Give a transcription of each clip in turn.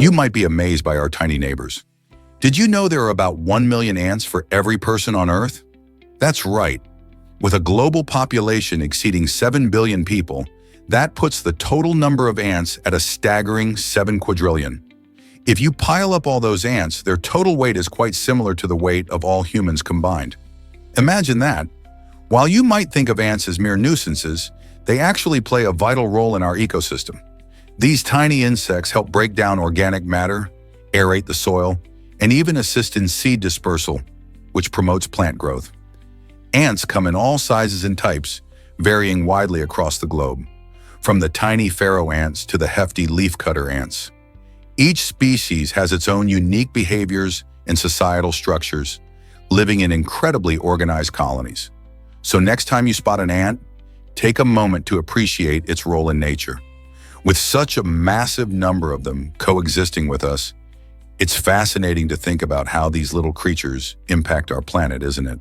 You might be amazed by our tiny neighbors. Did you know there are about 1 million ants for every person on Earth? That's right. With a global population exceeding 7 billion people, that puts the total number of ants at a staggering 7 quadrillion. If you pile up all those ants, their total weight is quite similar to the weight of all humans combined. Imagine that. While you might think of ants as mere nuisances, they actually play a vital role in our ecosystem. These tiny insects help break down organic matter, aerate the soil, and even assist in seed dispersal, which promotes plant growth. Ants come in all sizes and types, varying widely across the globe, from the tiny pharaoh ants to the hefty leafcutter ants. Each species has its own unique behaviors and societal structures, living in incredibly organized colonies. So next time you spot an ant, take a moment to appreciate its role in nature. With such a massive number of them coexisting with us, it's fascinating to think about how these little creatures impact our planet, isn't it?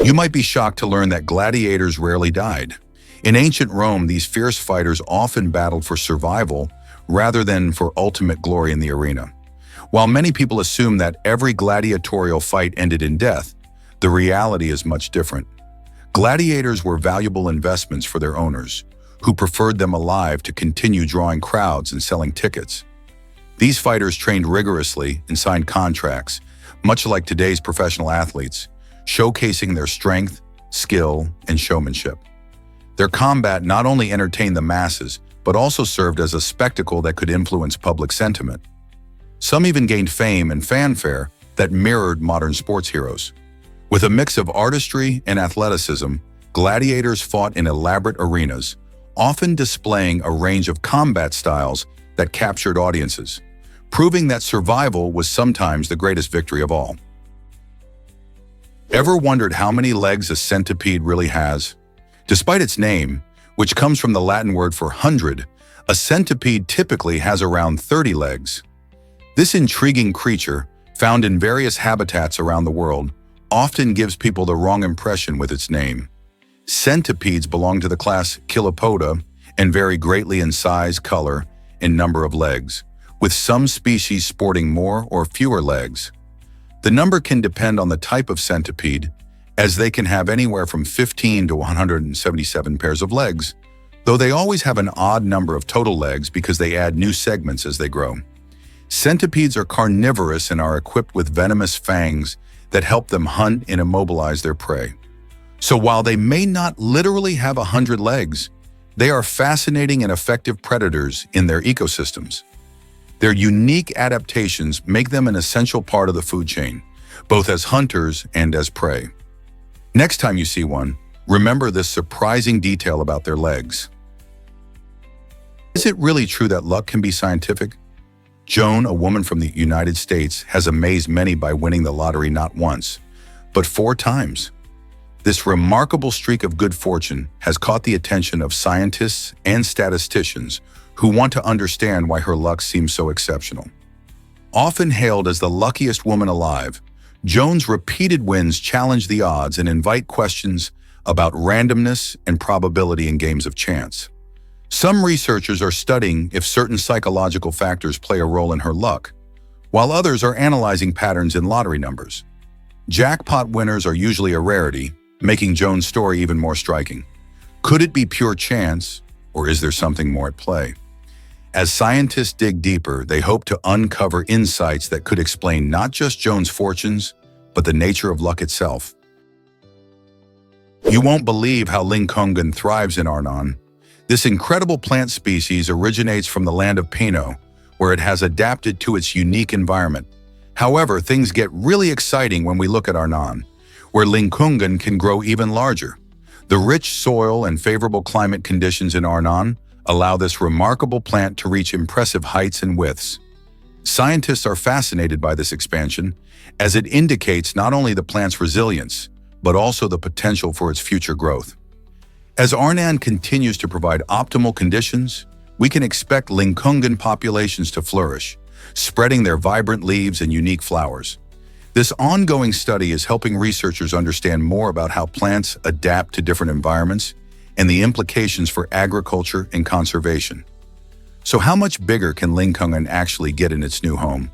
You might be shocked to learn that gladiators rarely died. In ancient Rome, these fierce fighters often battled for survival rather than for ultimate glory in the arena. While many people assume that every gladiatorial fight ended in death, the reality is much different. Gladiators were valuable investments for their owners, who preferred them alive to continue drawing crowds and selling tickets. These fighters trained rigorously and signed contracts, much like today's professional athletes, showcasing their strength, skill, and showmanship. Their combat not only entertained the masses, but also served as a spectacle that could influence public sentiment. Some even gained fame and fanfare that mirrored modern sports heroes. With a mix of artistry and athleticism, gladiators fought in elaborate arenas, often displaying a range of combat styles that captured audiences, proving that survival was sometimes the greatest victory of all. Ever wondered how many legs a centipede really has? Despite its name, which comes from the Latin word for 100, a centipede typically has around 30 legs. This intriguing creature, found in various habitats around the world, often gives people the wrong impression with its name. Centipedes belong to the class Chilopoda and vary greatly in size, color, and number of legs, with some species sporting more or fewer legs. The number can depend on the type of centipede, as they can have anywhere from 15 to 177 pairs of legs, though they always have an odd number of total legs because they add new segments as they grow. Centipedes are carnivorous and are equipped with venomous fangs that help them hunt and immobilize their prey. So while they may not literally have 100 legs, they are fascinating and effective predators in their ecosystems. Their unique adaptations make them an essential part of the food chain, both as hunters and as prey. Next time you see one, remember this surprising detail about their legs. Is it really true that luck can be scientific? Joan, a woman from the United States, has amazed many by winning the lottery not once, but 4 times. This remarkable streak of good fortune has caught the attention of scientists and statisticians who want to understand why her luck seems so exceptional. Often hailed as the luckiest woman alive, Joan's repeated wins challenge the odds and invite questions about randomness and probability in games of chance. Some researchers are studying if certain psychological factors play a role in her luck, while others are analyzing patterns in lottery numbers. Jackpot winners are usually a rarity, making Joan's story even more striking. Could it be pure chance, or is there something more at play? As scientists dig deeper, they hope to uncover insights that could explain not just Joan's fortunes, but the nature of luck itself. You won't believe how Linkongan thrives in Arnon. This incredible plant species originates from the land of Pino, where it has adapted to its unique environment. However, things get really exciting when we look at Arnon, where Linkongan can grow even larger. The rich soil and favorable climate conditions in Arnon allow this remarkable plant to reach impressive heights and widths. Scientists are fascinated by this expansion, as it indicates not only the plant's resilience, but also the potential for its future growth. As Arnon continues to provide optimal conditions, we can expect Linkongan populations to flourish, spreading their vibrant leaves and unique flowers. This ongoing study is helping researchers understand more about how plants adapt to different environments and the implications for agriculture and conservation. So how much bigger can Lingkungan actually get in its new home?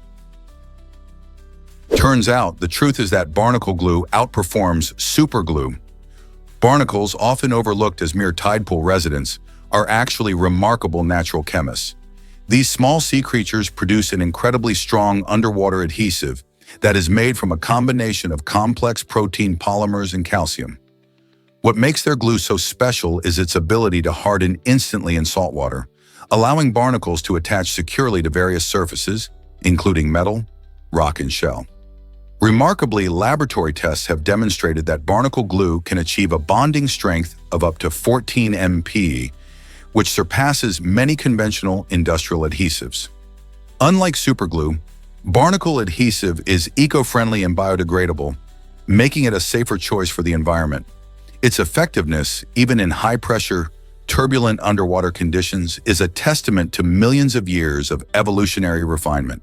Turns out, the truth is that barnacle glue outperforms superglue. Barnacles, often overlooked as mere tide pool residents, are actually remarkable natural chemists. These small sea creatures produce an incredibly strong underwater adhesive that is made from a combination of complex protein polymers and calcium. What makes their glue so special is its ability to harden instantly in salt water, allowing barnacles to attach securely to various surfaces, including metal, rock, and shell. Remarkably, laboratory tests have demonstrated that barnacle glue can achieve a bonding strength of up to 14 MPa, which surpasses many conventional industrial adhesives. Unlike superglue, barnacle adhesive is eco-friendly and biodegradable, making it a safer choice for the environment. Its effectiveness, even in high-pressure, turbulent underwater conditions, is a testament to millions of years of evolutionary refinement.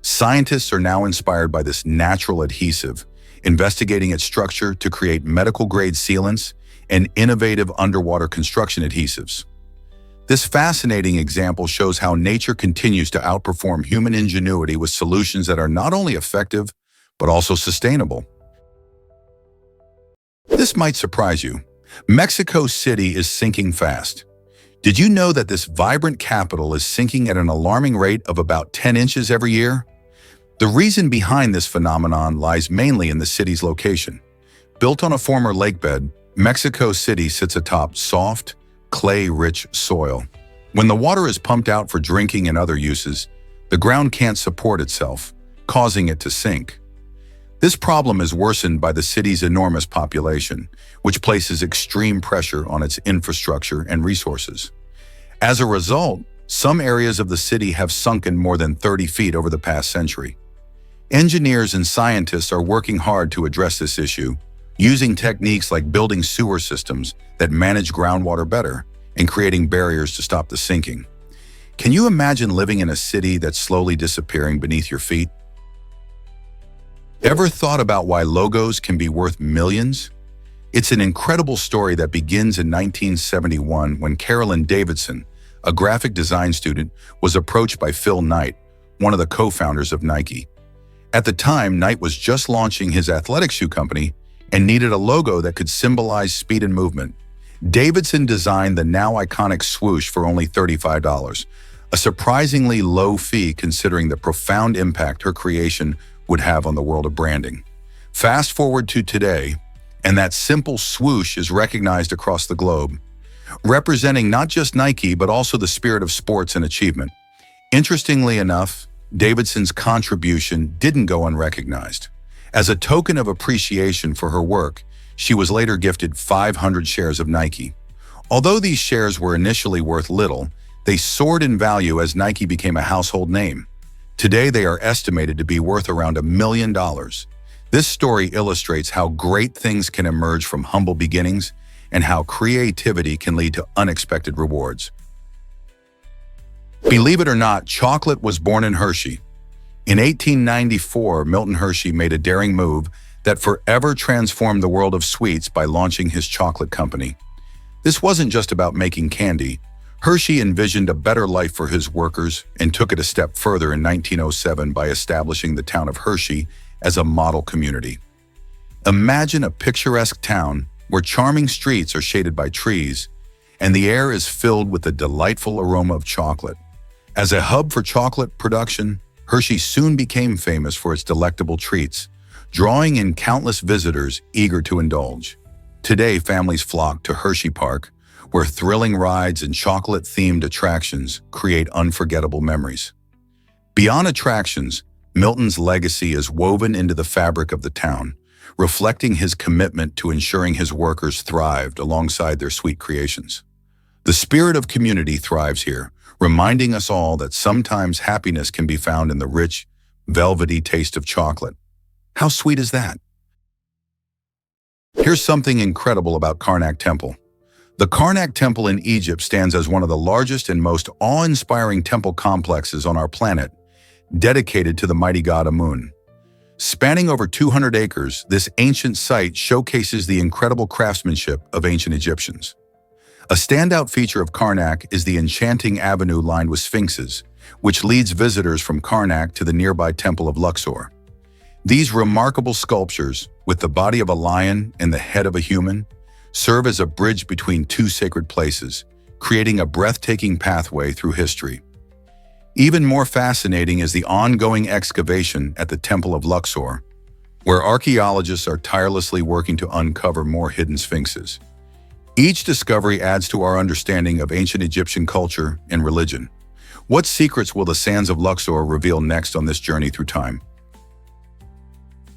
Scientists are now inspired by this natural adhesive, investigating its structure to create medical-grade sealants and innovative underwater construction adhesives. This fascinating example shows how nature continues to outperform human ingenuity with solutions that are not only effective, but also sustainable. This might surprise you. Mexico City is sinking fast. Did you know that this vibrant capital is sinking at an alarming rate of about 10 inches every year? The reason behind this phenomenon lies mainly in the city's location. Built on a former lakebed, Mexico City sits atop soft, clay-rich soil. When the water is pumped out for drinking and other uses, the ground can't support itself, causing it to sink. This problem is worsened by the city's enormous population, which places extreme pressure on its infrastructure and resources. As a result, some areas of the city have sunken more than 30 feet over the past century. Engineers and scientists are working hard to address this issue, using techniques like building sewer systems that manage groundwater better and creating barriers to stop the sinking. Can you imagine living in a city that's slowly disappearing beneath your feet? Ever thought about why logos can be worth millions? It's an incredible story that begins in 1971 when Carolyn Davidson, a graphic design student, was approached by Phil Knight, one of the co-founders of Nike. At the time, Knight was just launching his athletic shoe company and needed a logo that could symbolize speed and movement. Davidson designed the now iconic swoosh for only $35, a surprisingly low fee considering the profound impact her creation would have on the world of branding. Fast forward to today, and that simple swoosh is recognized across the globe, representing not just Nike but also the spirit of sports and achievement. Interestingly enough, Davidson's contribution didn't go unrecognized. As a token of appreciation for her work, she was later gifted 500 shares of Nike. Although these shares were initially worth little, they soared in value as Nike became a household name. Today, they are estimated to be worth around $1 million. This story illustrates how great things can emerge from humble beginnings and how creativity can lead to unexpected rewards. Believe it or not, chocolate was born in Hershey. In 1894, Milton Hershey made a daring move that forever transformed the world of sweets by launching his chocolate company. This wasn't just about making candy. Hershey envisioned a better life for his workers and took it a step further in 1907 by establishing the town of Hershey as a model community. Imagine a picturesque town where charming streets are shaded by trees and the air is filled with the delightful aroma of chocolate. As a hub for chocolate production, Hershey soon became famous for its delectable treats, drawing in countless visitors eager to indulge. Today, families flock to Hershey Park, where thrilling rides and chocolate-themed attractions create unforgettable memories. Beyond attractions, Milton's legacy is woven into the fabric of the town, reflecting his commitment to ensuring his workers thrived alongside their sweet creations. The spirit of community thrives here, reminding us all that sometimes happiness can be found in the rich, velvety taste of chocolate. How sweet is that? Here's something incredible about Karnak Temple. The Karnak Temple in Egypt stands as one of the largest and most awe-inspiring temple complexes on our planet, dedicated to the mighty god Amun. Spanning over 200 acres, this ancient site showcases the incredible craftsmanship of ancient Egyptians. A standout feature of Karnak is the enchanting avenue lined with sphinxes, which leads visitors from Karnak to the nearby Temple of Luxor. These remarkable sculptures, with the body of a lion and the head of a human, serve as a bridge between two sacred places, creating a breathtaking pathway through history. Even more fascinating is the ongoing excavation at the Temple of Luxor, where archaeologists are tirelessly working to uncover more hidden sphinxes. Each discovery adds to our understanding of ancient Egyptian culture and religion. What secrets will the sands of Luxor reveal next on this journey through time?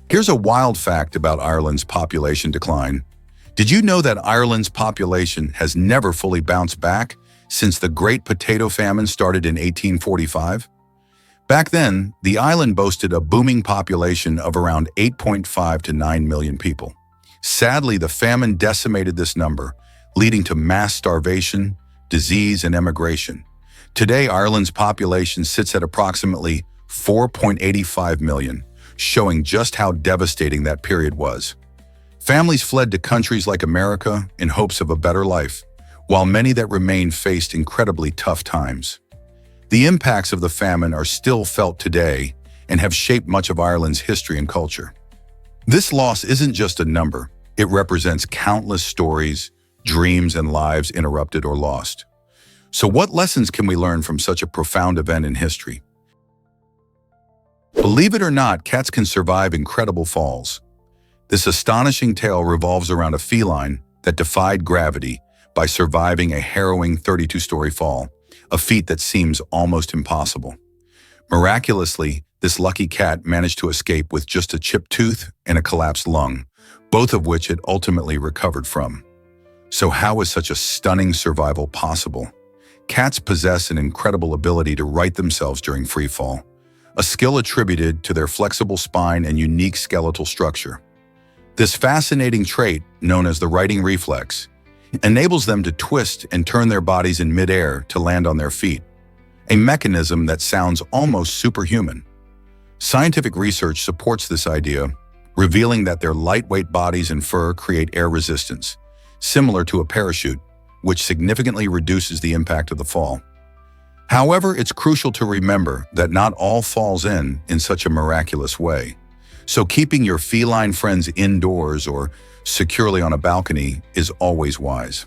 Here's a wild fact about Ireland's population decline. Did you know that Ireland's population has never fully bounced back since the Great Potato Famine started in 1845? Back then, the island boasted a booming population of around 8.5 to 9 million people. Sadly, the famine decimated this number, leading to mass starvation, disease, and emigration. Today, Ireland's population sits at approximately 4.85 million, showing just how devastating that period was. Families fled to countries like America in hopes of a better life, while many that remained faced incredibly tough times. The impacts of the famine are still felt today and have shaped much of Ireland's history and culture. This loss isn't just a number, it represents countless stories, dreams, and lives interrupted or lost. So what lessons can we learn from such a profound event in history? Believe it or not, cats can survive incredible falls. This astonishing tale revolves around a feline that defied gravity by surviving a harrowing 32-story fall, a feat that seems almost impossible. Miraculously, this lucky cat managed to escape with just a chipped tooth and a collapsed lung, both of which it ultimately recovered from. So how is such a stunning survival possible? Cats possess an incredible ability to right themselves during free fall, a skill attributed to their flexible spine and unique skeletal structure. This fascinating trait, known as the righting reflex, enables them to twist and turn their bodies in midair to land on their feet, a mechanism that sounds almost superhuman. Scientific research supports this idea, revealing that their lightweight bodies and fur create air resistance, similar to a parachute, which significantly reduces the impact of the fall. However, it's crucial to remember that not all falls end in such a miraculous way. So keeping your feline friends indoors or securely on a balcony is always wise.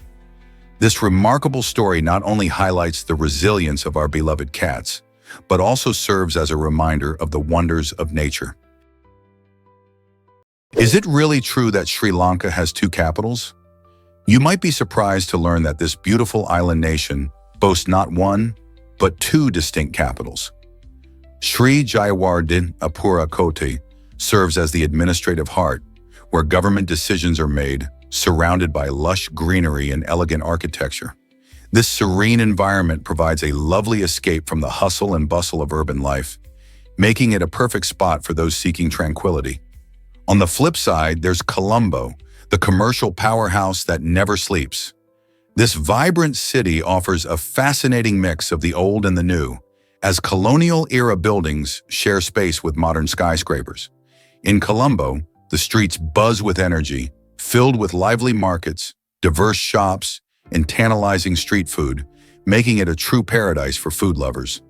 This remarkable story not only highlights the resilience of our beloved cats, but also serves as a reminder of the wonders of nature. Is it really true that Sri Lanka has two capitals? You might be surprised to learn that this beautiful island nation boasts not one, but two distinct capitals. Sri Jayawardenepura Koti serves as the administrative heart, where government decisions are made, surrounded by lush greenery and elegant architecture. This serene environment provides a lovely escape from the hustle and bustle of urban life, making it a perfect spot for those seeking tranquility. On the flip side, there's Colombo, the commercial powerhouse that never sleeps. This vibrant city offers a fascinating mix of the old and the new, as colonial-era buildings share space with modern skyscrapers. In Colombo, the streets buzz with energy, filled with lively markets, diverse shops, and tantalizing street food, making it a true paradise for food lovers.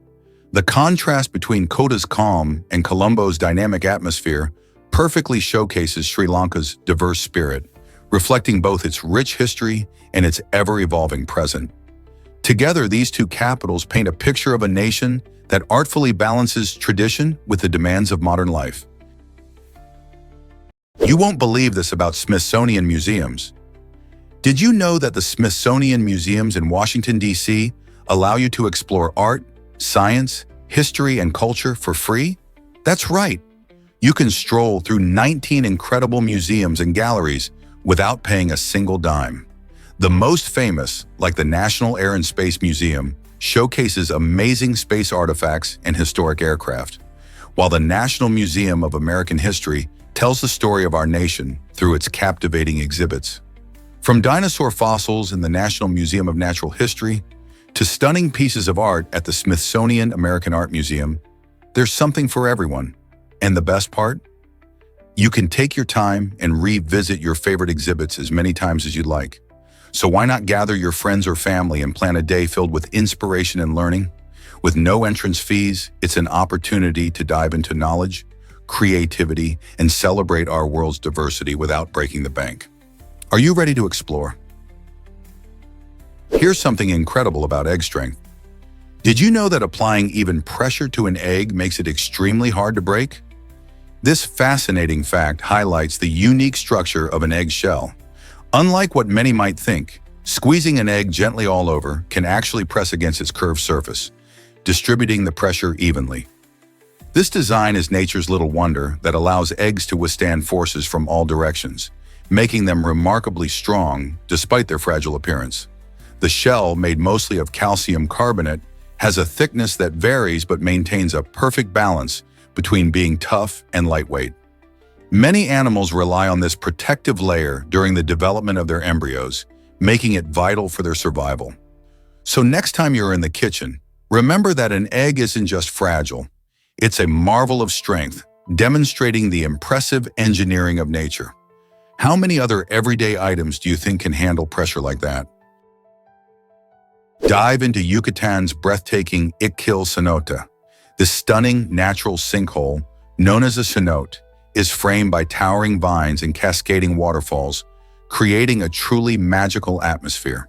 The contrast between Kota's calm and Colombo's dynamic atmosphere perfectly showcases Sri Lanka's diverse spirit, reflecting both its rich history and its ever-evolving present. Together, these two capitals paint a picture of a nation that artfully balances tradition with the demands of modern life. You won't believe this about Smithsonian museums. Did you know that the Smithsonian Museums in Washington, D.C. allow you to explore art, science, history, and culture for free? That's right. You can stroll through 19 incredible museums and galleries without paying a single dime. The most famous, like the National Air and Space Museum, showcases amazing space artifacts and historic aircraft, while the National Museum of American History tells the story of our nation through its captivating exhibits. From dinosaur fossils in the National Museum of Natural History to stunning pieces of art at the Smithsonian American Art Museum, there's something for everyone. And the best part? You can take your time and revisit your favorite exhibits as many times as you'd like. So why not gather your friends or family and plan a day filled with inspiration and learning? With no entrance fees, it's an opportunity to dive into knowledge, creativity, and celebrate our world's diversity without breaking the bank. Are you ready to explore? Here's something incredible about egg strength. Did you know that applying even pressure to an egg makes it extremely hard to break? This fascinating fact highlights the unique structure of an egg shell. Unlike what many might think, squeezing an egg gently all over can actually press against its curved surface, distributing the pressure evenly. This design is nature's little wonder that allows eggs to withstand forces from all directions, making them remarkably strong despite their fragile appearance. The shell, made mostly of calcium carbonate, has a thickness that varies but maintains a perfect balance between being tough and lightweight. Many animals rely on this protective layer during the development of their embryos, making it vital for their survival. So next time you're in the kitchen, remember that an egg isn't just fragile. It's a marvel of strength, demonstrating the impressive engineering of nature. How many other everyday items do you think can handle pressure like that? Dive into Yucatan's breathtaking Ixquil cenote. This stunning natural sinkhole, known as a cenote, is framed by towering vines and cascading waterfalls, creating a truly magical atmosphere.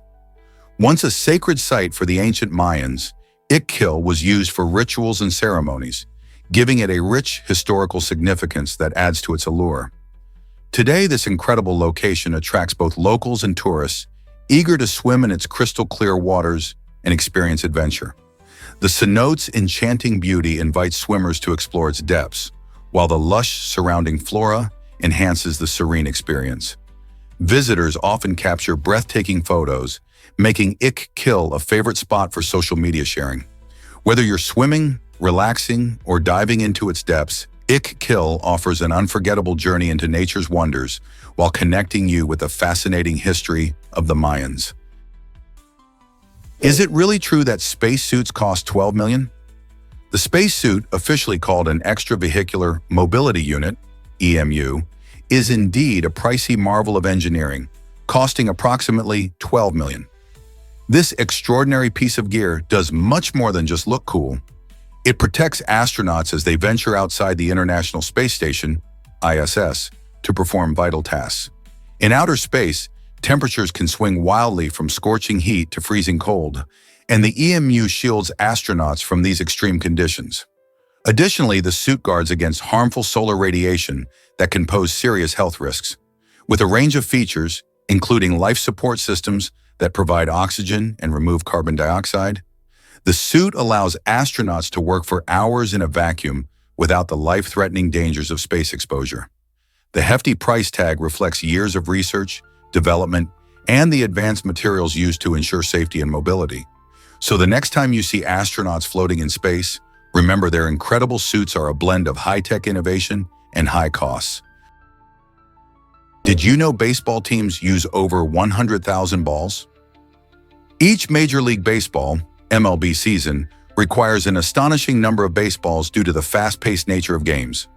Once a sacred site for the ancient Mayans, Ixquil was used for rituals and ceremonies, giving it a rich historical significance that adds to its allure. Today, this incredible location attracts both locals and tourists, eager to swim in its crystal-clear waters and experience adventure. The cenote's enchanting beauty invites swimmers to explore its depths, while the lush surrounding flora enhances the serene experience. Visitors often capture breathtaking photos, making Ixquil a favorite spot for social media sharing. Whether you're swimming, relaxing, or diving into its depths, Ixquil offers an unforgettable journey into nature's wonders while connecting you with the fascinating history of the Mayans. Is it really true that spacesuits cost $12 million? The spacesuit, officially called an Extravehicular Mobility Unit, EMU, is indeed a pricey marvel of engineering, costing approximately $12 million. This extraordinary piece of gear does much more than just look cool. It protects astronauts as they venture outside the International Space Station, ISS, to perform vital tasks. In outer space, temperatures can swing wildly from scorching heat to freezing cold, and the EMU shields astronauts from these extreme conditions. Additionally, the suit guards against harmful solar radiation that can pose serious health risks. With a range of features, including life support systems that provide oxygen and remove carbon dioxide, the suit allows astronauts to work for hours in a vacuum without the life-threatening dangers of space exposure. The hefty price tag reflects years of research, development, and the advanced materials used to ensure safety and mobility. So the next time you see astronauts floating in space, remember their incredible suits are a blend of high-tech innovation and high costs. Did you know baseball teams use over 100,000 balls? Each Major League Baseball, MLB season, requires an astonishing number of baseballs due to the fast-paced nature of games.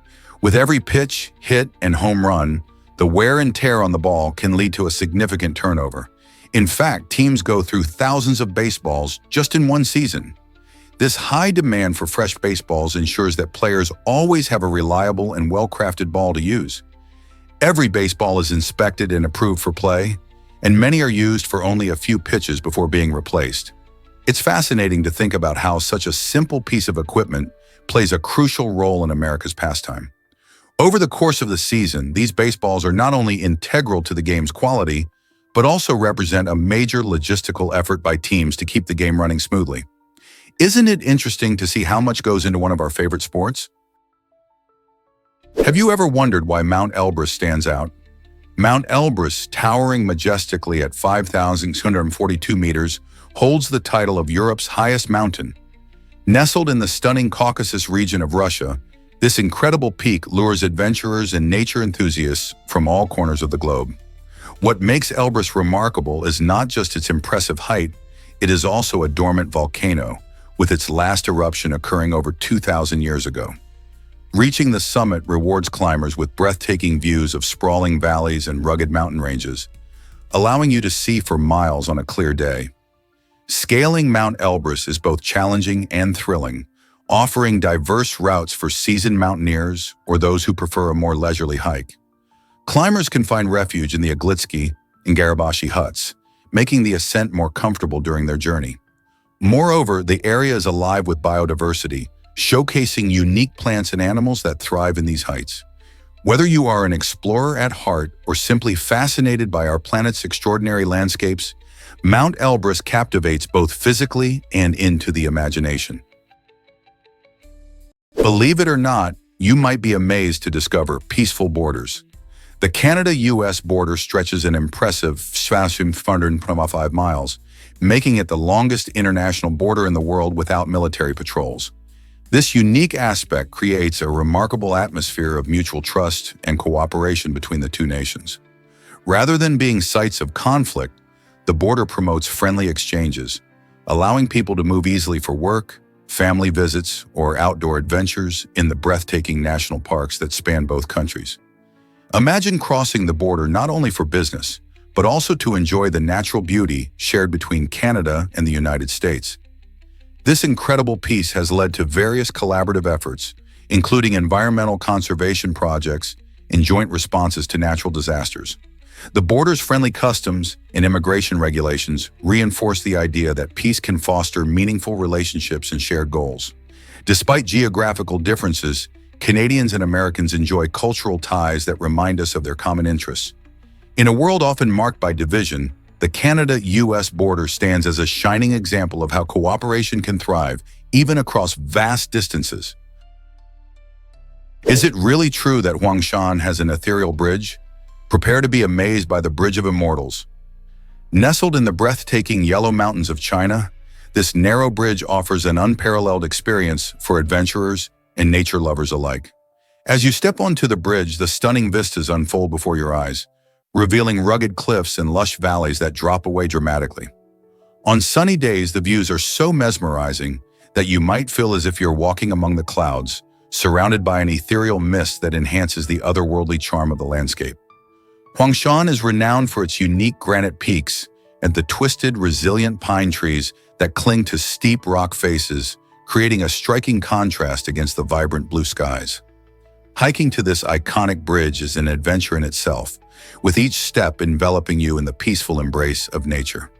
With every pitch, hit, and home run, the wear and tear on the ball can lead to a significant turnover. In fact, teams go through thousands of baseballs just in one season. This high demand for fresh baseballs ensures that players always have a reliable and well-crafted ball to use. Every baseball is inspected and approved for play, and many are used for only a few pitches before being replaced. It's fascinating to think about how such a simple piece of equipment plays a crucial role in America's pastime. Over the course of the season, these baseballs are not only integral to the game's quality, but also represent a major logistical effort by teams to keep the game running smoothly. Isn't it interesting to see how much goes into one of our favorite sports? Have you ever wondered why Mount Elbrus stands out? Mount Elbrus, towering majestically at 5,242 meters, holds the title of Europe's highest mountain. Nestled in the stunning Caucasus region of Russia, this incredible peak lures adventurers and nature enthusiasts from all corners of the globe. What makes Elbrus remarkable is not just its impressive height, it is also a dormant volcano, with its last eruption occurring over 2,000 years ago. Reaching the summit rewards climbers with breathtaking views of sprawling valleys and rugged mountain ranges. allowing you to see for miles on a clear day. Scaling Mount Elbrus is both challenging and thrilling, offering diverse routes for seasoned mountaineers or those who prefer a more leisurely hike. Climbers can find refuge in the Aglitsky and Garabashi huts, making the ascent more comfortable during their journey. Moreover, the area is alive with biodiversity, showcasing unique plants and animals that thrive in these heights. Whether you are an explorer at heart or simply fascinated by our planet's extraordinary landscapes, Mount Elbrus captivates both physically and into the imagination. Believe it or not, you might be amazed to discover peaceful borders. The Canada-US border stretches an impressive 505 miles, making it the longest international border in the world without military patrols. This unique aspect creates a remarkable atmosphere of mutual trust and cooperation between the two nations. Rather than being sites of conflict, the border promotes friendly exchanges, allowing people to move easily for work, family visits, or outdoor adventures in the breathtaking national parks that span both countries. Imagine crossing the border not only for business, but also to enjoy the natural beauty shared between Canada and the United States. This incredible piece has led to various collaborative efforts, including environmental conservation projects and joint responses to natural disasters. The border's friendly customs and immigration regulations reinforce the idea that peace can foster meaningful relationships and shared goals. Despite geographical differences, Canadians and Americans enjoy cultural ties that remind us of their common interests. In a world often marked by division, the Canada-US border stands as a shining example of how cooperation can thrive, even across vast distances. Is it really true that Huangshan has an ethereal bridge? Prepare to be amazed by the Bridge of Immortals. Nestled in the breathtaking Yellow Mountains of China, this narrow bridge offers an unparalleled experience for adventurers and nature lovers alike. As you step onto the bridge, the stunning vistas unfold before your eyes, revealing rugged cliffs and lush valleys that drop away dramatically. On sunny days, the views are so mesmerizing that you might feel as if you're walking among the clouds, surrounded by an ethereal mist that enhances the otherworldly charm of the landscape. Huangshan is renowned for its unique granite peaks and the twisted, resilient pine trees that cling to steep rock faces, creating a striking contrast against the vibrant blue skies. Hiking to this iconic bridge is an adventure in itself, with each step enveloping you in the peaceful embrace of nature.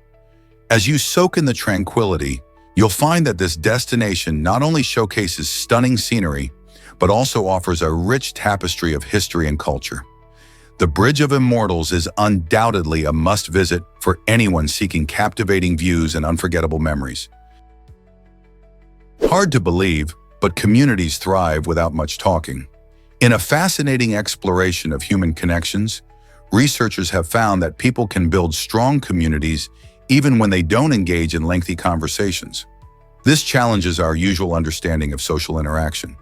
As you soak in the tranquility, you'll find that this destination not only showcases stunning scenery, but also offers a rich tapestry of history and culture. The Bridge of Immortals is undoubtedly a must-visit for anyone seeking captivating views and unforgettable memories. Hard to believe, but communities thrive without much talking. In a fascinating exploration of human connections, researchers have found that people can build strong communities even when they don't engage in lengthy conversations. This challenges our usual understanding of social interaction.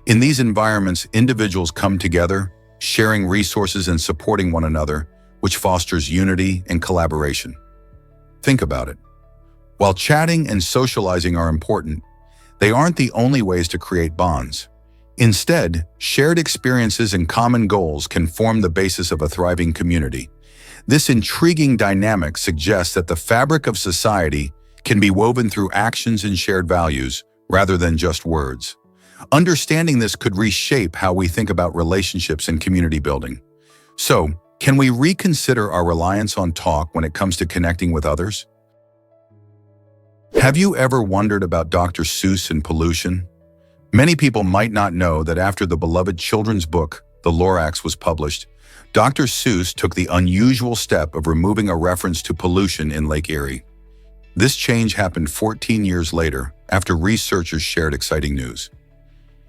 In these environments, individuals come together, sharing resources and supporting one another, which fosters unity and collaboration. Think about it. While chatting and socializing are important, they aren't the only ways to create bonds. Instead, shared experiences and common goals can form the basis of a thriving community. This intriguing dynamic suggests that the fabric of society can be woven through actions and shared values, rather than just words. Understanding this could reshape how we think about relationships and community building. So, can we reconsider our reliance on talk when it comes to connecting with others? Have you ever wondered about Dr. Seuss and pollution? Many people might not know that after the beloved children's book, The Lorax, was published, Dr. Seuss took the unusual step of removing a reference to pollution in Lake Erie. This change happened 14 years later, after researchers shared exciting news.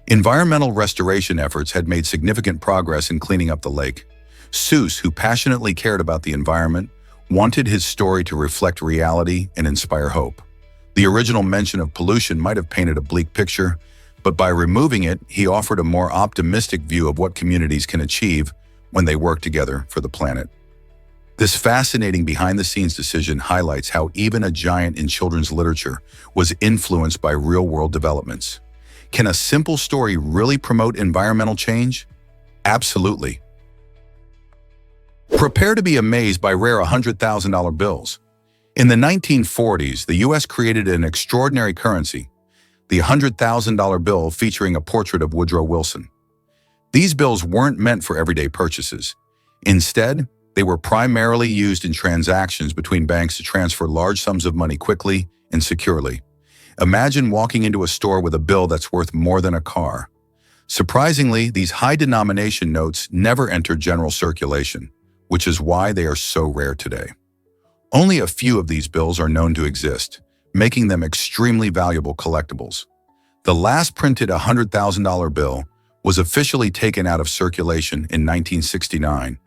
Environmental restoration efforts had made significant progress in cleaning up the lake. Seuss, who passionately cared about the environment, wanted his story to reflect reality and inspire hope. The original mention of pollution might have painted a bleak picture, but by removing it, he offered a more optimistic view of what communities can achieve when they work together for the planet. This fascinating behind-the-scenes decision highlights how even a giant in children's literature was influenced by real-world developments. Can a simple story really promote environmental change? Absolutely. Prepare to be amazed by rare $100,000 bills. In the 1940s, the U.S. created an extraordinary currency, the $100,000 bill featuring a portrait of Woodrow Wilson. These bills weren't meant for everyday purchases. Instead, they were primarily used in transactions between banks to transfer large sums of money quickly and securely. Imagine walking into a store with a bill that's worth more than a car. Surprisingly, these high-denomination notes never entered general circulation, which is why they are so rare today. Only a few of these bills are known to exist, making them extremely valuable collectibles. The last printed $100,000 bill was officially taken out of circulation in 1969,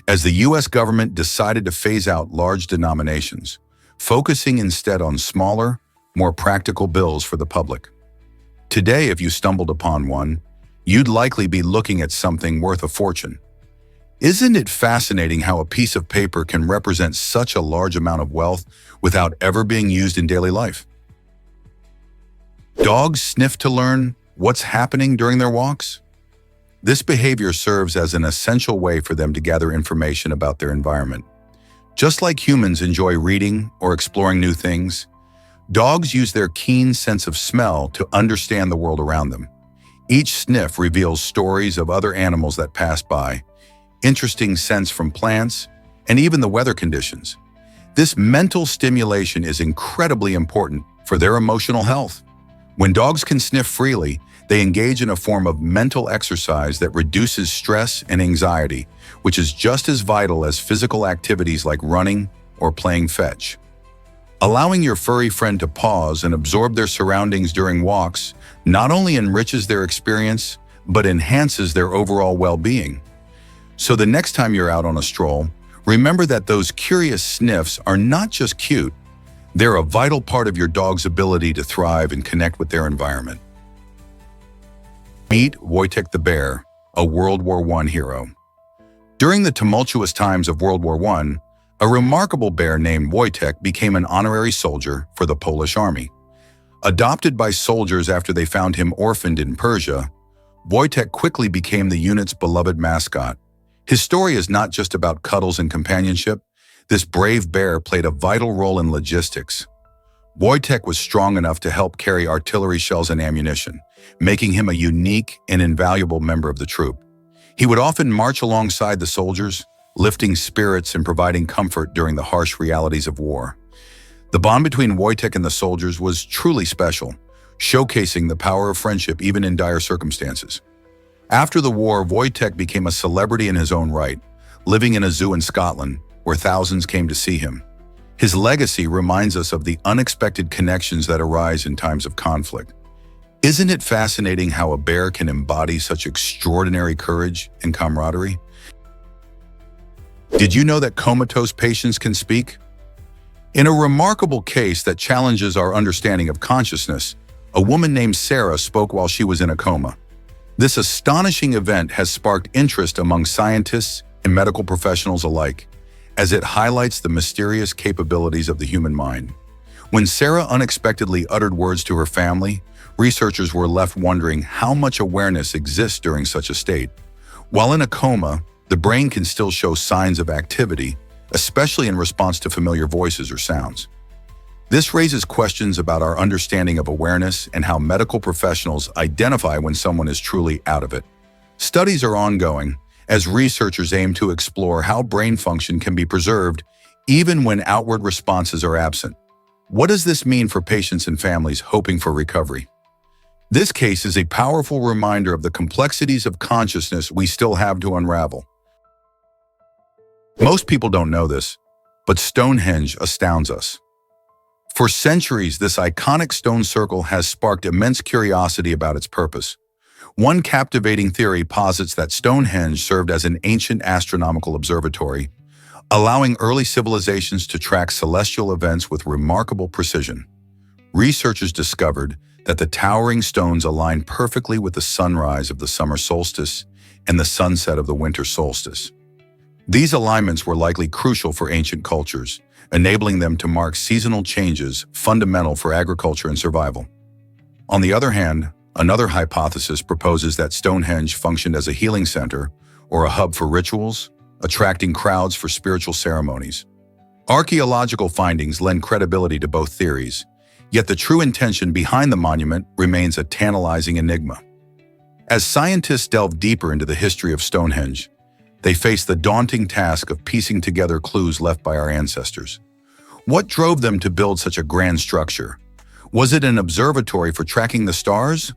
as the U.S. government decided to phase out large denominations, focusing instead on smaller, more practical bills for the public. Today, if you stumbled upon one, you'd likely be looking at something worth a fortune. Isn't it fascinating how a piece of paper can represent such a large amount of wealth without ever being used in daily life? Dogs sniff to learn what's happening during their walks. This behavior serves as an essential way for them to gather information about their environment. Just like humans enjoy reading or exploring new things, dogs use their keen sense of smell to understand the world around them. Each sniff reveals stories of other animals that pass by, interesting scents from plants, and even the weather conditions. This mental stimulation is incredibly important for their emotional health. When dogs can sniff freely, they engage in a form of mental exercise that reduces stress and anxiety, which is just as vital as physical activities like running or playing fetch. Allowing your furry friend to pause and absorb their surroundings during walks not only enriches their experience, but enhances their overall well-being. So the next time you're out on a stroll, remember that those curious sniffs are not just cute, they're a vital part of your dog's ability to thrive and connect with their environment. Meet Wojtek the bear, a World War I hero. During the tumultuous times of World War I, a remarkable bear named Wojtek became an honorary soldier for the Polish army. Adopted by soldiers after they found him orphaned in Persia, Wojtek quickly became the unit's beloved mascot. His story is not just about cuddles and companionship. This brave bear played a vital role in logistics. Wojtek was strong enough to help carry artillery shells and ammunition, making him a unique and invaluable member of the troop. He would often march alongside the soldiers, lifting spirits and providing comfort during the harsh realities of war. The bond between Wojtek and the soldiers was truly special, showcasing the power of friendship even in dire circumstances. After the war, Wojtek became a celebrity in his own right, living in a zoo in Scotland, where thousands came to see him. His legacy reminds us of the unexpected connections that arise in times of conflict. Isn't it fascinating how a bear can embody such extraordinary courage and camaraderie? Did you know that comatose patients can speak? In a remarkable case that challenges our understanding of consciousness, a woman named Sarah spoke while she was in a coma. This astonishing event has sparked interest among scientists and medical professionals alike, as it highlights the mysterious capabilities of the human mind. When Sarah unexpectedly uttered words to her family, researchers were left wondering how much awareness exists during such a state. While in a coma, the brain can still show signs of activity, especially in response to familiar voices or sounds. This raises questions about our understanding of awareness and how medical professionals identify when someone is truly out of it. Studies are ongoing as researchers aim to explore how brain function can be preserved even when outward responses are absent. What does this mean for patients and families hoping for recovery? This case is a powerful reminder of the complexities of consciousness we still have to unravel. Most people don't know this, but Stonehenge astounds us. For centuries, this iconic stone circle has sparked immense curiosity about its purpose. One captivating theory posits that Stonehenge served as an ancient astronomical observatory, allowing early civilizations to track celestial events with remarkable precision. Researchers discovered that the towering stones align perfectly with the sunrise of the summer solstice and the sunset of the winter solstice. These alignments were likely crucial for ancient cultures, enabling them to mark seasonal changes fundamental for agriculture and survival. On the other hand, another hypothesis proposes that Stonehenge functioned as a healing center or a hub for rituals, attracting crowds for spiritual ceremonies. Archaeological findings lend credibility to both theories, yet the true intention behind the monument remains a tantalizing enigma. As scientists delve deeper into the history of Stonehenge, they face the daunting task of piecing together clues left by our ancestors. What drove them to build such a grand structure? Was it an observatory for tracking the stars?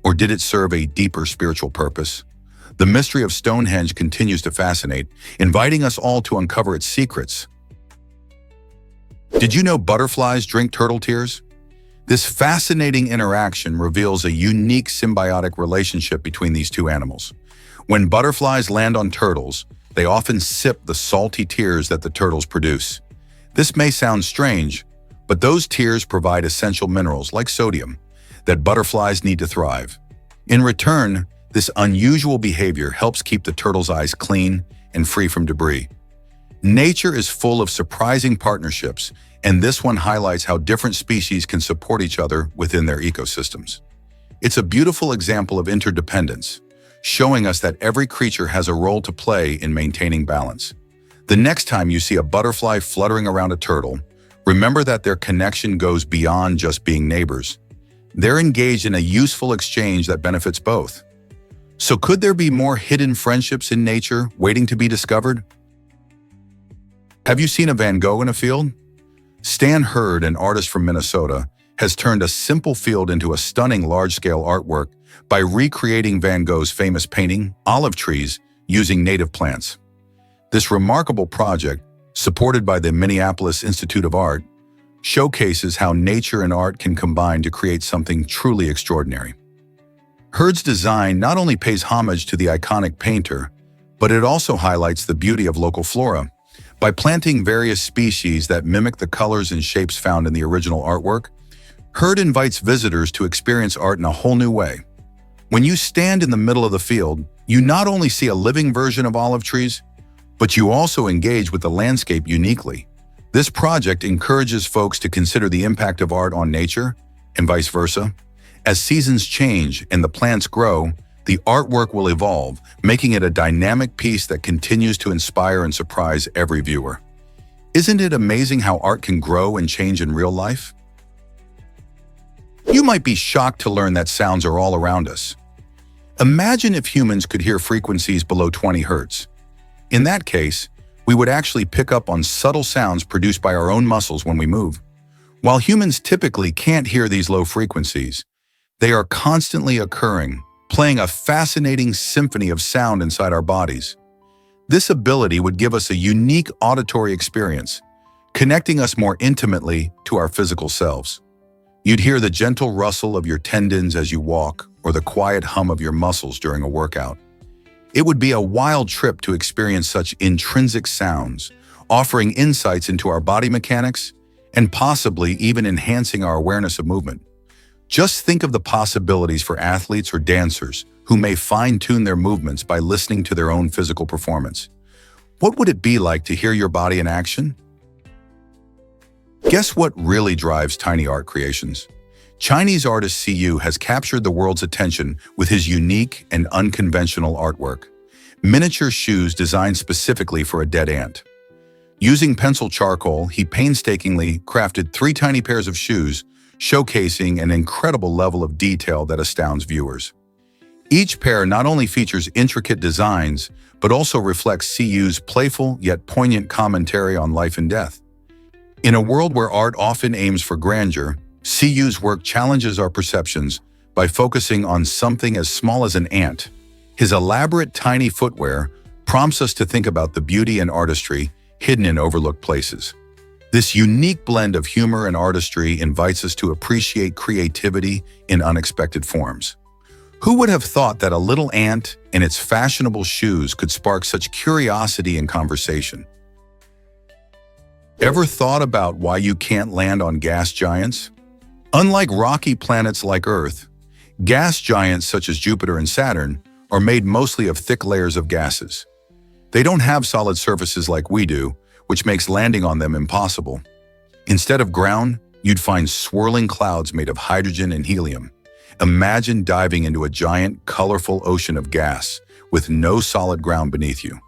Or did it serve a deeper spiritual purpose? The mystery of Stonehenge continues to fascinate, inviting us all to uncover its secrets. Did you know butterflies drink turtle tears? This fascinating interaction reveals a unique symbiotic relationship between these two animals. When butterflies land on turtles, they often sip the salty tears that the turtles produce. This may sound strange, but those tears provide essential minerals like sodium that butterflies need to thrive. In return, this unusual behavior helps keep the turtle's eyes clean and free from debris. Nature is full of surprising partnerships, and this one highlights how different species can support each other within their ecosystems. It's a beautiful example of interdependence, showing us that every creature has a role to play in maintaining balance. The next time you see a butterfly fluttering around a turtle, remember that their connection goes beyond just being neighbors. They're engaged in a useful exchange that benefits both. So could there be more hidden friendships in nature waiting to be discovered? Have you seen a Van Gogh in a field? Stan Hurd, an artist from Minnesota, has turned a simple field into a stunning large-scale artwork by recreating Van Gogh's famous painting, Olive Trees, using native plants. This remarkable project, supported by the Minneapolis Institute of Art, showcases how nature and art can combine to create something truly extraordinary. Hurd's design not only pays homage to the iconic painter, but it also highlights the beauty of local flora. By planting various species that mimic the colors and shapes found in the original artwork, Hurd invites visitors to experience art in a whole new way. When you stand in the middle of the field, you not only see a living version of olive trees, but you also engage with the landscape uniquely. This project encourages folks to consider the impact of art on nature and vice versa. As seasons change and the plants grow, the artwork will evolve, making it a dynamic piece that continues to inspire and surprise every viewer. Isn't it amazing how art can grow and change in real life? You might be shocked to learn that sounds are all around us. Imagine if humans could hear frequencies below 20 Hz. In that case, we would actually pick up on subtle sounds produced by our own muscles when we move. While humans typically can't hear these low frequencies, they are constantly occurring, playing a fascinating symphony of sound inside our bodies. This ability would give us a unique auditory experience, connecting us more intimately to our physical selves. You'd hear the gentle rustle of your tendons as you walk, or the quiet hum of your muscles during a workout. It would be a wild trip to experience such intrinsic sounds, offering insights into our body mechanics and possibly even enhancing our awareness of movement. Just think of the possibilities for athletes or dancers who may fine-tune their movements by listening to their own physical performance. What would it be like to hear your body in action? Guess what really drives tiny art creations? Chinese artist Siyu has captured the world's attention with his unique and unconventional artwork. Miniature shoes designed specifically for a dead ant. Using pencil charcoal, he painstakingly crafted 3 tiny pairs of shoes, showcasing an incredible level of detail that astounds viewers. Each pair not only features intricate designs, but also reflects Siyu's playful yet poignant commentary on life and death. In a world where art often aims for grandeur, Siyu's work challenges our perceptions by focusing on something as small as an ant. His elaborate tiny footwear prompts us to think about the beauty and artistry hidden in overlooked places. This unique blend of humor and artistry invites us to appreciate creativity in unexpected forms. Who would have thought that a little ant and its fashionable shoes could spark such curiosity and conversation? Ever thought about why you can't land on gas giants? Unlike rocky planets like Earth, gas giants such as Jupiter and Saturn are made mostly of thick layers of gases. They don't have solid surfaces like we do, which makes landing on them impossible. Instead of ground, you'd find swirling clouds made of hydrogen and helium. Imagine diving into a giant, colorful ocean of gas with no solid ground beneath you.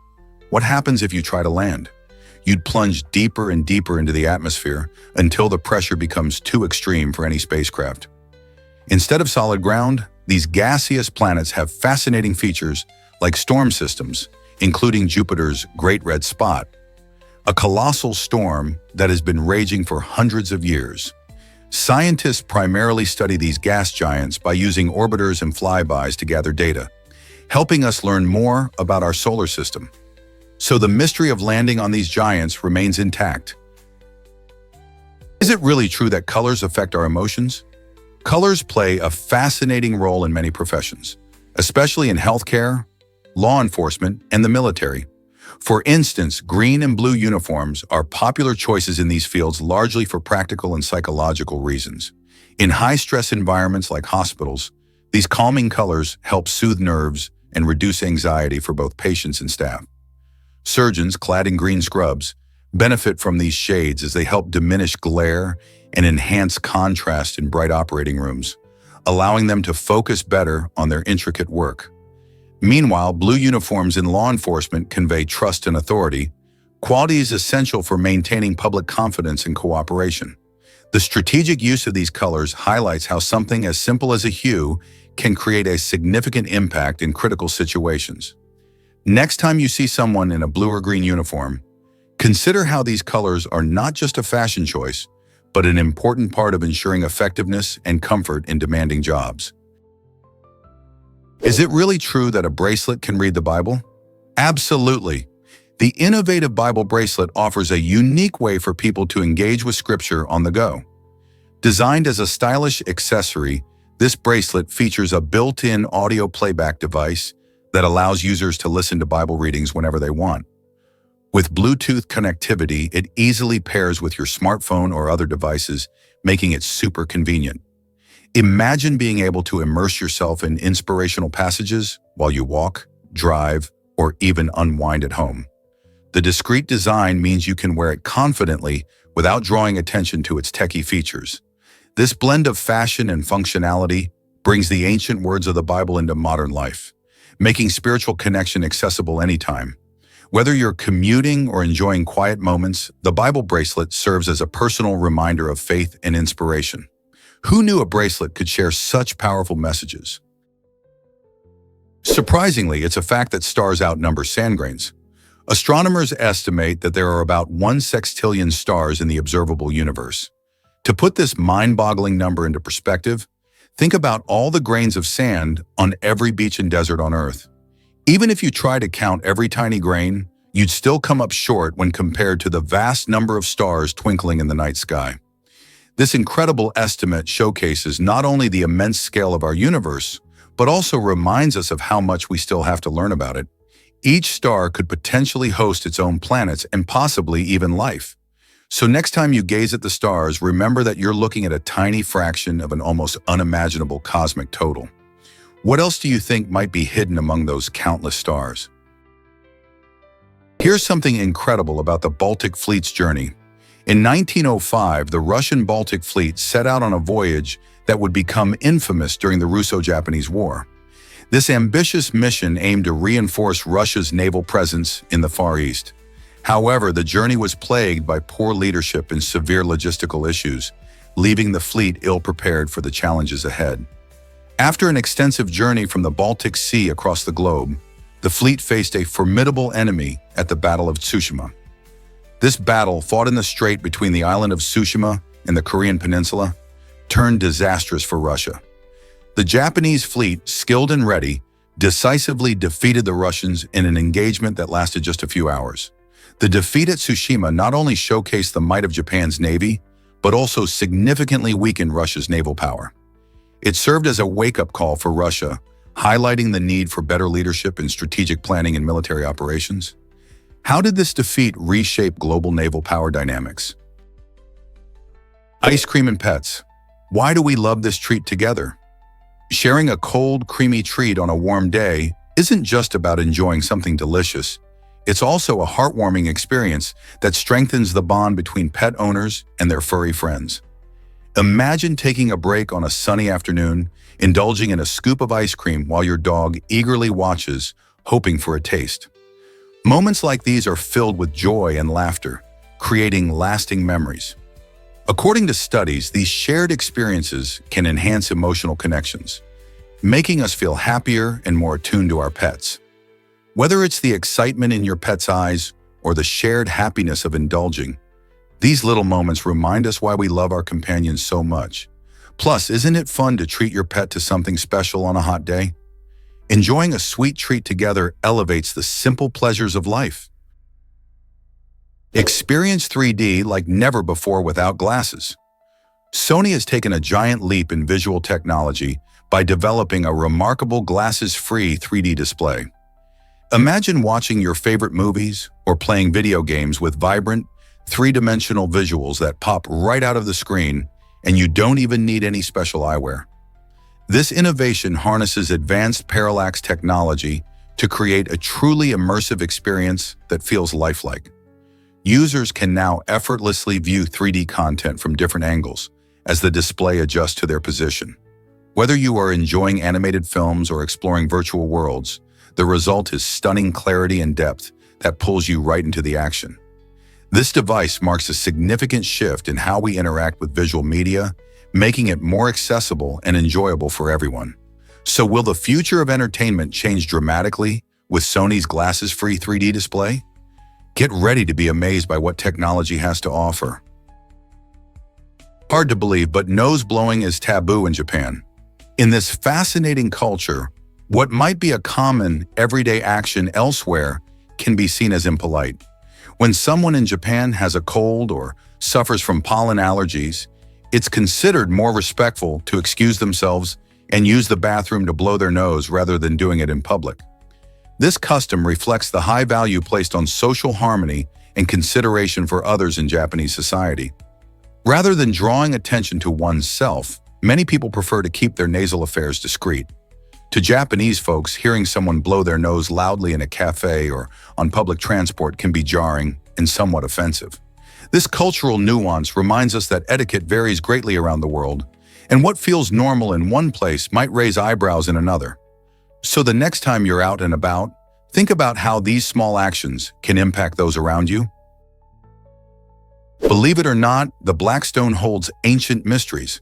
What happens if you try to land? You'd plunge deeper and deeper into the atmosphere until the pressure becomes too extreme for any spacecraft. Instead of solid ground, these gaseous planets have fascinating features like storm systems, including Jupiter's Great Red Spot, a colossal storm that has been raging for hundreds of years. Scientists primarily study these gas giants by using orbiters and flybys to gather data, helping us learn more about our solar system. So the mystery of landing on these giants remains intact. Is it really true that colors affect our emotions? Colors play a fascinating role in many professions, especially in healthcare, law enforcement, and the military. For instance, green and blue uniforms are popular choices in these fields largely for practical and psychological reasons. In high-stress environments like hospitals, these calming colors help soothe nerves and reduce anxiety for both patients and staff. Surgeons, clad in green scrubs, benefit from these shades as they help diminish glare and enhance contrast in bright operating rooms, allowing them to focus better on their intricate work. Meanwhile, blue uniforms in law enforcement convey trust and authority, qualities essential for maintaining public confidence and cooperation. The strategic use of these colors highlights how something as simple as a hue can create a significant impact in critical situations. Next time you see someone in a blue or green uniform, consider how these colors are not just a fashion choice, but an important part of ensuring effectiveness and comfort in demanding jobs. Is it really true that a bracelet can read the Bible? Absolutely. The innovative Bible bracelet offers a unique way for people to engage with Scripture on the go. Designed as a stylish accessory, this bracelet features a built-in audio playback device that allows users to listen to Bible readings whenever they want. With Bluetooth connectivity, it easily pairs with your smartphone or other devices, making it super convenient. Imagine being able to immerse yourself in inspirational passages while you walk, drive, or even unwind at home. The discreet design means you can wear it confidently without drawing attention to its techie features. This blend of fashion and functionality brings the ancient words of the Bible into modern life, making spiritual connection accessible anytime. Whether you're commuting or enjoying quiet moments, the Bible bracelet serves as a personal reminder of faith and inspiration. Who knew a bracelet could share such powerful messages? Surprisingly, it's a fact that stars outnumber sand grains. Astronomers estimate that there are about 1 sextillion stars in the observable universe. To put this mind-boggling number into perspective, think about all the grains of sand on every beach and desert on Earth. Even if you try to count every tiny grain, you'd still come up short when compared to the vast number of stars twinkling in the night sky. This incredible estimate showcases not only the immense scale of our universe, but also reminds us of how much we still have to learn about it. Each star could potentially host its own planets and possibly even life. So next time you gaze at the stars, remember that you're looking at a tiny fraction of an almost unimaginable cosmic total. What else do you think might be hidden among those countless stars? Here's something incredible about the Baltic Fleet's journey. In 1905, the Russian Baltic Fleet set out on a voyage that would become infamous during the Russo-Japanese War. This ambitious mission aimed to reinforce Russia's naval presence in the Far East. However, the journey was plagued by poor leadership and severe logistical issues, leaving the fleet ill-prepared for the challenges ahead. After an extensive journey from the Baltic Sea across the globe, the fleet faced a formidable enemy at the Battle of Tsushima. This battle, fought in the strait between the island of Tsushima and the Korean peninsula, turned disastrous for Russia. The Japanese fleet, skilled and ready, decisively defeated the Russians in an engagement that lasted just a few hours. The defeat at Tsushima not only showcased the might of Japan's navy, but also significantly weakened Russia's naval power. It served as a wake-up call for Russia, highlighting the need for better leadership and strategic planning in military operations. How did this defeat reshape global naval power dynamics? Ice cream and pets. Why do we love this treat together? Sharing a cold, creamy treat on a warm day isn't just about enjoying something delicious. It's also a heartwarming experience that strengthens the bond between pet owners and their furry friends. Imagine taking a break on a sunny afternoon, indulging in a scoop of ice cream while your dog eagerly watches, hoping for a taste. Moments like these are filled with joy and laughter, creating lasting memories. According to studies, these shared experiences can enhance emotional connections, making us feel happier and more attuned to our pets. Whether it's the excitement in your pet's eyes or the shared happiness of indulging, these little moments remind us why we love our companions so much. Plus, isn't it fun to treat your pet to something special on a hot day? Enjoying a sweet treat together elevates the simple pleasures of life. Experience 3D like never before without glasses. Sony has taken a giant leap in visual technology by developing a remarkable glasses-free 3D display. Imagine watching your favorite movies or playing video games with vibrant, three-dimensional visuals that pop right out of the screen, and you don't even need any special eyewear. This innovation harnesses advanced parallax technology to create a truly immersive experience that feels lifelike. Users can now effortlessly view 3D content from different angles as the display adjusts to their position. Whether you are enjoying animated films or exploring virtual worlds, the result is stunning clarity and depth that pulls you right into the action. This device marks a significant shift in how we interact with visual media, making it more accessible and enjoyable for everyone. So will the future of entertainment change dramatically with Sony's glasses-free 3D display? Get ready to be amazed by what technology has to offer. Hard to believe, but nose blowing is taboo in Japan. In this fascinating culture, what might be a common, everyday action elsewhere can be seen as impolite. When someone in Japan has a cold or suffers from pollen allergies, it's considered more respectful to excuse themselves and use the bathroom to blow their nose rather than doing it in public. This custom reflects the high value placed on social harmony and consideration for others in Japanese society. Rather than drawing attention to oneself, many people prefer to keep their nasal affairs discreet. To Japanese folks, hearing someone blow their nose loudly in a cafe or on public transport can be jarring and somewhat offensive. This cultural nuance reminds us that etiquette varies greatly around the world, and what feels normal in one place might raise eyebrows in another. So the next time you're out and about, think about how these small actions can impact those around you. Believe it or not, the Black Stone holds ancient mysteries.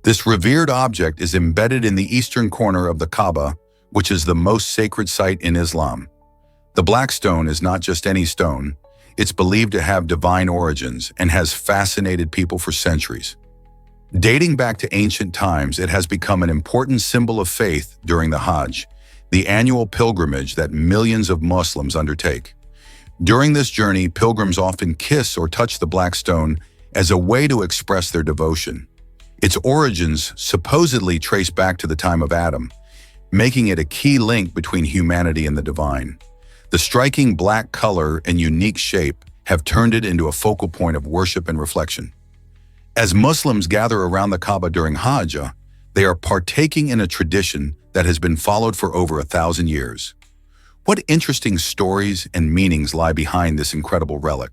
This revered object is embedded in the eastern corner of the Kaaba, which is the most sacred site in Islam. The Black Stone is not just any stone. It's believed to have divine origins and has fascinated people for centuries. Dating back to ancient times, it has become an important symbol of faith during the Hajj, the annual pilgrimage that millions of Muslims undertake. During this journey, pilgrims often kiss or touch the Black Stone as a way to express their devotion. Its origins supposedly trace back to the time of Adam, making it a key link between humanity and the divine. The striking black color and unique shape have turned it into a focal point of worship and reflection. As Muslims gather around the Kaaba during Hajj, they are partaking in a tradition that has been followed for over 1,000 years. What interesting stories and meanings lie behind this incredible relic?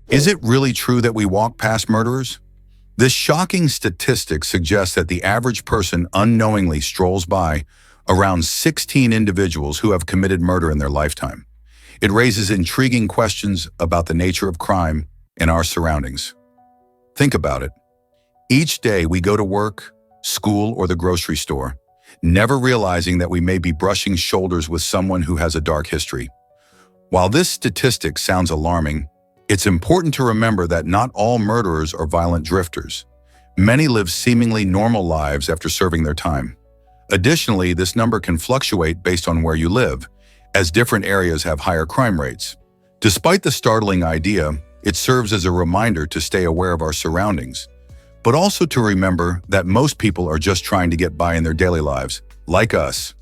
Is it really true that we walk past murderers? This shocking statistic suggests that the average person unknowingly strolls by around 16 individuals who have committed murder in their lifetime. It raises intriguing questions about the nature of crime and our surroundings. Think about it. Each day we go to work, school, or the grocery store, never realizing that we may be brushing shoulders with someone who has a dark history. While this statistic sounds alarming, it's important to remember that not all murderers are violent drifters. Many live seemingly normal lives after serving their time. Additionally, this number can fluctuate based on where you live, as different areas have higher crime rates. Despite the startling idea, it serves as a reminder to stay aware of our surroundings, but also to remember that most people are just trying to get by in their daily lives, like us.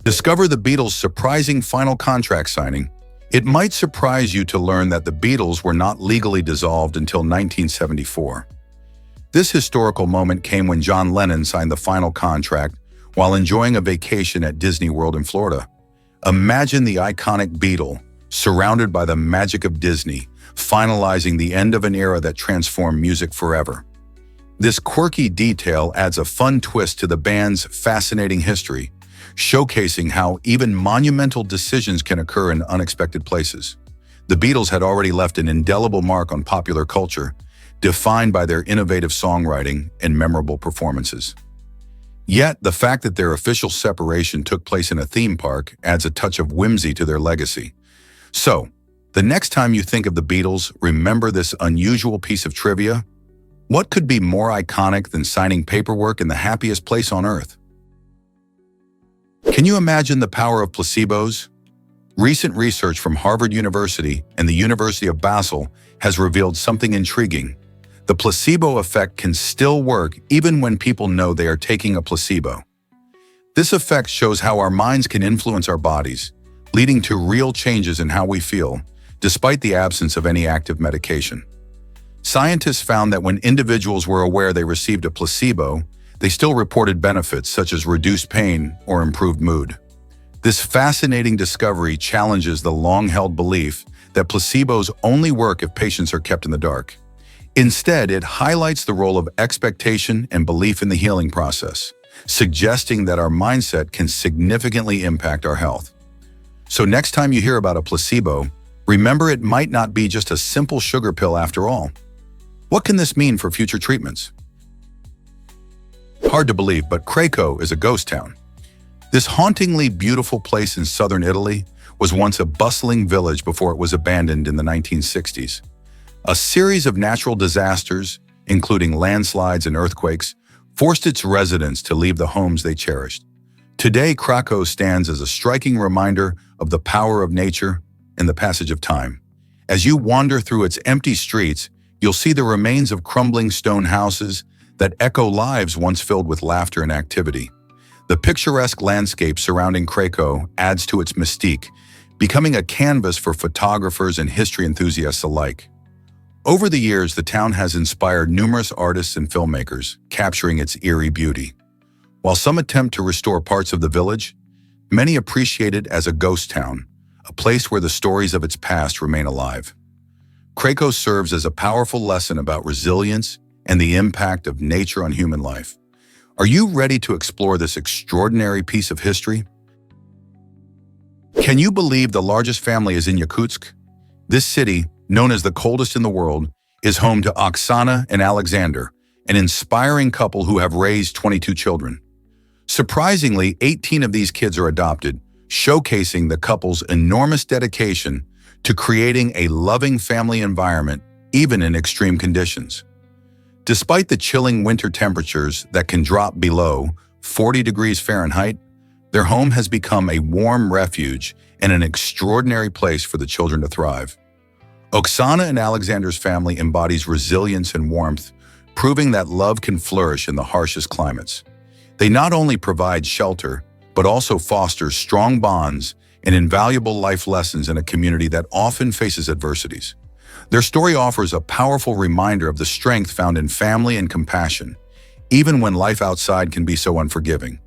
Discover the Beatles' surprising final contract signing. It might surprise you to learn that the Beatles were not legally dissolved until 1974. This historical moment came when John Lennon signed the final contract while enjoying a vacation at Disney World in Florida. Imagine the iconic Beatle, surrounded by the magic of Disney, finalizing the end of an era that transformed music forever. This quirky detail adds a fun twist to the band's fascinating history, showcasing how even monumental decisions can occur in unexpected places. The Beatles had already left an indelible mark on popular culture, defined by their innovative songwriting and memorable performances. Yet, the fact that their official separation took place in a theme park adds a touch of whimsy to their legacy. So, the next time you think of the Beatles, remember this unusual piece of trivia. What could be more iconic than signing paperwork in the happiest place on Earth? Can you imagine the power of placebos? Recent research from Harvard University and the University of Basel has revealed something intriguing. The placebo effect can still work even when people know they are taking a placebo. This effect shows how our minds can influence our bodies, leading to real changes in how we feel, despite the absence of any active medication. Scientists found that when individuals were aware they received a placebo, they still reported benefits such as reduced pain or improved mood. This fascinating discovery challenges the long-held belief that placebos only work if patients are kept in the dark. Instead, it highlights the role of expectation and belief in the healing process, suggesting that our mindset can significantly impact our health. So next time you hear about a placebo, remember it might not be just a simple sugar pill after all. What can this mean for future treatments? Hard to believe, but Cracoe is a ghost town. This hauntingly beautiful place in southern Italy was once a bustling village before it was abandoned in the 1960s. A series of natural disasters, including landslides and earthquakes, forced its residents to leave the homes they cherished. Today, Cracoe stands as a striking reminder of the power of nature and the passage of time. As you wander through its empty streets, you'll see the remains of crumbling stone houses that echo lives once filled with laughter and activity. The picturesque landscape surrounding Cracoe adds to its mystique, becoming a canvas for photographers and history enthusiasts alike. Over the years, the town has inspired numerous artists and filmmakers, capturing its eerie beauty. While some attempt to restore parts of the village, many appreciate it as a ghost town, a place where the stories of its past remain alive. Cracoe serves as a powerful lesson about resilience and the impact of nature on human life. Are you ready to explore this extraordinary piece of history? Can you believe the largest family is in Yakutsk? This city, known as the coldest in the world, is home to Oksana and Alexander, an inspiring couple who have raised 22 children. Surprisingly, 18 of these kids are adopted, showcasing the couple's enormous dedication to creating a loving family environment, even in extreme conditions. Despite the chilling winter temperatures that can drop below 40 degrees Fahrenheit, their home has become a warm refuge and an extraordinary place for the children to thrive. Oksana and Alexander's family embodies resilience and warmth, proving that love can flourish in the harshest climates. They not only provide shelter, but also foster strong bonds and invaluable life lessons in a community that often faces adversities. Their story offers a powerful reminder of the strength found in family and compassion, even when life outside can be so unforgiving.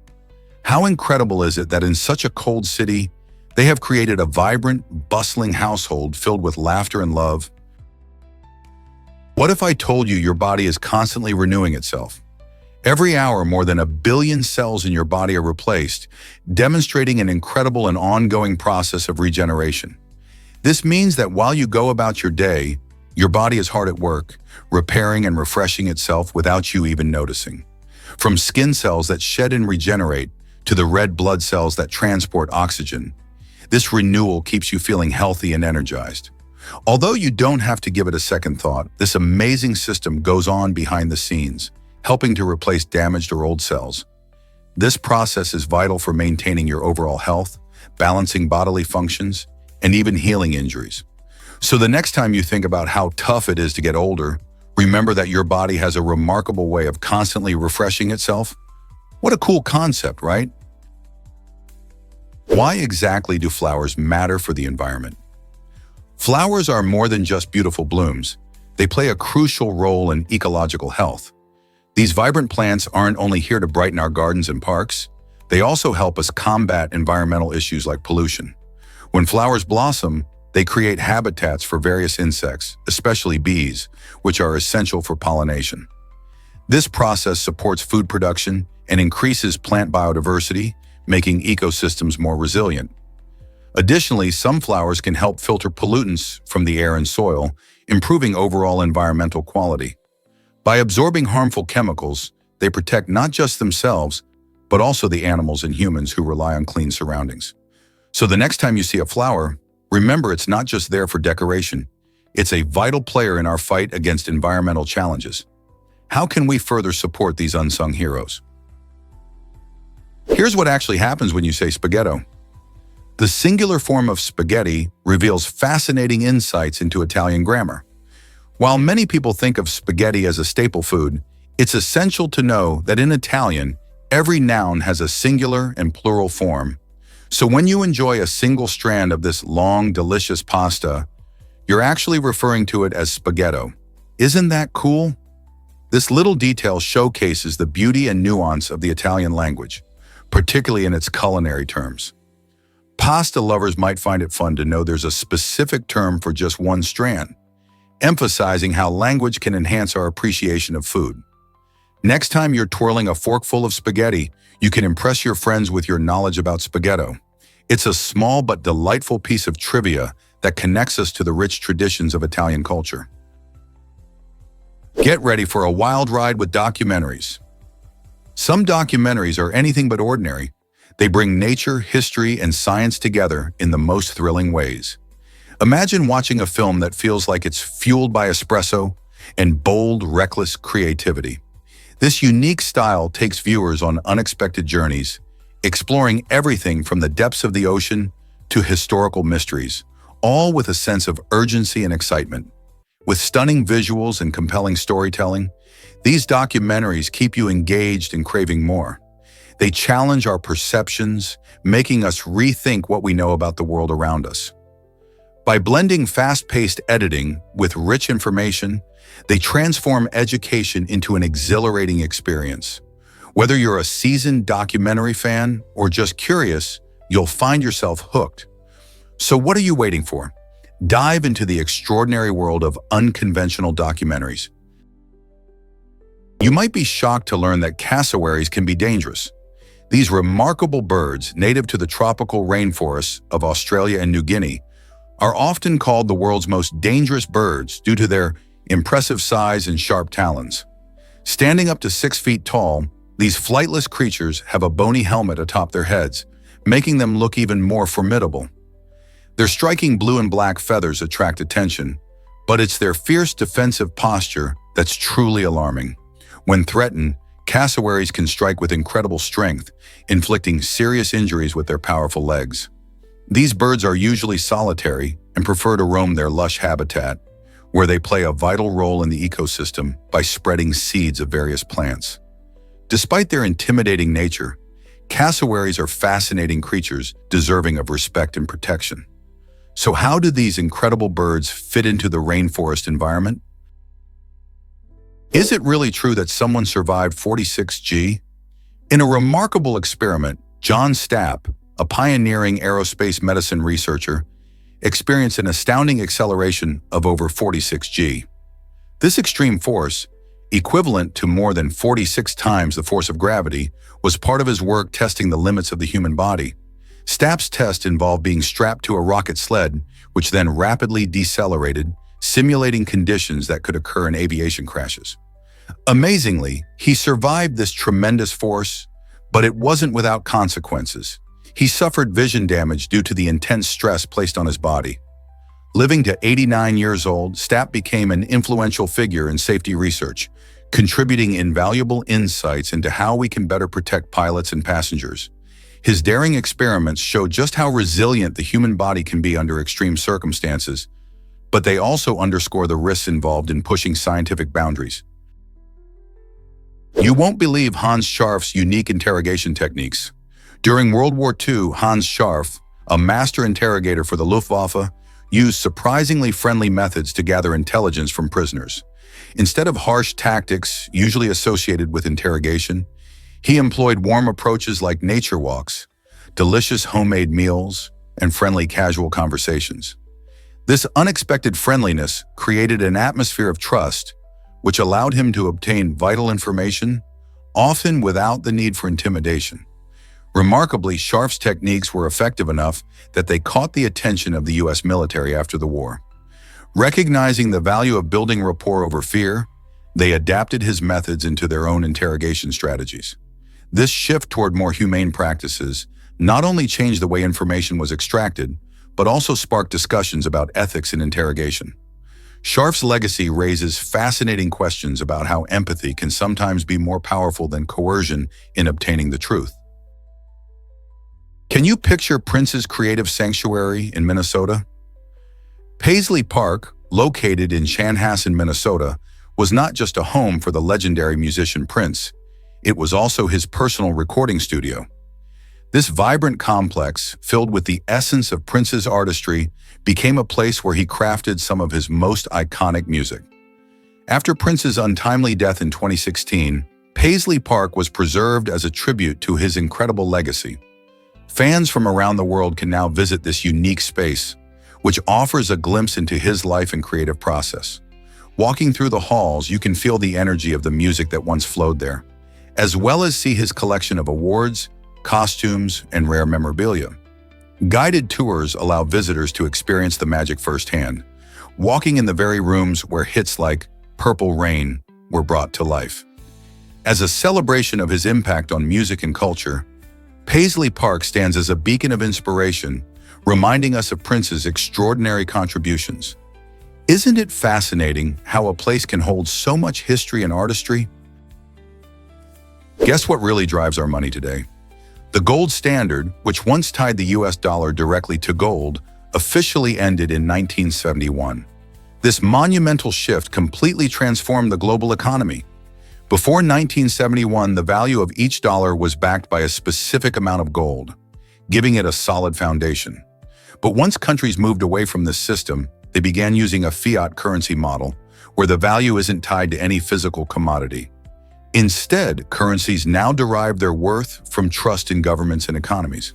How incredible is it that in such a cold city, they have created a vibrant, bustling household filled with laughter and love? What if I told you your body is constantly renewing itself? Every hour, more than 1 billion cells in your body are replaced, demonstrating an incredible and ongoing process of regeneration. This means that while you go about your day, your body is hard at work, repairing and refreshing itself without you even noticing. From skin cells that shed and regenerate to the red blood cells that transport oxygen, this renewal keeps you feeling healthy and energized. Although you don't have to give it a second thought, this amazing system goes on behind the scenes, helping to replace damaged or old cells. This process is vital for maintaining your overall health, balancing bodily functions, and even healing injuries. So the next time you think about how tough it is to get older, remember that your body has a remarkable way of constantly refreshing itself. What a cool concept, right? Why exactly do flowers matter for the environment? Flowers are more than just beautiful blooms. They play a crucial role in ecological health. These vibrant plants aren't only here to brighten our gardens and parks, they also help us combat environmental issues like pollution. When flowers blossom, they create habitats for various insects, especially bees, which are essential for pollination. This process supports food production and increases plant biodiversity, making ecosystems more resilient. Additionally, sunflowers can help filter pollutants from the air and soil, improving overall environmental quality. By absorbing harmful chemicals, they protect not just themselves, but also the animals and humans who rely on clean surroundings. So the next time you see a flower, remember it's not just there for decoration. It's a vital player in our fight against environmental challenges. How can we further support these unsung heroes? Here's what actually happens when you say spaghetto. The singular form of spaghetti reveals fascinating insights into Italian grammar. While many people think of spaghetti as a staple food, it's essential to know that in Italian, every noun has a singular and plural form. So when you enjoy a single strand of this long, delicious pasta, you're actually referring to it as spaghetto. Isn't that cool? This little detail showcases the beauty and nuance of the Italian language, particularly in its culinary terms. Pasta lovers might find it fun to know there's a specific term for just one strand, emphasizing how language can enhance our appreciation of food. Next time you're twirling a forkful of spaghetti, you can impress your friends with your knowledge about spaghetto. It's a small but delightful piece of trivia that connects us to the rich traditions of Italian culture. Get ready for a wild ride with documentaries. Some documentaries are anything but ordinary. They bring nature, history, and science together in the most thrilling ways. Imagine watching a film that feels like it's fueled by espresso and bold, reckless creativity. This unique style takes viewers on unexpected journeys, exploring everything from the depths of the ocean to historical mysteries, all with a sense of urgency and excitement. With stunning visuals and compelling storytelling, these documentaries keep you engaged and craving more. They challenge our perceptions, making us rethink what we know about the world around us. By blending fast-paced editing with rich information, they transform education into an exhilarating experience. Whether you're a seasoned documentary fan or just curious, you'll find yourself hooked. So what are you waiting for? Dive into the extraordinary world of unconventional documentaries. You might be shocked to learn that cassowaries can be dangerous. These remarkable birds, native to the tropical rainforests of Australia and New Guinea, are often called the world's most dangerous birds due to their impressive size and sharp talons. Standing up to 6 feet tall, these flightless creatures have a bony helmet atop their heads, making them look even more formidable. Their striking blue and black feathers attract attention, but it's their fierce defensive posture that's truly alarming. When threatened, cassowaries can strike with incredible strength, inflicting serious injuries with their powerful legs. These birds are usually solitary and prefer to roam their lush habitat, where they play a vital role in the ecosystem by spreading seeds of various plants. Despite their intimidating nature, cassowaries are fascinating creatures deserving of respect and protection. So how do these incredible birds fit into the rainforest environment? Is it really true that someone survived 46G? In a remarkable experiment, John Stapp, a pioneering aerospace medicine researcher, experienced an astounding acceleration of over 46G. This extreme force, equivalent to more than 46 times the force of gravity, was part of his work testing the limits of the human body. Stapp's test involved being strapped to a rocket sled, which then rapidly decelerated, simulating conditions that could occur in aviation crashes. Amazingly, he survived this tremendous force, but it wasn't without consequences. He suffered vision damage due to the intense stress placed on his body. Living to 89 years old, Stapp became an influential figure in safety research, contributing invaluable insights into how we can better protect pilots and passengers. His daring experiments show just how resilient the human body can be under extreme circumstances, but they also underscore the risks involved in pushing scientific boundaries. You won't believe Hans Scharf's unique interrogation techniques. During World War II, Hans Scharf, a master interrogator for the Luftwaffe, used surprisingly friendly methods to gather intelligence from prisoners. Instead of harsh tactics usually associated with interrogation, he employed warm approaches like nature walks, delicious homemade meals, and friendly casual conversations. This unexpected friendliness created an atmosphere of trust, which allowed him to obtain vital information, often without the need for intimidation. Remarkably, Scharf's techniques were effective enough that they caught the attention of the U.S. military after the war. Recognizing the value of building rapport over fear, they adapted his methods into their own interrogation strategies. This shift toward more humane practices not only changed the way information was extracted, but also sparked discussions about ethics in interrogation. Scharf's legacy raises fascinating questions about how empathy can sometimes be more powerful than coercion in obtaining the truth. Can you picture Prince's creative sanctuary in Minnesota? Paisley Park, located in Chanhassen, Minnesota, was not just a home for the legendary musician Prince, it was also his personal recording studio. This vibrant complex, filled with the essence of Prince's artistry, became a place where he crafted some of his most iconic music. After Prince's untimely death in 2016, Paisley Park was preserved as a tribute to his incredible legacy. Fans from around the world can now visit this unique space, which offers a glimpse into his life and creative process. Walking through the halls, you can feel the energy of the music that once flowed there, as well as see his collection of awards, costumes, and rare memorabilia. Guided tours allow visitors to experience the magic firsthand, walking in the very rooms where hits like Purple Rain were brought to life. As a celebration of his impact on music and culture, Paisley Park stands as a beacon of inspiration, reminding us of Prince's extraordinary contributions. Isn't it fascinating how a place can hold so much history and artistry? Guess what really drives our money today? The gold standard, which once tied the US dollar directly to gold, officially ended in 1971. This monumental shift completely transformed the global economy. Before 1971, the value of each dollar was backed by a specific amount of gold, giving it a solid foundation. But once countries moved away from this system, they began using a fiat currency model, where the value isn't tied to any physical commodity. Instead, currencies now derive their worth from trust in governments and economies.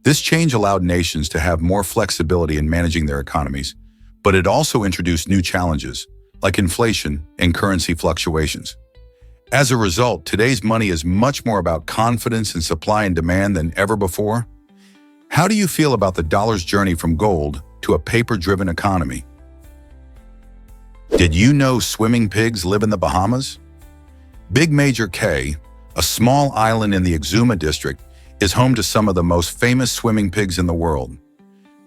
This change allowed nations to have more flexibility in managing their economies, but it also introduced new challenges, like inflation and currency fluctuations. As a result, today's money is much more about confidence in supply and demand than ever before. How do you feel about the dollar's journey from gold to a paper-driven economy? Did you know swimming pigs live in the Bahamas? Big Major Cay, a small island in the Exuma district, is home to some of the most famous swimming pigs in the world.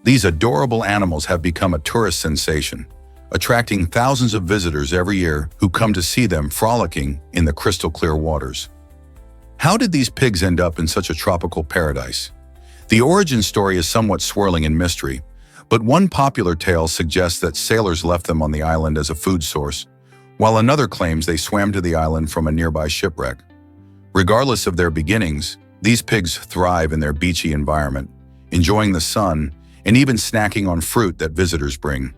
These adorable animals have become a tourist sensation, attracting thousands of visitors every year who come to see them frolicking in the crystal-clear waters. How did these pigs end up in such a tropical paradise? The origin story is somewhat swirling in mystery, but one popular tale suggests that sailors left them on the island as a food source, while another claims they swam to the island from a nearby shipwreck. Regardless of their beginnings, these pigs thrive in their beachy environment, enjoying the sun and even snacking on fruit that visitors bring.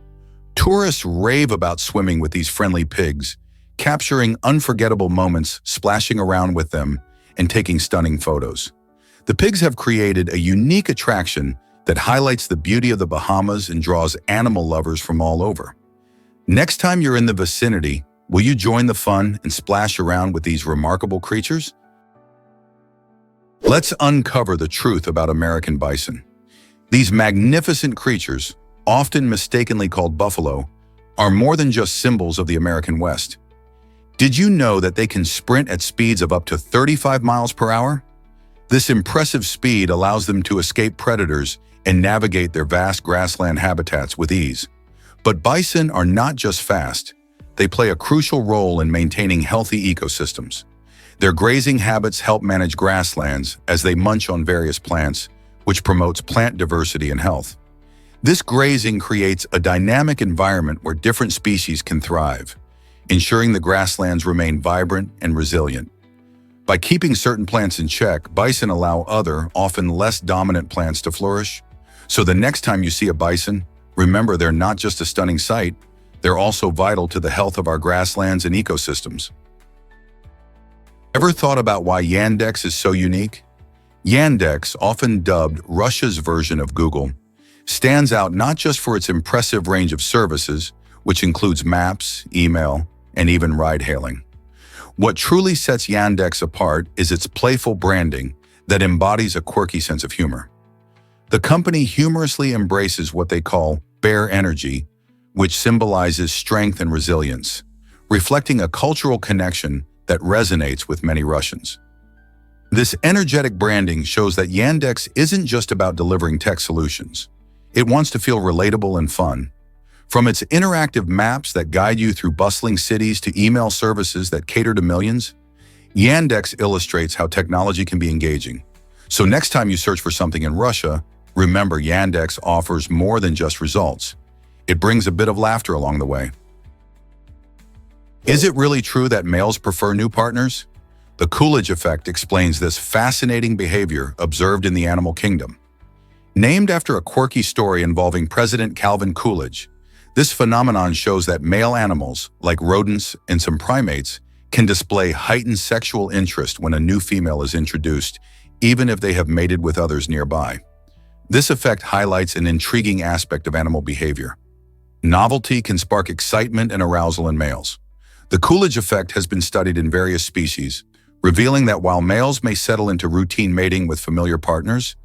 Tourists rave about swimming with these friendly pigs, capturing unforgettable moments, splashing around with them, and taking stunning photos. The pigs have created a unique attraction that highlights the beauty of the Bahamas and draws animal lovers from all over. Next time you're in the vicinity, will you join the fun and splash around with these remarkable creatures? Let's uncover the truth about American bison. These magnificent creatures, often mistakenly called buffalo, are more than just symbols of the American West. Did you know that they can sprint at speeds of up to 35 miles per hour? This impressive speed allows them to escape predators and navigate their vast grassland habitats with ease. But bison are not just fast. They play a crucial role in maintaining healthy ecosystems. Their grazing habits help manage grasslands as they munch on various plants, which promotes plant diversity and health. This grazing creates a dynamic environment where different species can thrive, ensuring the grasslands remain vibrant and resilient. By keeping certain plants in check, bison allow other, often less dominant plants to flourish. So the next time you see a bison, remember they're not just a stunning sight, they're also vital to the health of our grasslands and ecosystems. Ever thought about why Yandex is so unique? Yandex, often dubbed Russia's version of Google, stands out not just for its impressive range of services, which includes maps, email, and even ride-hailing. What truly sets Yandex apart is its playful branding that embodies a quirky sense of humor. The company humorously embraces what they call bear energy, which symbolizes strength and resilience, reflecting a cultural connection that resonates with many Russians. This energetic branding shows that Yandex isn't just about delivering tech solutions. It wants to feel relatable and fun. From its interactive maps that guide you through bustling cities to email services that cater to millions, Yandex illustrates how technology can be engaging. So next time you search for something in Russia, remember Yandex offers more than just results. It brings a bit of laughter along the way. Is it really true that males prefer new partners? The Coolidge effect explains this fascinating behavior observed in the animal kingdom. Named after a quirky story involving President Calvin Coolidge, this phenomenon shows that male animals, like rodents and some primates, can display heightened sexual interest when a new female is introduced, even if they have mated with others nearby. This effect highlights an intriguing aspect of animal behavior. Novelty can spark excitement and arousal in males. The Coolidge effect has been studied in various species, revealing that while males may settle into routine mating with familiar partners,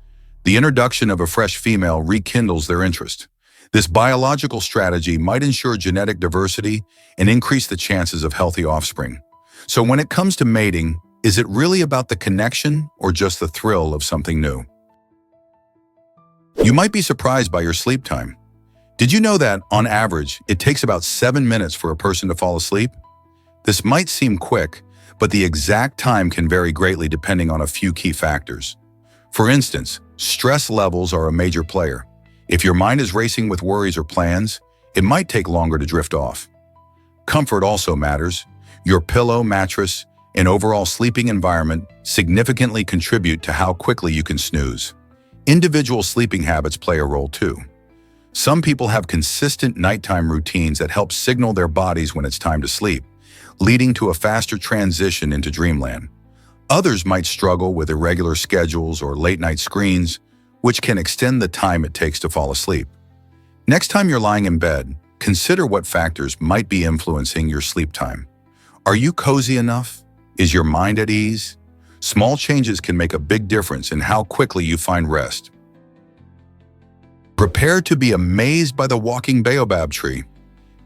the introduction of a fresh female rekindles their interest. This biological strategy might ensure genetic diversity and increase the chances of healthy offspring. So when it comes to mating, is it really about the connection or just the thrill of something new? You might be surprised by your sleep time. Did you know that, on average, it takes about 7 minutes for a person to fall asleep? This might seem quick, but the exact time can vary greatly depending on a few key factors. For instance, stress levels are a major player. If your mind is racing with worries or plans, it might take longer to drift off. Comfort also matters. Your pillow, mattress, and overall sleeping environment significantly contribute to how quickly you can snooze. Individual sleeping habits play a role too. Some people have consistent nighttime routines that help signal their bodies when it's time to sleep, leading to a faster transition into dreamland. Others might struggle with irregular schedules or late-night screens, which can extend the time it takes to fall asleep. Next time you're lying in bed, consider what factors might be influencing your sleep time. Are you cozy enough? Is your mind at ease? Small changes can make a big difference in how quickly you find rest. Prepare to be amazed by the walking baobab tree.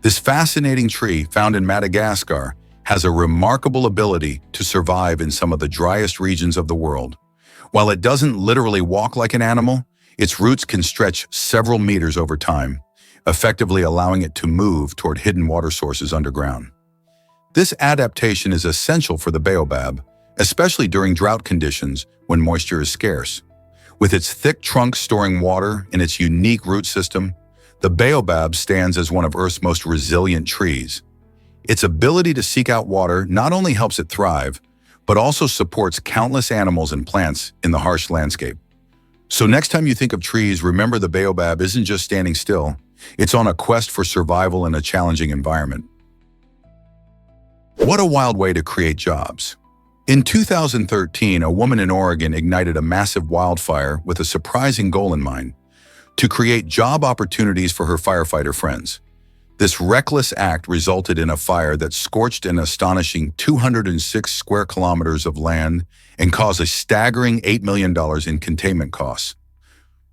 This fascinating tree, found in Madagascar, has a remarkable ability to survive in some of the driest regions of the world. While it doesn't literally walk like an animal, its roots can stretch several meters over time, effectively allowing it to move toward hidden water sources underground. This adaptation is essential for the baobab, especially during drought conditions when moisture is scarce. With its thick trunk storing water and its unique root system, the baobab stands as one of Earth's most resilient trees. Its ability to seek out water not only helps it thrive, but also supports countless animals and plants in the harsh landscape. So next time you think of trees, remember the baobab isn't just standing still, it's on a quest for survival in a challenging environment. What a wild way to create jobs. In 2013, a woman in Oregon ignited a massive wildfire with a surprising goal in mind: to create job opportunities for her firefighter friends. This reckless act resulted in a fire that scorched an astonishing 206 square kilometers of land and caused a staggering $8 million in containment costs.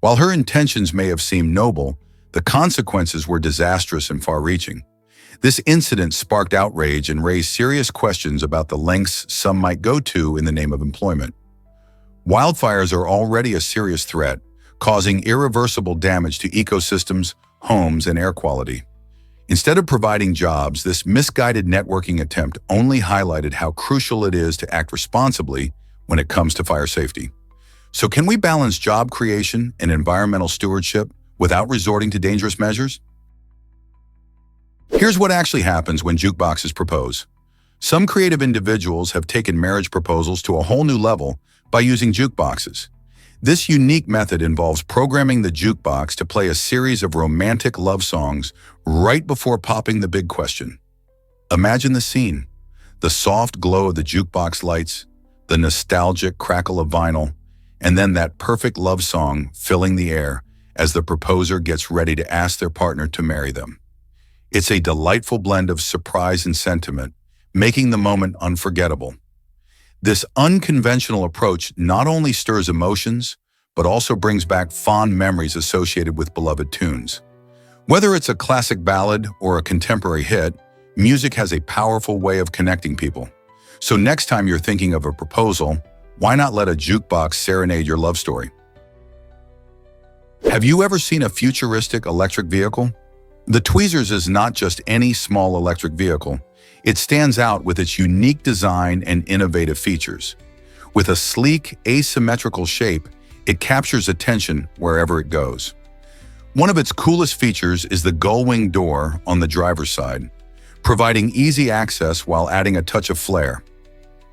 While her intentions may have seemed noble, the consequences were disastrous and far-reaching. This incident sparked outrage and raised serious questions about the lengths some might go to in the name of employment. Wildfires are already a serious threat, causing irreversible damage to ecosystems, homes, and air quality. Instead of providing jobs, this misguided networking attempt only highlighted how crucial it is to act responsibly when it comes to fire safety. So can we balance job creation and environmental stewardship without resorting to dangerous measures? Here's what actually happens when jukeboxes propose. Some creative individuals have taken marriage proposals to a whole new level by using jukeboxes. This unique method involves programming the jukebox to play a series of romantic love songs right before popping the big question. Imagine the scene: the soft glow of the jukebox lights, the nostalgic crackle of vinyl, and then that perfect love song filling the air as the proposer gets ready to ask their partner to marry them. It's a delightful blend of surprise and sentiment, making the moment unforgettable. This unconventional approach not only stirs emotions, but also brings back fond memories associated with beloved tunes. Whether it's a classic ballad or a contemporary hit, music has a powerful way of connecting people. So next time you're thinking of a proposal, why not let a jukebox serenade your love story? Have you ever seen a futuristic electric vehicle? The Tweezers is not just any small electric vehicle. It stands out with its unique design and innovative features. With a sleek, asymmetrical shape, it captures attention wherever it goes. One of its coolest features is the gull-wing door on the driver's side, providing easy access while adding a touch of flair.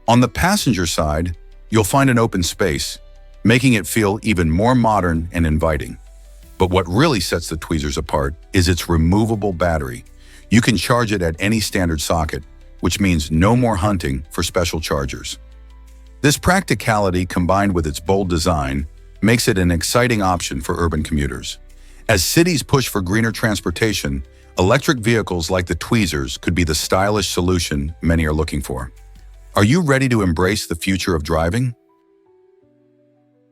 On the passenger side, you'll find an open space, making it feel even more modern and inviting. But what really sets the Tweezers apart is its removable battery. You can charge it at any standard socket, which means no more hunting for special chargers. This practicality, combined with its bold design, makes it an exciting option for urban commuters. As cities push for greener transportation, electric vehicles like the Tweezers could be the stylish solution many are looking for. Are you ready to embrace the future of driving?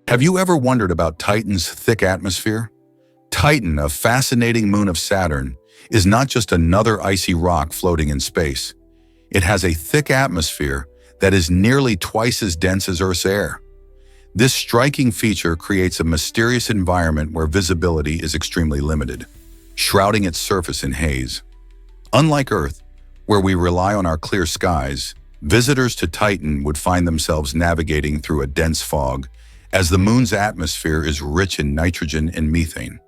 Have you ever wondered about Titan's thick atmosphere? Titan, a fascinating moon of Saturn, is not just another icy rock floating in space. It has a thick atmosphere that is nearly twice as dense as Earth's air. This striking feature creates a mysterious environment where visibility is extremely limited, shrouding its surface in haze. Unlike Earth, where we rely on our clear skies, visitors to Titan would find themselves navigating through a dense fog, as the moon's atmosphere is rich in nitrogen and methane.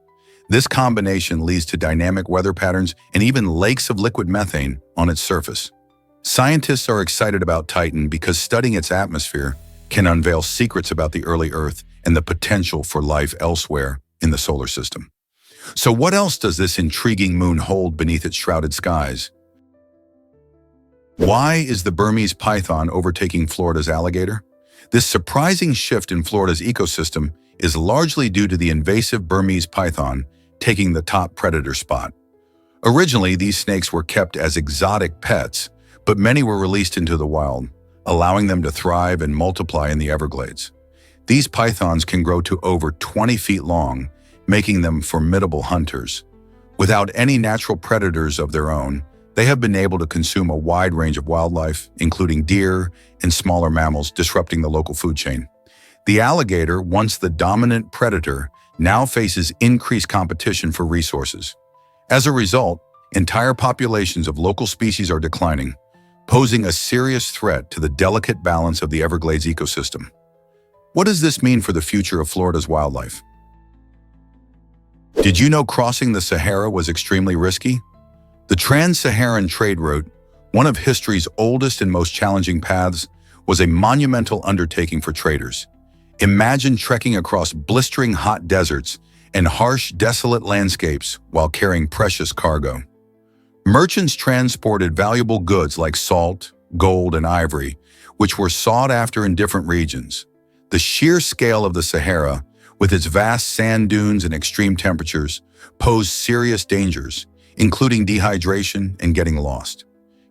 This combination leads to dynamic weather patterns and even lakes of liquid methane on its surface. Scientists are excited about Titan because studying its atmosphere can unveil secrets about the early Earth and the potential for life elsewhere in the solar system. So what else does this intriguing moon hold beneath its shrouded skies? Why is the Burmese python overtaking Florida's alligator? This surprising shift in Florida's ecosystem is largely due to the invasive Burmese python taking the top predator spot. Originally, these snakes were kept as exotic pets, but many were released into the wild, allowing them to thrive and multiply in the Everglades. These pythons can grow to over 20 feet long, making them formidable hunters. Without any natural predators of their own, they have been able to consume a wide range of wildlife, including deer and smaller mammals, disrupting the local food chain. The alligator, once the dominant predator, now faces increased competition for resources. As a result, entire populations of local species are declining, posing a serious threat to the delicate balance of the Everglades ecosystem. What does this mean for the future of Florida's wildlife? Did you know crossing the Sahara was extremely risky? The Trans-Saharan trade route, one of history's oldest and most challenging paths, was a monumental undertaking for traders. Imagine trekking across blistering hot deserts and harsh, desolate landscapes while carrying precious cargo. Merchants transported valuable goods like salt, gold, and ivory, which were sought after in different regions. The sheer scale of the Sahara, with its vast sand dunes and extreme temperatures, posed serious dangers, including dehydration and getting lost.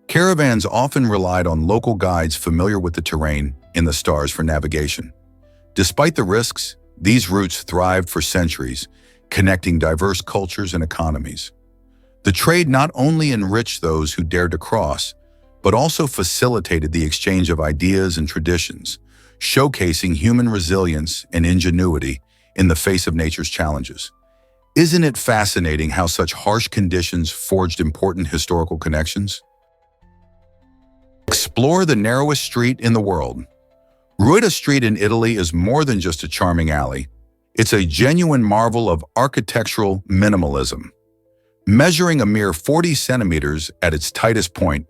Caravans often relied on local guides familiar with the terrain and the stars for navigation. Despite the risks, these routes thrived for centuries, connecting diverse cultures and economies. The trade not only enriched those who dared to cross, but also facilitated the exchange of ideas and traditions, showcasing human resilience and ingenuity in the face of nature's challenges. Isn't it fascinating how such harsh conditions forged important historical connections? Explore the narrowest street in the world. Ruota Street in Italy is more than just a charming alley. It's a genuine marvel of architectural minimalism. Measuring a mere 40 centimeters at its tightest point,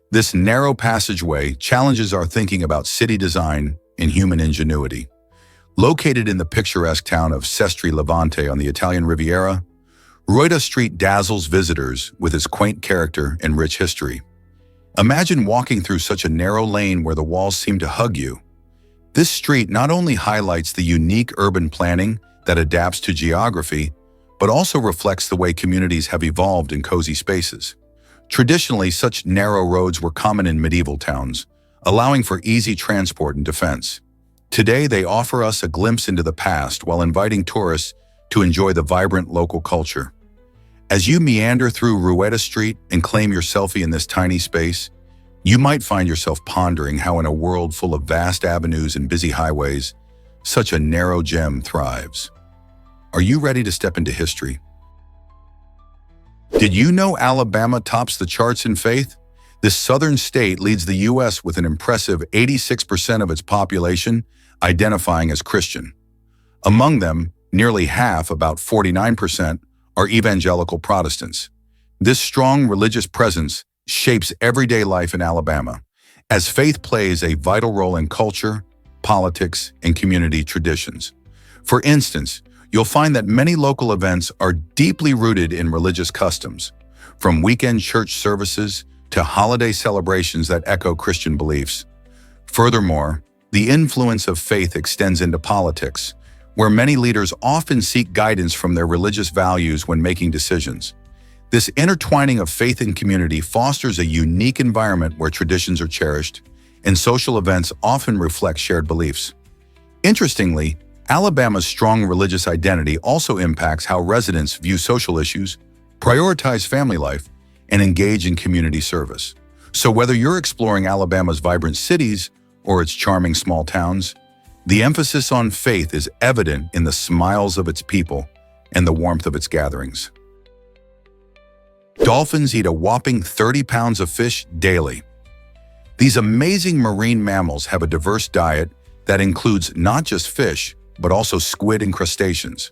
this narrow passageway challenges our thinking about city design and human ingenuity. Located in the picturesque town of Sestri Levante on the Italian Riviera, Ruota Street dazzles visitors with its quaint character and rich history. Imagine walking through such a narrow lane where the walls seem to hug you. This street not only highlights the unique urban planning that adapts to geography, but also reflects the way communities have evolved in cozy spaces. Traditionally, such narrow roads were common in medieval towns, allowing for easy transport and defense. Today, they offer us a glimpse into the past while inviting tourists to enjoy the vibrant local culture. As you meander through Rueda Street and claim your selfie in this tiny space, you might find yourself pondering how in a world full of vast avenues and busy highways, such a narrow gem thrives. Are you ready to step into history? Did you know Alabama tops the charts in faith? This southern state leads the U.S. with an impressive 86% of its population identifying as Christian. Among them, nearly half, about 49%, are evangelical Protestants. This strong religious presence shapes everyday life in Alabama, as faith plays a vital role in culture, politics, and community traditions. For instance, you'll find that many local events are deeply rooted in religious customs, from weekend church services to holiday celebrations that echo Christian beliefs. Furthermore, the influence of faith extends into politics, where many leaders often seek guidance from their religious values when making decisions. This intertwining of faith and community fosters a unique environment where traditions are cherished, and social events often reflect shared beliefs. Interestingly, Alabama's strong religious identity also impacts how residents view social issues, prioritize family life, and engage in community service. So whether you're exploring Alabama's vibrant cities or its charming small towns, the emphasis on faith is evident in the smiles of its people and the warmth of its gatherings. Dolphins eat a whopping 30 pounds of fish daily. These amazing marine mammals have a diverse diet that includes not just fish, but also squid and crustaceans.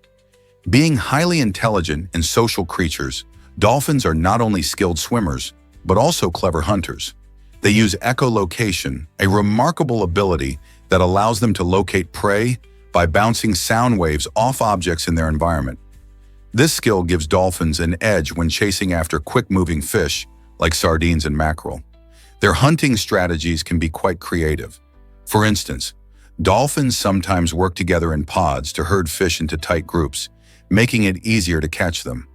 Being highly intelligent and social creatures, dolphins are not only skilled swimmers, but also clever hunters. They use echolocation, a remarkable ability that allows them to locate prey by bouncing sound waves off objects in their environment. This skill gives dolphins an edge when chasing after quick-moving fish like sardines and mackerel. Their hunting strategies can be quite creative. For instance, dolphins sometimes work together in pods to herd fish into tight groups, making it easier to catch them.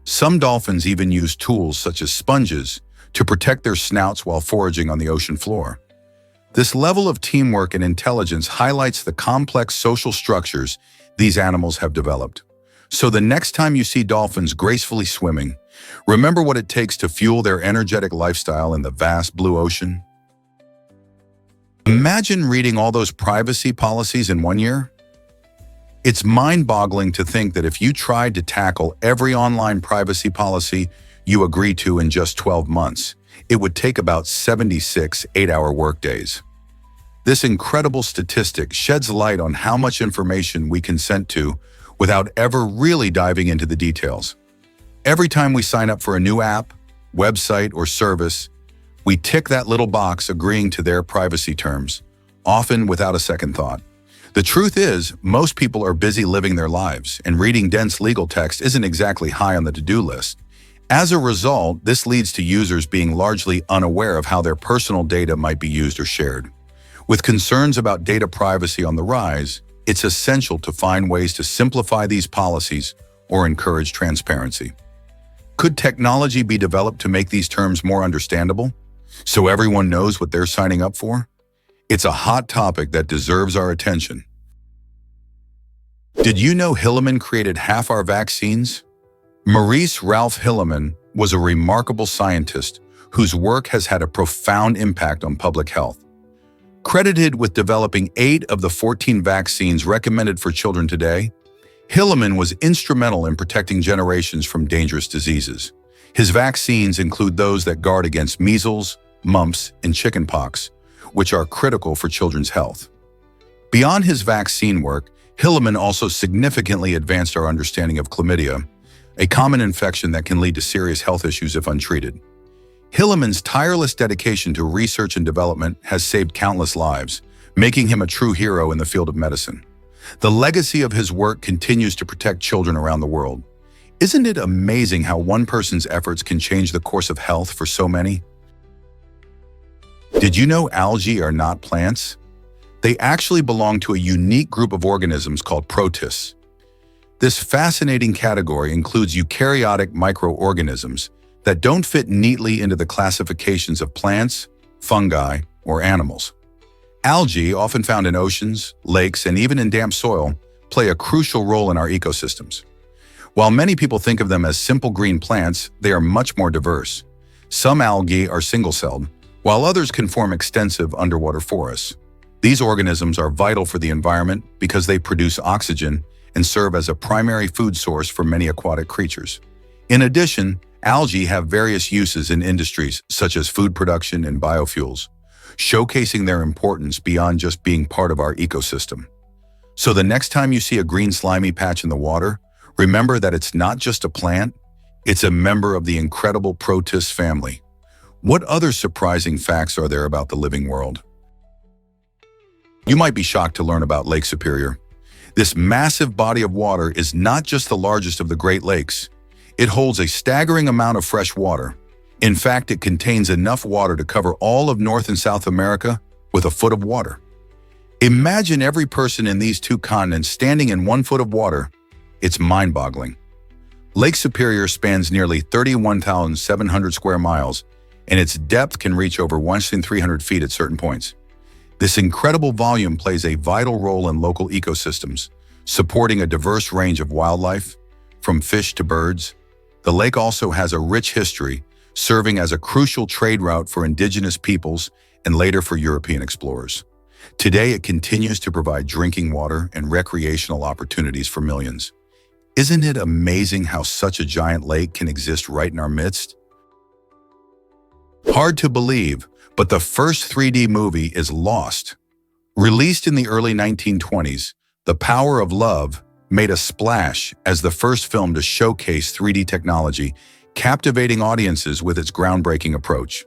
Some dolphins even use tools such as sponges to protect their snouts while foraging on the ocean floor. This level of teamwork and intelligence highlights the complex social structures these animals have developed. So the next time you see dolphins gracefully swimming, remember what it takes to fuel their energetic lifestyle in the vast blue ocean. Imagine reading all those privacy policies in 1 year. It's mind-boggling to think that if you tried to tackle every online privacy policy you agree to in just 12 months, it would take about 76 8-hour workdays. This incredible statistic sheds light on how much information we consent to without ever really diving into the details. Every time we sign up for a new app, website, or service, we tick that little box agreeing to their privacy terms, often without a second thought. The truth is, most people are busy living their lives, and reading dense legal text isn't exactly high on the to-do list. As a result, this leads to users being largely unaware of how their personal data might be used or shared. With concerns about data privacy on the rise, it's essential to find ways to simplify these policies or encourage transparency. Could technology be developed to make these terms more understandable, so everyone knows what they're signing up for? It's a hot topic that deserves our attention. Did you know Hilleman created half our vaccines? Maurice Ralph Hilleman was a remarkable scientist whose work has had a profound impact on public health. Credited with developing 8 of the 14 vaccines recommended for children today, Hilleman was instrumental in protecting generations from dangerous diseases. His vaccines include those that guard against measles, mumps, and chickenpox, which are critical for children's health. Beyond his vaccine work, Hilleman also significantly advanced our understanding of chlamydia, a common infection that can lead to serious health issues if untreated. Hilleman's tireless dedication to research and development has saved countless lives, making him a true hero in the field of medicine. The legacy of his work continues to protect children around the world. Isn't it amazing how one person's efforts can change the course of health for so many? Did you know algae are not plants? They actually belong to a unique group of organisms called protists. This fascinating category includes eukaryotic microorganisms that don't fit neatly into the classifications of plants, fungi, or animals. Algae, often found in oceans, lakes, and even in damp soil, play a crucial role in our ecosystems. While many people think of them as simple green plants, they are much more diverse. Some algae are single-celled, while others can form extensive underwater forests. These organisms are vital for the environment because they produce oxygen and serve as a primary food source for many aquatic creatures. In addition, algae have various uses in industries such as food production and biofuels, showcasing their importance beyond just being part of our ecosystem. So the next time you see a green slimy patch in the water, remember that it's not just a plant, it's a member of the incredible Protist family. What other surprising facts are there about the living world? You might be shocked to learn about Lake Superior. This massive body of water is not just the largest of the Great Lakes. It holds a staggering amount of fresh water. In fact, it contains enough water to cover all of North and South America with a foot of water. Imagine every person in these two continents standing in 1 foot of water. It's mind-boggling. Lake Superior spans nearly 31,700 square miles, and its depth can reach over 1,300 feet at certain points. This incredible volume plays a vital role in local ecosystems, supporting a diverse range of wildlife, from fish to birds. The lake also has a rich history, serving as a crucial trade route for indigenous peoples and later for European explorers. Today, it continues to provide drinking water and recreational opportunities for millions. Isn't it amazing how such a giant lake can exist right in our midst? Hard to believe, but the first 3D movie is Lost. Released in the early 1920s, The Power of Love made a splash as the first film to showcase 3D technology, captivating audiences with its groundbreaking approach.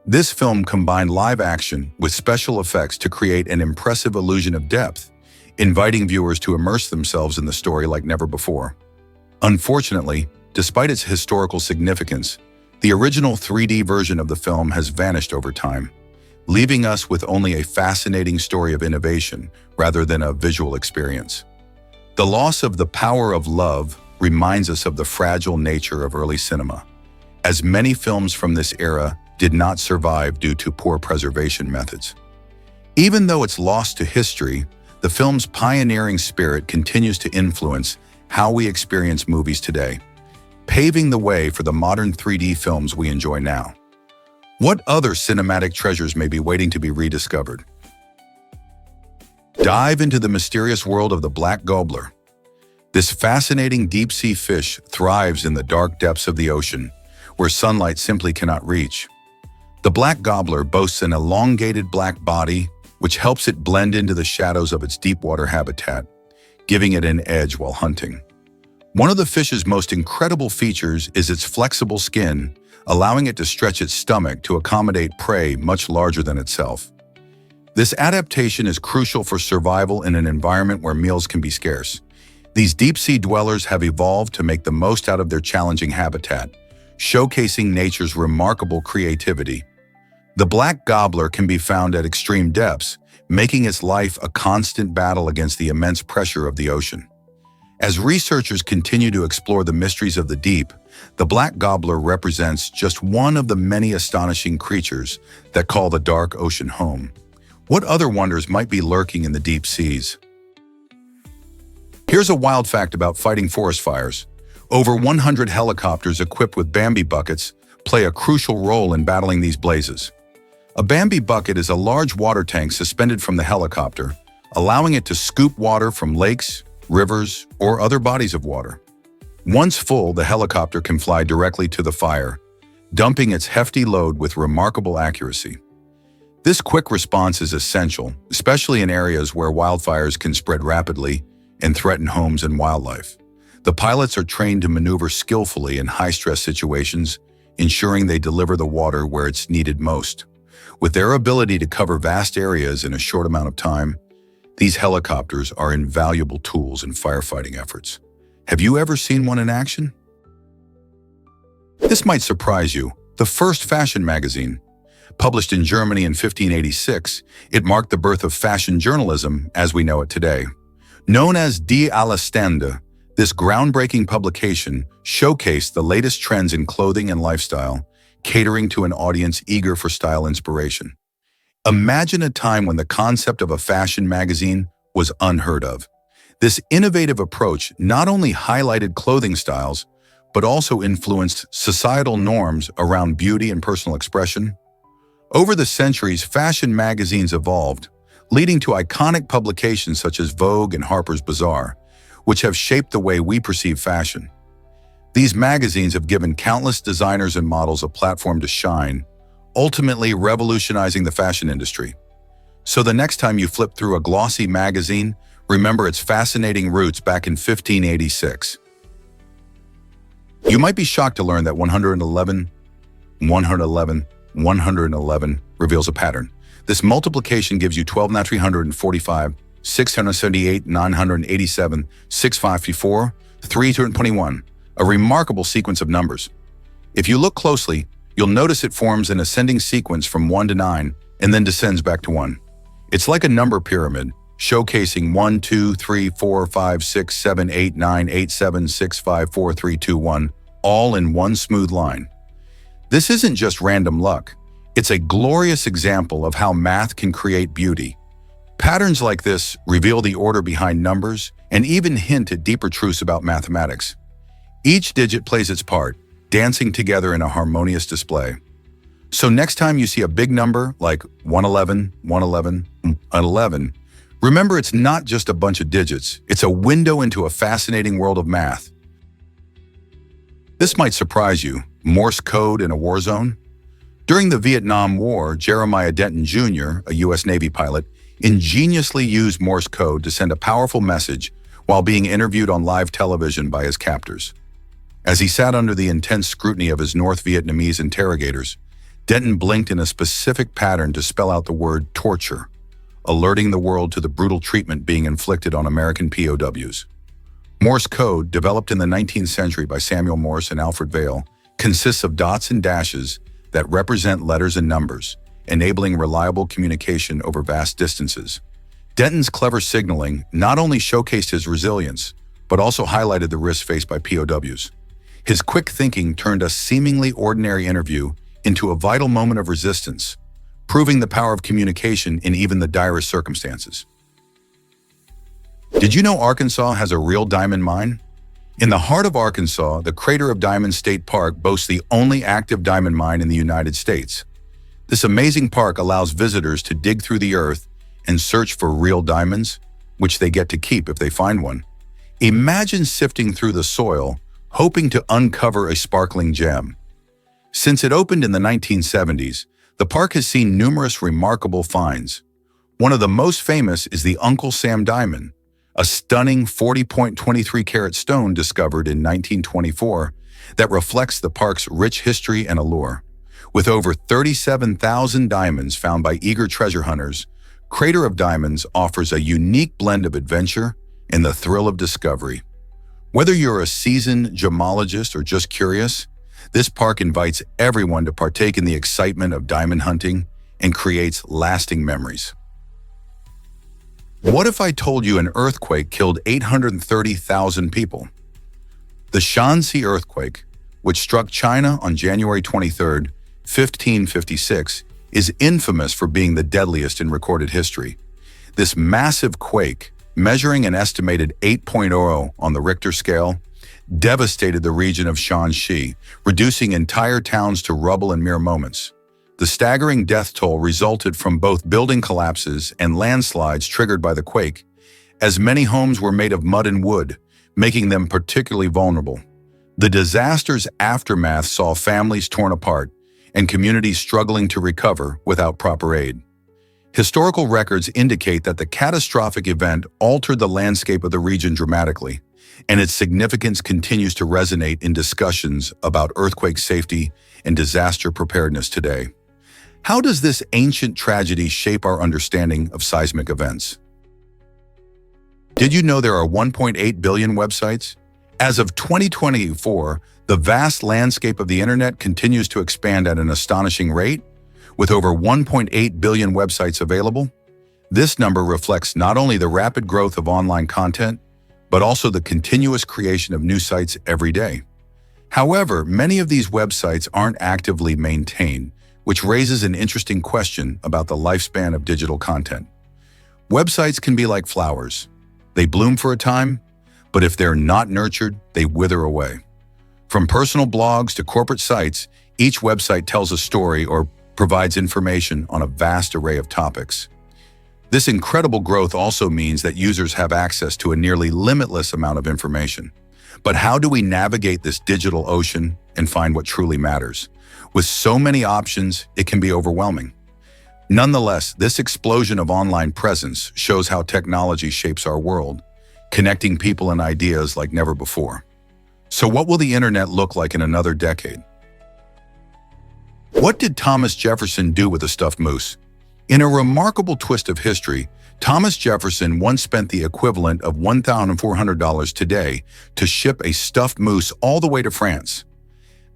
This film combined live action with special effects to create an impressive illusion of depth, inviting viewers to immerse themselves in the story like never before. Unfortunately, despite its historical significance, the original 3D version of the film has vanished over time, leaving us with only a fascinating story of innovation rather than a visual experience. The loss of The Power of Love reminds us of the fragile nature of early cinema, as many films from this era did not survive due to poor preservation methods. Even though it's lost to history, the film's pioneering spirit continues to influence how we experience movies today, paving the way for the modern 3D films we enjoy now. What other cinematic treasures may be waiting to be rediscovered? Dive into the mysterious world of the black gobbler. This fascinating deep-sea fish thrives in the dark depths of the ocean, where sunlight simply cannot reach. The black gobbler boasts an elongated black body, which helps it blend into the shadows of its deep-water habitat, giving it an edge while hunting. One of the fish's most incredible features is its flexible skin, allowing it to stretch its stomach to accommodate prey much larger than itself. This adaptation is crucial for survival in an environment where meals can be scarce. These deep-sea dwellers have evolved to make the most out of their challenging habitat, showcasing nature's remarkable creativity. The black gobbler can be found at extreme depths, making its life a constant battle against the immense pressure of the ocean. As researchers continue to explore the mysteries of the deep, the black gobbler represents just one of the many astonishing creatures that call the dark ocean home. What other wonders might be lurking in the deep seas? Here's a wild fact about fighting forest fires. Over 100 helicopters equipped with Bambi buckets play a crucial role in battling these blazes. A Bambi bucket is a large water tank suspended from the helicopter, allowing it to scoop water from lakes, rivers, or other bodies of water. Once full, the helicopter can fly directly to the fire, dumping its hefty load with remarkable accuracy. This quick response is essential, especially in areas where wildfires can spread rapidly and threaten homes and wildlife. The pilots are trained to maneuver skillfully in high-stress situations, ensuring they deliver the water where it's needed most. With their ability to cover vast areas in a short amount of time, these helicopters are invaluable tools in firefighting efforts. Have you ever seen one in action? This might surprise you. The first fashion magazine. Published in Germany in 1586, it marked the birth of fashion journalism as we know it today. Known as Die Allestande, this groundbreaking publication showcased the latest trends in clothing and lifestyle, catering to an audience eager for style inspiration. Imagine a time when the concept of a fashion magazine was unheard of. This innovative approach not only highlighted clothing styles, but also influenced societal norms around beauty and personal expression. Over the centuries, fashion magazines evolved, leading to iconic publications such as Vogue and Harper's Bazaar, which have shaped the way we perceive fashion. These magazines have given countless designers and models a platform to shine, ultimately revolutionizing the fashion industry. So the next time you flip through a glossy magazine, remember its fascinating roots back in 1586. You might be shocked to learn that 111 reveals a pattern. This multiplication gives you 12,345, 678, 987, 654, 321, a remarkable sequence of numbers. If you look closely, you'll notice it forms an ascending sequence from 1 to 9 and then descends back to 1. It's like a number pyramid, showcasing 1, 2, 3, 4, 5, 6, 7, 8, 9, 8, 7, 6, 5, 4, 3, 2, 1, all in one smooth line. This isn't just random luck. It's a glorious example of how math can create beauty. Patterns like this reveal the order behind numbers and even hint at deeper truths about mathematics. Each digit plays its part, dancing together in a harmonious display. So next time you see a big number like 111, 111, 111, remember it's not just a bunch of digits, it's a window into a fascinating world of math. This might surprise you, Morse code in a war zone? During the Vietnam War, Jeremiah Denton Jr., a U.S. Navy pilot, ingeniously used Morse code to send a powerful message while being interviewed on live television by his captors. As he sat under the intense scrutiny of his North Vietnamese interrogators, Denton blinked in a specific pattern to spell out the word torture, alerting the world to the brutal treatment being inflicted on American POWs. Morse code, developed in the 19th century by Samuel Morse and Alfred Vail, consists of dots and dashes that represent letters and numbers, enabling reliable communication over vast distances. Denton's clever signaling not only showcased his resilience, but also highlighted the risks faced by POWs. His quick thinking turned a seemingly ordinary interview into a vital moment of resistance, proving the power of communication in even the direst circumstances. Did you know Arkansas has a real diamond mine? In the heart of Arkansas, the Crater of Diamonds State Park boasts the only active diamond mine in the United States. This amazing park allows visitors to dig through the earth and search for real diamonds, which they get to keep if they find one. Imagine sifting through the soil, hoping to uncover a sparkling gem. Since it opened in the 1970s, the park has seen numerous remarkable finds. One of the most famous is the Uncle Sam diamond, a stunning 40.23 carat stone discovered in 1924 that reflects the park's rich history and allure. With over 37,000 diamonds found by eager treasure hunters, Crater of Diamonds offers a unique blend of adventure and the thrill of discovery. Whether you're a seasoned gemologist or just curious, this park invites everyone to partake in the excitement of diamond hunting and creates lasting memories. What if I told you an earthquake killed 830,000 people? The Shanxi earthquake, which struck China on January 23, 1556, is infamous for being the deadliest in recorded history. This massive quake, measuring an estimated 8.0 on the Richter scale, devastated the region of Shanxi, reducing entire towns to rubble in mere moments. The staggering death toll resulted from both building collapses and landslides triggered by the quake, as many homes were made of mud and wood, making them particularly vulnerable. The disaster's aftermath saw families torn apart and communities struggling to recover without proper aid. Historical records indicate that the catastrophic event altered the landscape of the region dramatically, and its significance continues to resonate in discussions about earthquake safety and disaster preparedness today. How does this ancient tragedy shape our understanding of seismic events? Did you know there are 1.8 billion websites? As of 2024, the vast landscape of the internet continues to expand at an astonishing rate, with over 1.8 billion websites available. This number reflects not only the rapid growth of online content, but also the continuous creation of new sites every day. However, many of these websites aren't actively maintained, which raises an interesting question about the lifespan of digital content. Websites can be like flowers. They bloom for a time, but if they're not nurtured, they wither away. From personal blogs to corporate sites, each website tells a story or provides information on a vast array of topics. This incredible growth also means that users have access to a nearly limitless amount of information. But how do we navigate this digital ocean and find what truly matters? With so many options, it can be overwhelming. Nonetheless, this explosion of online presence shows how technology shapes our world, connecting people and ideas like never before. So what will the internet look like in another decade? What did Thomas Jefferson do with a stuffed moose? In a remarkable twist of history, Thomas Jefferson once spent the equivalent of $1,400 today to ship a stuffed moose all the way to France.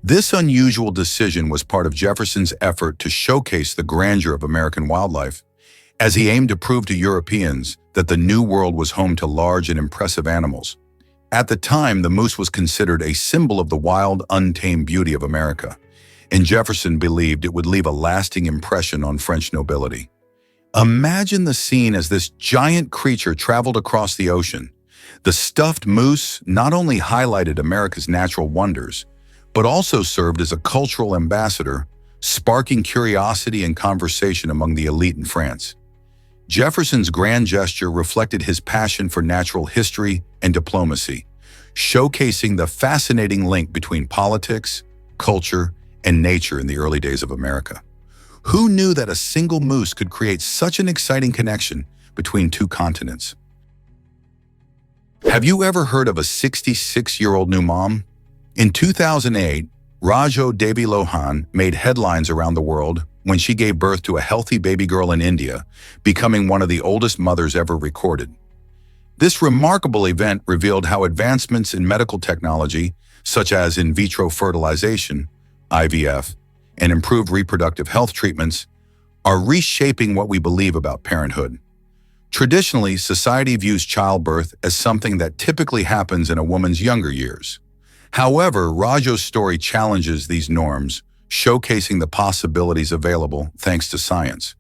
This unusual decision was part of Jefferson's effort to showcase the grandeur of American wildlife, as he aimed to prove to Europeans that the New World was home to large and impressive animals. At the time, the moose was considered a symbol of the wild, untamed beauty of America, and Jefferson believed it would leave a lasting impression on French nobility. Imagine the scene as this giant creature traveled across the ocean. The stuffed moose not only highlighted America's natural wonders, but also served as a cultural ambassador, sparking curiosity and conversation among the elite in France. Jefferson's grand gesture reflected his passion for natural history and diplomacy, showcasing the fascinating link between politics, culture, and nature in the early days of America. Who knew that a single moose could create such an exciting connection between two continents? Have you ever heard of a 66-year-old new mom? In 2008, Raju Devi Lohan made headlines around the world when she gave birth to a healthy baby girl in India, becoming one of the oldest mothers ever recorded. This remarkable event revealed how advancements in medical technology, such as in vitro fertilization, IVF, and improved reproductive health treatments, are reshaping what we believe about parenthood. Traditionally, society views childbirth as something that typically happens in a woman's younger years. However, Raju's story challenges these norms, showcasing the possibilities available thanks to science.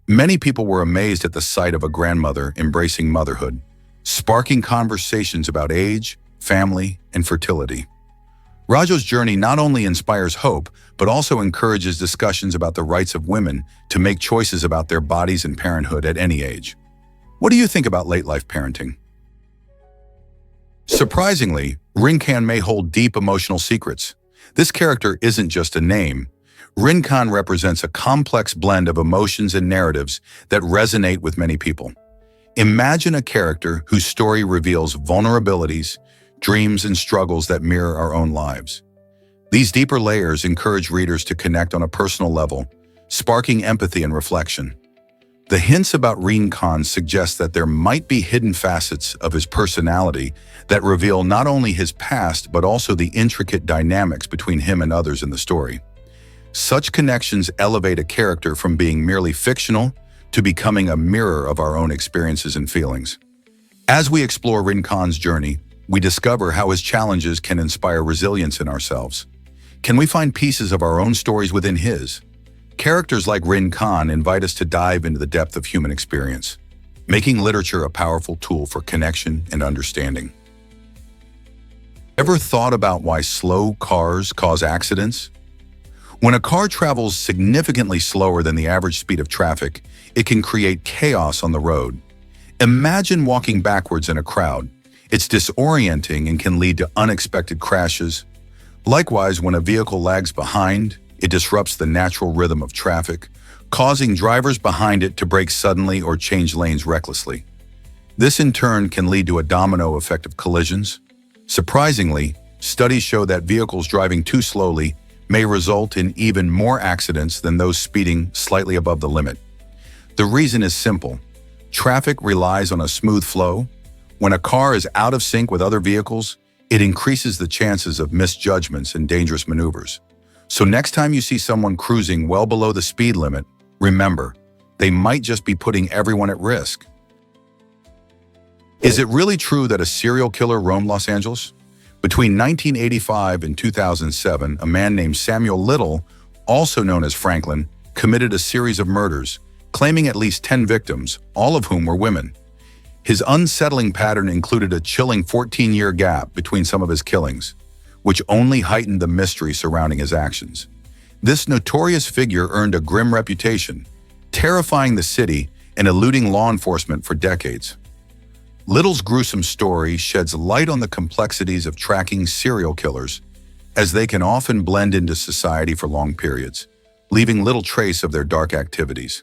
Many people were amazed at the sight of a grandmother embracing motherhood, sparking conversations about age, family, and fertility. Raju's journey not only inspires hope, but also encourages discussions about the rights of women to make choices about their bodies and parenthood at any age. What do you think about late-life parenting? Surprisingly, Rincon may hold deep emotional secrets. This character isn't just a name. Rincon represents a complex blend of emotions and narratives that resonate with many people. Imagine a character whose story reveals vulnerabilities, dreams, and struggles that mirror our own lives. These deeper layers encourage readers to connect on a personal level, sparking empathy and reflection. The hints about Rincon suggest that there might be hidden facets of his personality that reveal not only his past but also the intricate dynamics between him and others in the story. Such connections elevate a character from being merely fictional to becoming a mirror of our own experiences and feelings. As we explore Rincon's journey, we discover how his challenges can inspire resilience in ourselves. Can we find pieces of our own stories within his? Characters like Rincon invite us to dive into the depth of human experience, making literature a powerful tool for connection and understanding. Ever thought about why slow cars cause accidents? When a car travels significantly slower than the average speed of traffic, it can create chaos on the road. Imagine walking backwards in a crowd. It's disorienting and can lead to unexpected crashes. Likewise, when a vehicle lags behind, it disrupts the natural rhythm of traffic, causing drivers behind it to brake suddenly or change lanes recklessly. This in turn can lead to a domino effect of collisions. Surprisingly, studies show that vehicles driving too slowly may result in even more accidents than those speeding slightly above the limit. The reason is simple. Traffic relies on a smooth flow. When a car is out of sync with other vehicles, it increases the chances of misjudgments and dangerous maneuvers. So next time you see someone cruising well below the speed limit, remember, they might just be putting everyone at risk. Is it really true that a serial killer roamed Los Angeles? Between 1985 and 2007, a man named Samuel Little also known as Franklin, committed a series of murders, claiming at least 10 victims, all of whom were women. His unsettling pattern included a chilling 14-year gap between some of his killings, which only heightened the mystery surrounding his actions. This notorious figure earned a grim reputation, terrifying the city and eluding law enforcement for decades. Little's gruesome story sheds light on the complexities of tracking serial killers, as they can often blend into society for long periods, leaving little trace of their dark activities.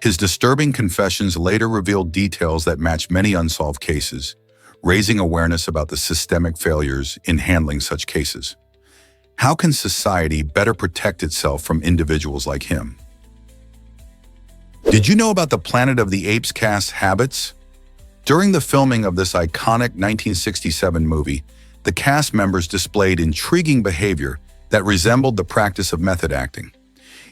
His disturbing confessions later revealed details that match many unsolved cases, raising awareness about the systemic failures in handling such cases. How can society better protect itself from individuals like him? Did you know about the Planet of the Apes cast's habits? During the filming of this iconic 1967 movie, the cast members displayed intriguing behavior that resembled the practice of method acting.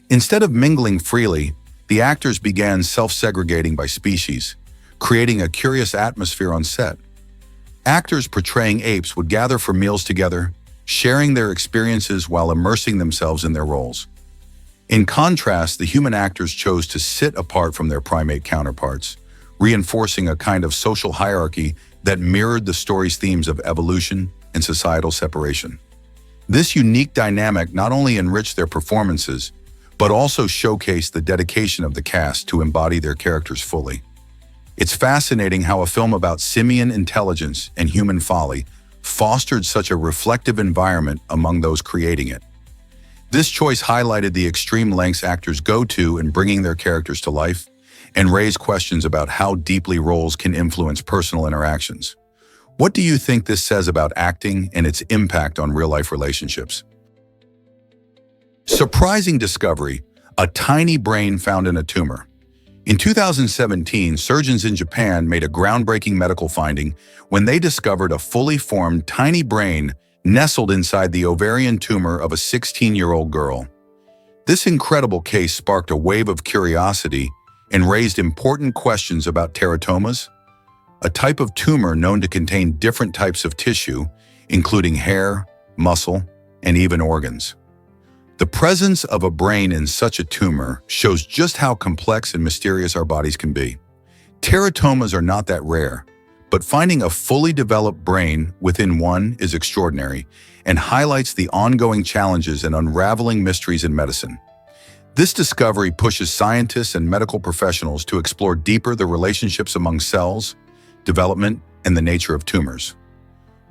Instead of mingling freely, the actors began self-segregating by species, creating a curious atmosphere on set. Actors portraying apes would gather for meals together, sharing their experiences while immersing themselves in their roles. In contrast, the human actors chose to sit apart from their primate counterparts, reinforcing a kind of social hierarchy that mirrored the story's themes of evolution and societal separation. This unique dynamic not only enriched their performances, but also showcased the dedication of the cast to embody their characters fully. It's fascinating how a film about simian intelligence and human folly fostered such a reflective environment among those creating it. This choice highlighted the extreme lengths actors go to in bringing their characters to life and raised questions about how deeply roles can influence personal interactions. What do you think this says about acting and its impact on real-life relationships? Surprising discovery: a tiny brain found in a tumor. In 2017, surgeons in Japan made a groundbreaking medical finding when they discovered a fully formed tiny brain nestled inside the ovarian tumor of a 16-year-old girl. This incredible case sparked a wave of curiosity and raised important questions about teratomas, a type of tumor known to contain different types of tissue, including hair, muscle, and even organs. The presence of a brain in such a tumor shows just how complex and mysterious our bodies can be. Teratomas are not that rare, but finding a fully developed brain within one is extraordinary and highlights the ongoing challenges and unraveling mysteries in medicine. This discovery pushes scientists and medical professionals to explore deeper the relationships among cells, development, and the nature of tumors.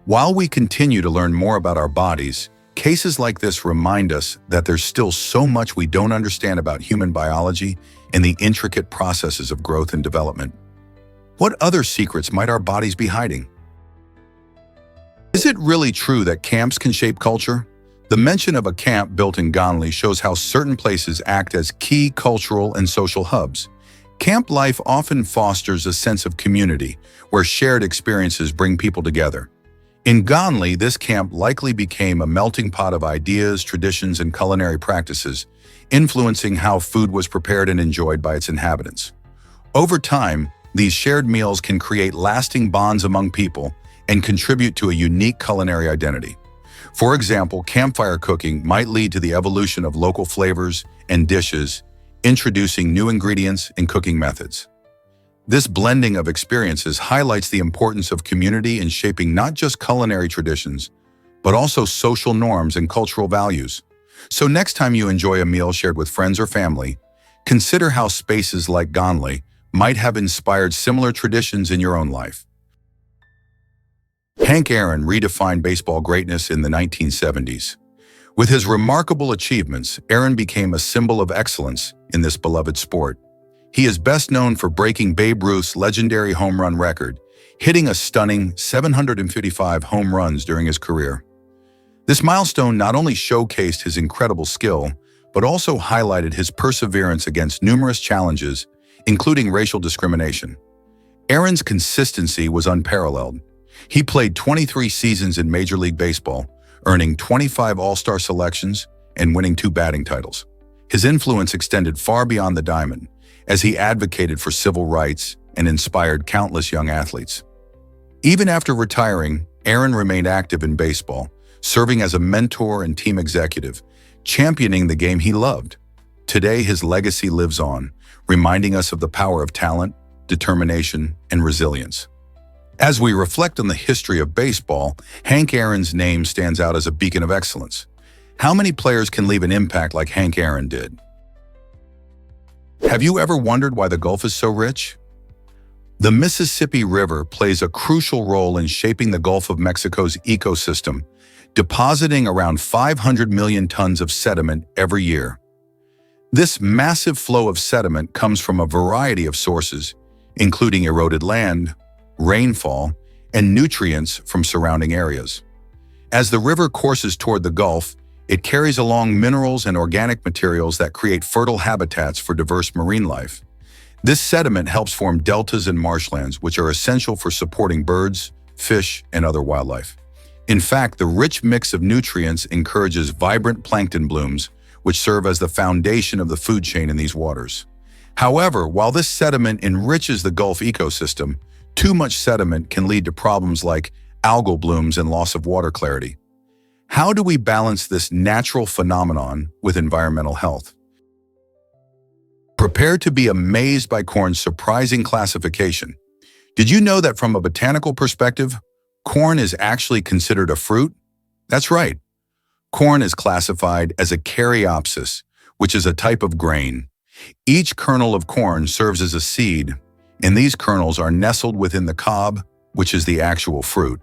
While we continue to learn more about our bodies, cases like this remind us that there's still so much we don't understand about human biology and the intricate processes of growth and development. What other secrets might our bodies be hiding? Is it really true that camps can shape culture? The mention of a camp built in Ganli shows how certain places act as key cultural and social hubs. Camp life often fosters a sense of community, where shared experiences bring people together. In Ganli, this camp likely became a melting pot of ideas, traditions, and culinary practices, influencing how food was prepared and enjoyed by its inhabitants. Over time, these shared meals can create lasting bonds among people and contribute to a unique culinary identity. For example, campfire cooking might lead to the evolution of local flavors and dishes, introducing new ingredients and cooking methods. This blending of experiences highlights the importance of community in shaping not just culinary traditions, but also social norms and cultural values. So next time you enjoy a meal shared with friends or family, consider how spaces like Ganli might have inspired similar traditions in your own life. Hank Aaron redefined baseball greatness in the 1970s. With his remarkable achievements, Aaron became a symbol of excellence in this beloved sport. He is best known for breaking Babe Ruth's legendary home run record, hitting a stunning 755 home runs during his career. This milestone not only showcased his incredible skill, but also highlighted his perseverance against numerous challenges, including racial discrimination. Aaron's consistency was unparalleled. He played 23 seasons in Major League Baseball, earning 25 All-Star selections and winning 2 batting titles. His influence extended far beyond the diamond, as he advocated for civil rights and inspired countless young athletes. Even after retiring, Aaron remained active in baseball, serving as a mentor and team executive, championing the game he loved. Today, his legacy lives on, reminding us of the power of talent, determination, and resilience. As we reflect on the history of baseball, Hank Aaron's name stands out as a beacon of excellence. How many players can leave an impact like Hank Aaron did? Have you ever wondered why the Gulf is so rich? The Mississippi River plays a crucial role in shaping the Gulf of Mexico's ecosystem, depositing around 500 million tons of sediment every year. This massive flow of sediment comes from a variety of sources, including eroded land, rainfall, and nutrients from surrounding areas. As the river courses toward the Gulf, it carries along minerals and organic materials that create fertile habitats for diverse marine life. This sediment helps form deltas and marshlands, which are essential for supporting birds, fish, and other wildlife. In fact, the rich mix of nutrients encourages vibrant plankton blooms, which serve as the foundation of the food chain in these waters. However, while this sediment enriches the Gulf ecosystem, too much sediment can lead to problems like algal blooms and loss of water clarity. How do we balance this natural phenomenon with environmental health? Prepare to be amazed by corn's surprising classification. Did you know that from a botanical perspective, corn is actually considered a fruit? That's right. Corn is classified as a caryopsis, which is a type of grain. Each kernel of corn serves as a seed, and these kernels are nestled within the cob, which is the actual fruit.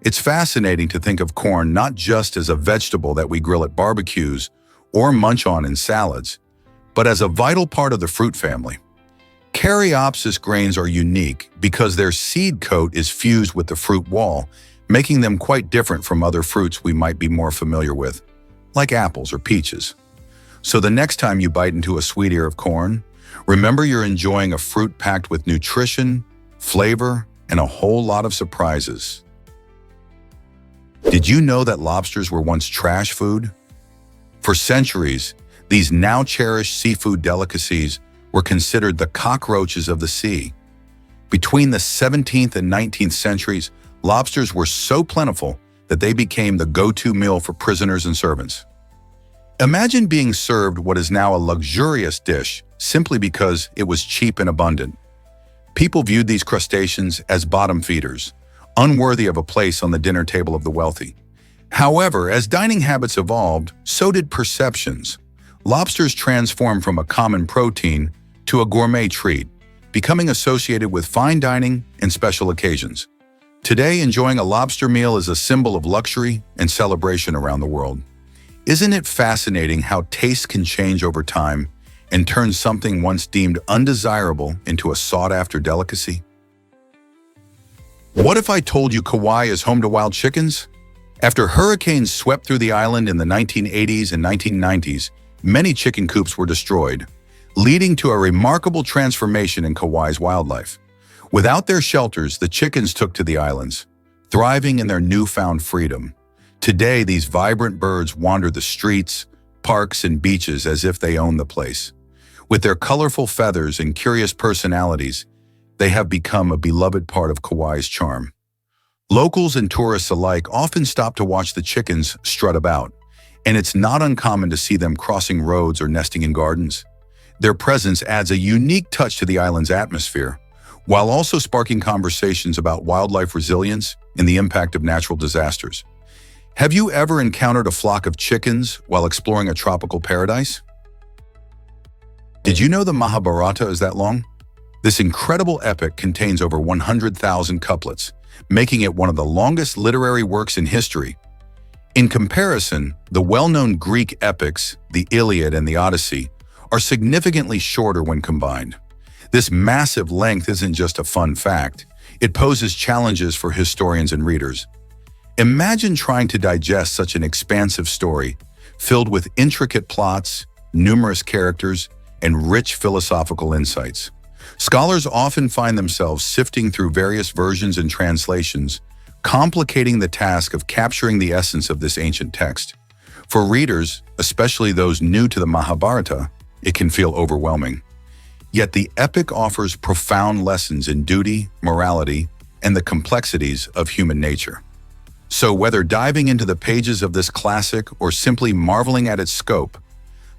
It's fascinating to think of corn not just as a vegetable that we grill at barbecues or munch on in salads, but as a vital part of the fruit family. Caryopsis grains are unique because their seed coat is fused with the fruit wall, making them quite different from other fruits we might be more familiar with, like apples or peaches. So the next time you bite into a sweet ear of corn, remember you're enjoying a fruit packed with nutrition, flavor, and a whole lot of surprises. Did you know that lobsters were once trash food? For centuries, these now cherished seafood delicacies were considered the cockroaches of the sea. Between the 17th and 19th centuries, lobsters were so plentiful that they became the go-to meal for prisoners and servants. Imagine being served what is now a luxurious dish simply because it was cheap and abundant. People viewed these crustaceans as bottom feeders, unworthy of a place on the dinner table of the wealthy. However, as dining habits evolved, so did perceptions. Lobsters transformed from a common protein to a gourmet treat, becoming associated with fine dining and special occasions. Today, enjoying a lobster meal is a symbol of luxury and celebration around the world. Isn't it fascinating how taste can change over time and turn something once deemed undesirable into a sought-after delicacy? What if I told you Kauai is home to wild chickens? After hurricanes swept through the island in the 1980s and 1990s, many chicken coops were destroyed, leading to a remarkable transformation in Kauai's wildlife. Without their shelters, the chickens took to the islands, thriving in their newfound freedom. Today, these vibrant birds wander the streets, parks, and beaches as if they own the place. With their colorful feathers and curious personalities, they have become a beloved part of Kauai's charm. Locals and tourists alike often stop to watch the chickens strut about, and it's not uncommon to see them crossing roads or nesting in gardens. Their presence adds a unique touch to the island's atmosphere, while also sparking conversations about wildlife resilience and the impact of natural disasters. Have you ever encountered a flock of chickens while exploring a tropical paradise? Did you know the Mahabharata is that long? This incredible epic contains over 100,000 couplets, making it one of the longest literary works in history. In comparison, the well-known Greek epics, the Iliad and the Odyssey, are significantly shorter when combined. This massive length isn't just a fun fact, it poses challenges for historians and readers. Imagine trying to digest such an expansive story, filled with intricate plots, numerous characters, and rich philosophical insights. Scholars often find themselves sifting through various versions and translations, complicating the task of capturing the essence of this ancient text. For readers, especially those new to the Mahabharata, it can feel overwhelming. Yet the epic offers profound lessons in duty, morality, and the complexities of human nature. So whether diving into the pages of this classic or simply marveling at its scope,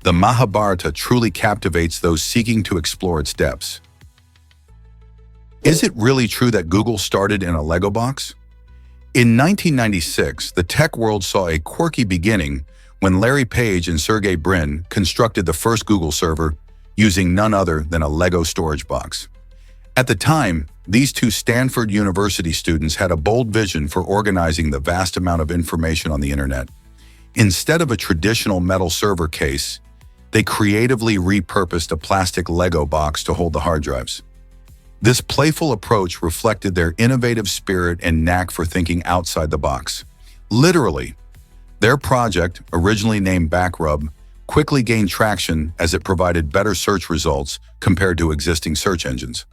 the Mahabharata truly captivates those seeking to explore its depths. Is it really true that Google started in a Lego box? In 1996, the tech world saw a quirky beginning when Larry Page and Sergey Brin constructed the first Google server using none other than a Lego storage box. At the time, these two Stanford University students had a bold vision for organizing the vast amount of information on the internet. Instead of a traditional metal server case, they creatively repurposed a plastic Lego box to hold the hard drives. This playful approach reflected their innovative spirit and knack for thinking outside the box. Literally, their project, originally named Backrub, quickly gained traction as it provided better search results compared to existing search engines.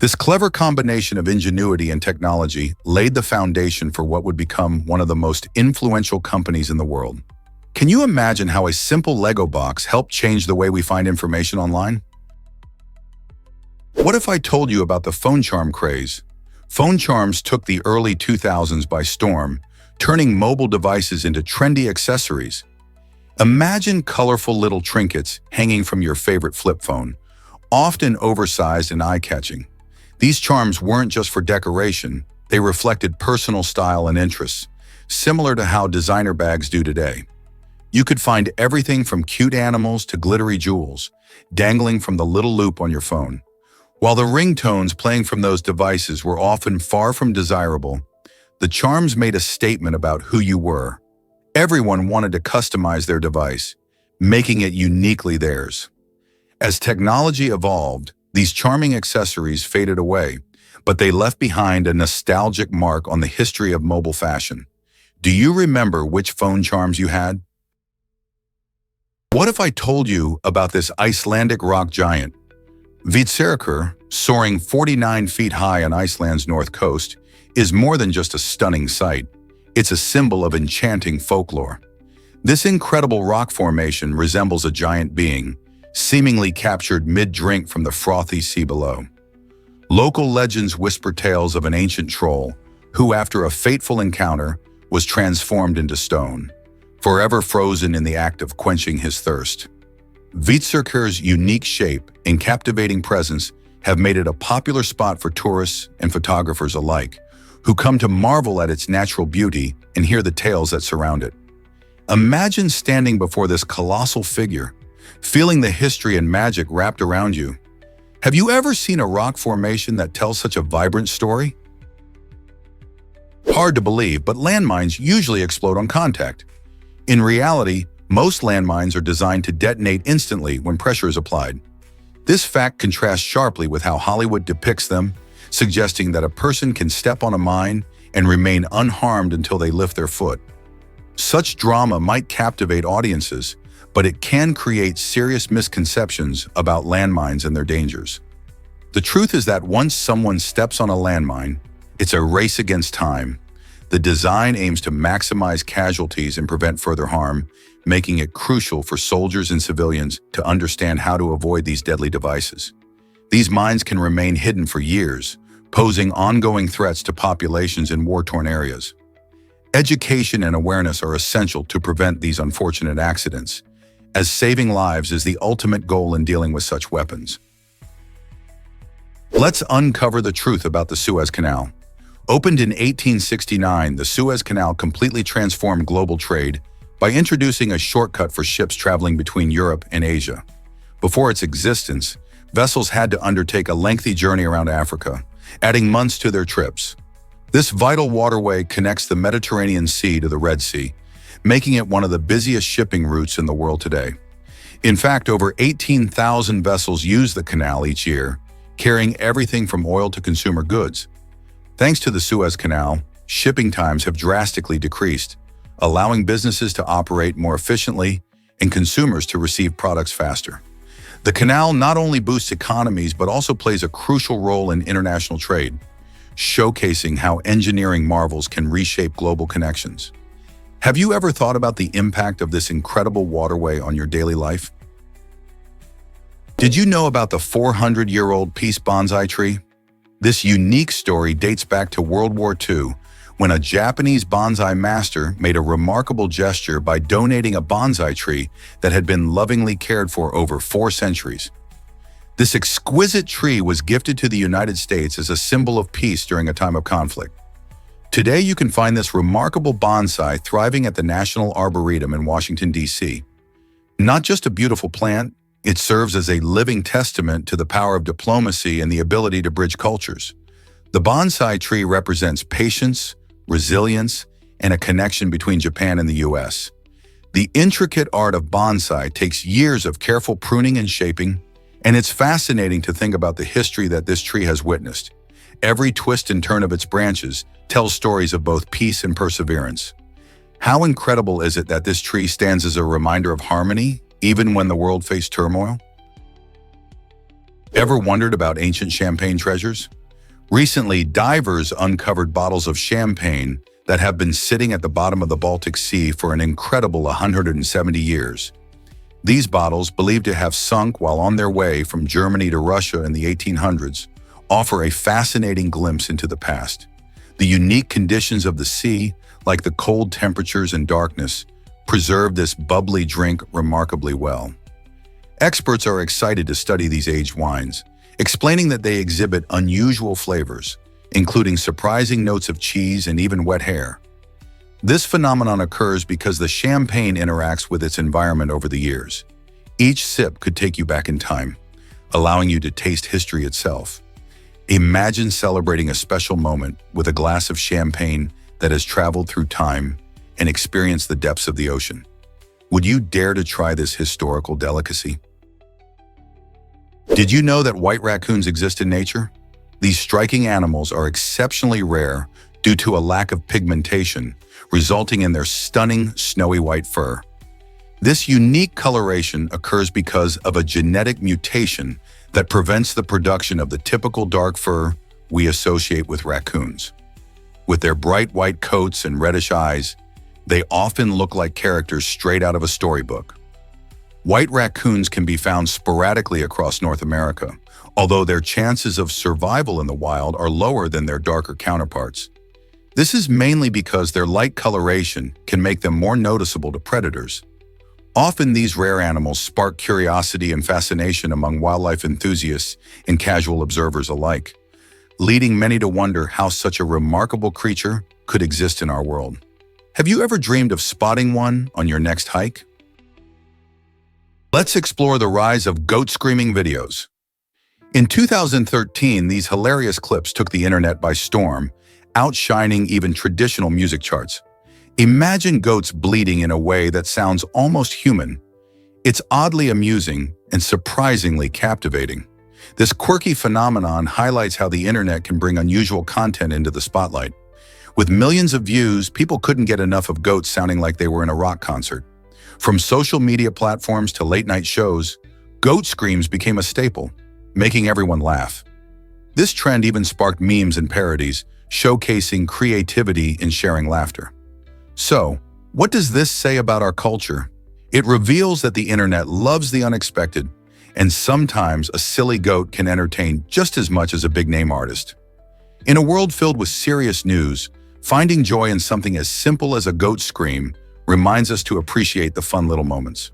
This clever combination of ingenuity and technology laid the foundation for what would become one of the most influential companies in the world. Can you imagine how a simple Lego box helped change the way we find information online? What if I told you about the phone charm craze? Phone charms took the early 2000s by storm, turning mobile devices into trendy accessories. Imagine colorful little trinkets hanging from your favorite flip phone, often oversized and eye-catching. These charms weren't just for decoration, they reflected personal style and interests, similar to how designer bags do today. You could find everything from cute animals to glittery jewels, dangling from the little loop on your phone. While the ringtones playing from those devices were often far from desirable, the charms made a statement about who you were. Everyone wanted to customize their device, making it uniquely theirs. As technology evolved, these charming accessories faded away, but they left behind a nostalgic mark on the history of mobile fashion. Do you remember which phone charms you had? What if I told you about this Icelandic rock giant? Hvítserkur, soaring 49 feet high on Iceland's north coast, is more than just a stunning sight. It's a symbol of enchanting folklore. This incredible rock formation resembles a giant being, seemingly captured mid-drink from the frothy sea below. Local legends whisper tales of an ancient troll who, after a fateful encounter, was transformed into stone, forever frozen in the act of quenching his thirst. Hvítserkur's unique shape and captivating presence have made it a popular spot for tourists and photographers alike, who come to marvel at its natural beauty and hear the tales that surround it. Imagine standing before this colossal figure, feeling the history and magic wrapped around you. Have you ever seen a rock formation that tells such a vibrant story? Hard to believe, but landmines usually explode on contact. In reality, most landmines are designed to detonate instantly when pressure is applied. This fact contrasts sharply with how Hollywood depicts them, suggesting that a person can step on a mine and remain unharmed until they lift their foot. Such drama might captivate audiences, but it can create serious misconceptions about landmines and their dangers. The truth is that once someone steps on a landmine, it's a race against time. The design aims to maximize casualties and prevent further harm, making it crucial for soldiers and civilians to understand how to avoid these deadly devices. These mines can remain hidden for years, posing ongoing threats to populations in war-torn areas. Education and awareness are essential to prevent these unfortunate accidents, as saving lives is the ultimate goal in dealing with such weapons. Let's uncover the truth about the Suez Canal. Opened in 1869, the Suez Canal completely transformed global trade by introducing a shortcut for ships traveling between Europe and Asia. Before its existence, vessels had to undertake a lengthy journey around Africa, adding months to their trips. This vital waterway connects the Mediterranean Sea to the Red Sea, making it one of the busiest shipping routes in the world today. In fact, over 18,000 vessels use the canal each year, carrying everything from oil to consumer goods. Thanks to the Suez Canal, shipping times have drastically decreased, allowing businesses to operate more efficiently and consumers to receive products faster. The canal not only boosts economies but also plays a crucial role in international trade, showcasing how engineering marvels can reshape global connections. Have you ever thought about the impact of this incredible waterway on your daily life? Did you know about the 400-year-old peace bonsai tree? This unique story dates back to World War II, when a Japanese bonsai master made a remarkable gesture by donating a bonsai tree that had been lovingly cared for over 4 centuries. This exquisite tree was gifted to the United States as a symbol of peace during a time of conflict. Today, you can find this remarkable bonsai thriving at the National Arboretum in Washington, D.C. Not just a beautiful plant, it serves as a living testament to the power of diplomacy and the ability to bridge cultures. The bonsai tree represents patience, resilience, and a connection between Japan and the U.S. The intricate art of bonsai takes years of careful pruning and shaping, and it's fascinating to think about the history that this tree has witnessed. Every twist and turn of its branches tells stories of both peace and perseverance. How incredible is it that this tree stands as a reminder of harmony, even when the world faced turmoil? Ever wondered about ancient champagne treasures? Recently, divers uncovered bottles of champagne that have been sitting at the bottom of the Baltic Sea for an incredible 170 years. These bottles, believed to have sunk while on their way from Germany to Russia in the 1800s, offer a fascinating glimpse into the past. The unique conditions of the sea, like the cold temperatures and darkness, preserve this bubbly drink remarkably well. Experts are excited to study these aged wines, explaining that they exhibit unusual flavors, including surprising notes of cheese and even wet hair. This phenomenon occurs because the champagne interacts with its environment over the years. Each sip could take you back in time, allowing you to taste history itself. Imagine celebrating a special moment with a glass of champagne that has traveled through time and experienced the depths of the ocean. Would you dare to try this historical delicacy? Did you know that white raccoons exist in nature? These striking animals are exceptionally rare due to a lack of pigmentation, resulting in their stunning snowy white fur. This unique coloration occurs because of a genetic mutation that prevents the production of the typical dark fur we associate with raccoons. With their bright white coats and reddish eyes, they often look like characters straight out of a storybook. White raccoons can be found sporadically across North America, although their chances of survival in the wild are lower than their darker counterparts. This is mainly because their light coloration can make them more noticeable to predators. Often these rare animals spark curiosity and fascination among wildlife enthusiasts and casual observers alike, leading many to wonder how such a remarkable creature could exist in our world. Have you ever dreamed of spotting one on your next hike? Let's explore the rise of goat screaming videos. In 2013, these hilarious clips took the internet by storm, outshining even traditional music charts. Imagine goats bleating in a way that sounds almost human. It's oddly amusing and surprisingly captivating. This quirky phenomenon highlights how the internet can bring unusual content into the spotlight. With millions of views, people couldn't get enough of goats sounding like they were in a rock concert. From social media platforms to late-night shows, goat screams became a staple, making everyone laugh. This trend even sparked memes and parodies, showcasing creativity in sharing laughter. So, what does this say about our culture? It reveals that the internet loves the unexpected, and sometimes a silly goat can entertain just as much as a big-name artist. In a world filled with serious news, finding joy in something as simple as a goat scream reminds us to appreciate the fun little moments.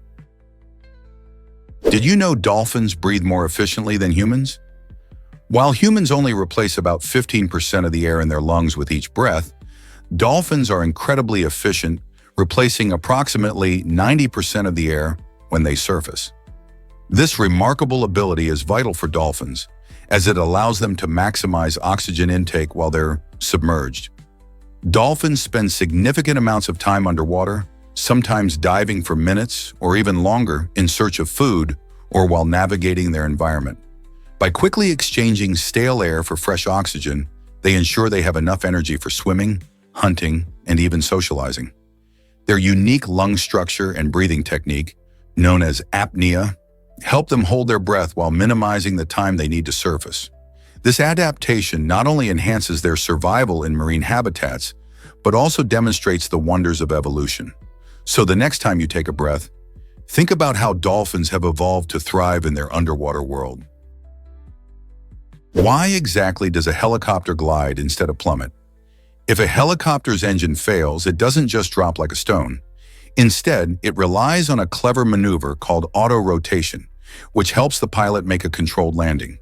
Did you know dolphins breathe more efficiently than humans? While humans only replace about 15% of the air in their lungs with each breath, dolphins are incredibly efficient, replacing approximately 90% of the air when they surface. This remarkable ability is vital for dolphins, as it allows them to maximize oxygen intake while they're submerged. Dolphins spend significant amounts of time underwater, sometimes diving for minutes or even longer in search of food or while navigating their environment. By quickly exchanging stale air for fresh oxygen, they ensure they have enough energy for swimming, hunting, and even socializing. Their unique lung structure and breathing technique, known as apnea, help them hold their breath while minimizing the time they need to surface. This adaptation not only enhances their survival in marine habitats, but also demonstrates the wonders of evolution. So the next time you take a breath, think about how dolphins have evolved to thrive in their underwater world. Why exactly does a helicopter glide instead of plummet? If a helicopter's engine fails, it doesn't just drop like a stone. Instead, it relies on a clever maneuver called auto-rotation, which helps the pilot make a controlled landing.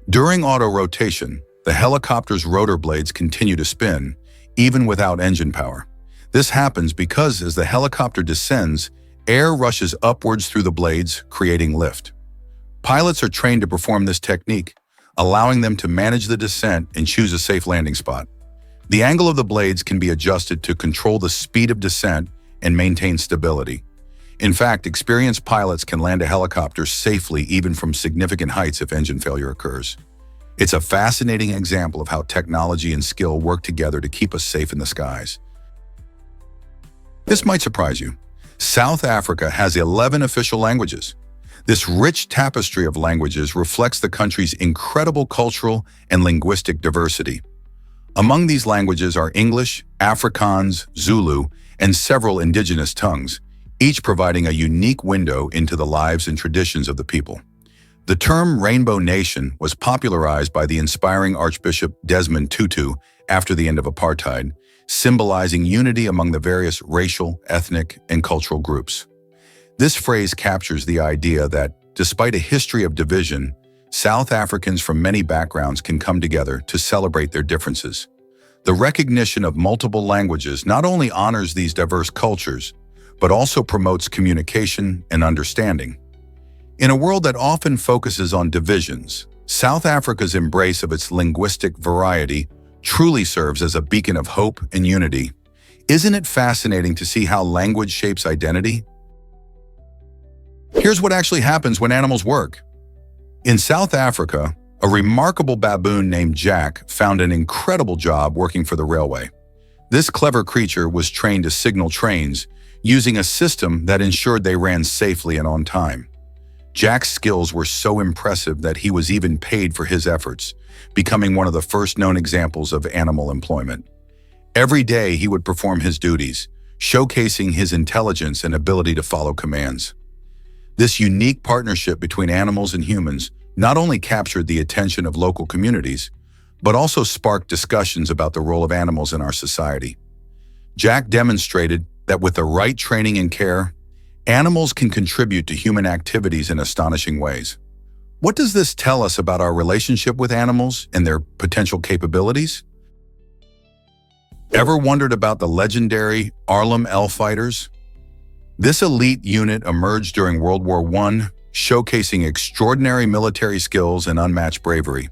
During auto-rotation, the helicopter's rotor blades continue to spin, even without engine power. This happens because as the helicopter descends, air rushes upwards through the blades, creating lift. Pilots are trained to perform this technique, allowing them to manage the descent and choose a safe landing spot. The angle of the blades can be adjusted to control the speed of descent and maintain stability. In fact, experienced pilots can land a helicopter safely even from significant heights if engine failure occurs. It's a fascinating example of how technology and skill work together to keep us safe in the skies. This might surprise you. South Africa has 11 official languages. This rich tapestry of languages reflects the country's incredible cultural and linguistic diversity. Among these languages are English, Afrikaans, Zulu, and several indigenous tongues, each providing a unique window into the lives and traditions of the people. The term Rainbow Nation was popularized by the inspiring Archbishop Desmond Tutu after the end of apartheid, symbolizing unity among the various racial, ethnic, and cultural groups. This phrase captures the idea that, despite a history of division, South Africans from many backgrounds can come together to celebrate their differences. The recognition of multiple languages not only honors these diverse cultures, but also promotes communication and understanding. In a world that often focuses on divisions, South Africa's embrace of its linguistic variety truly serves as a beacon of hope and unity. Isn't it fascinating to see how language shapes identity? Here's what actually happens when animals work. In South Africa, a remarkable baboon named Jack found an incredible job working for the railway. This clever creature was trained to signal trains using a system that ensured they ran safely and on time. Jack's skills were so impressive that he was even paid for his efforts, becoming one of the first known examples of animal employment. Every day he would perform his duties, showcasing his intelligence and ability to follow commands. This unique partnership between animals and humans not only captured the attention of local communities, but also sparked discussions about the role of animals in our society. Jack demonstrated that with the right training and care, animals can contribute to human activities in astonishing ways. What does this tell us about our relationship with animals and their potential capabilities? Ever wondered about the legendary Arnhem Elf Fighters? This elite unit emerged during World War I, showcasing extraordinary military skills and unmatched bravery.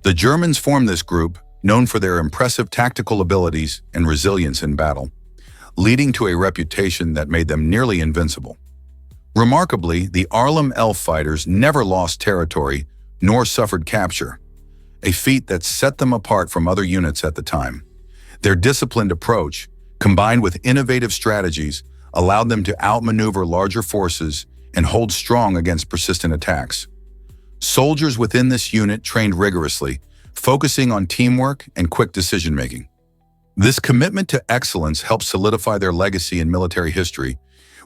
The Germans formed this group, known for their impressive tactical abilities and resilience in battle, leading to a reputation that made them nearly invincible. Remarkably, the Arnhem Elf Fighters never lost territory nor suffered capture, a feat that set them apart from other units at the time. Their disciplined approach, combined with innovative strategies, allowed them to outmaneuver larger forces and hold strong against persistent attacks. Soldiers within this unit trained rigorously, focusing on teamwork and quick decision-making. This commitment to excellence helped solidify their legacy in military history,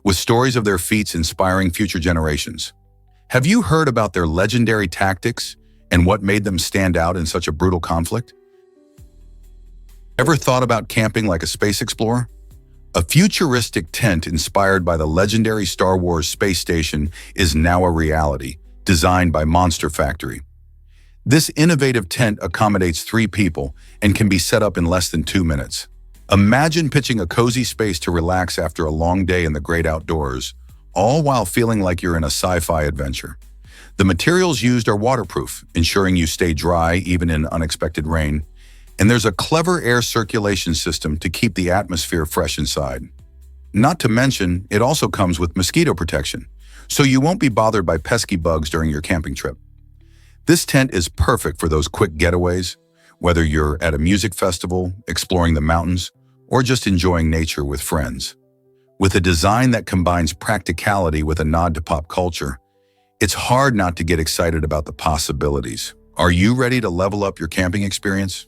with stories of their feats inspiring future generations. Have you heard about their legendary tactics and what made them stand out in such a brutal conflict? Ever thought about camping like a space explorer? A futuristic tent inspired by the legendary Star Wars space station is now a reality, designed by Monster Factory. This innovative tent accommodates 3 people and can be set up in less than 2 minutes. Imagine pitching a cozy space to relax after a long day in the great outdoors, all while feeling like you're in a sci-fi adventure. The materials used are waterproof, ensuring you stay dry even in unexpected rain, and there's a clever air circulation system to keep the atmosphere fresh inside. Not to mention, it also comes with mosquito protection, so you won't be bothered by pesky bugs during your camping trip. This tent is perfect for those quick getaways, whether you're at a music festival, exploring the mountains, or just enjoying nature with friends. With a design that combines practicality with a nod to pop culture, it's hard not to get excited about the possibilities. Are you ready to level up your camping experience?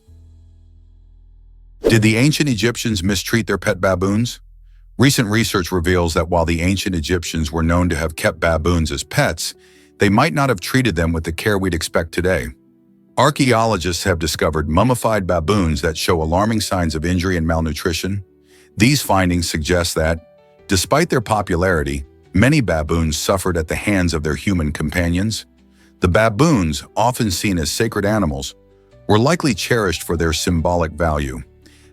Did the ancient Egyptians mistreat their pet baboons? Recent research reveals that while the ancient Egyptians were known to have kept baboons as pets, they might not have treated them with the care we'd expect today. Archaeologists have discovered mummified baboons that show alarming signs of injury and malnutrition. These findings suggest that, despite their popularity, many baboons suffered at the hands of their human companions. The baboons, often seen as sacred animals, were likely cherished for their symbolic value.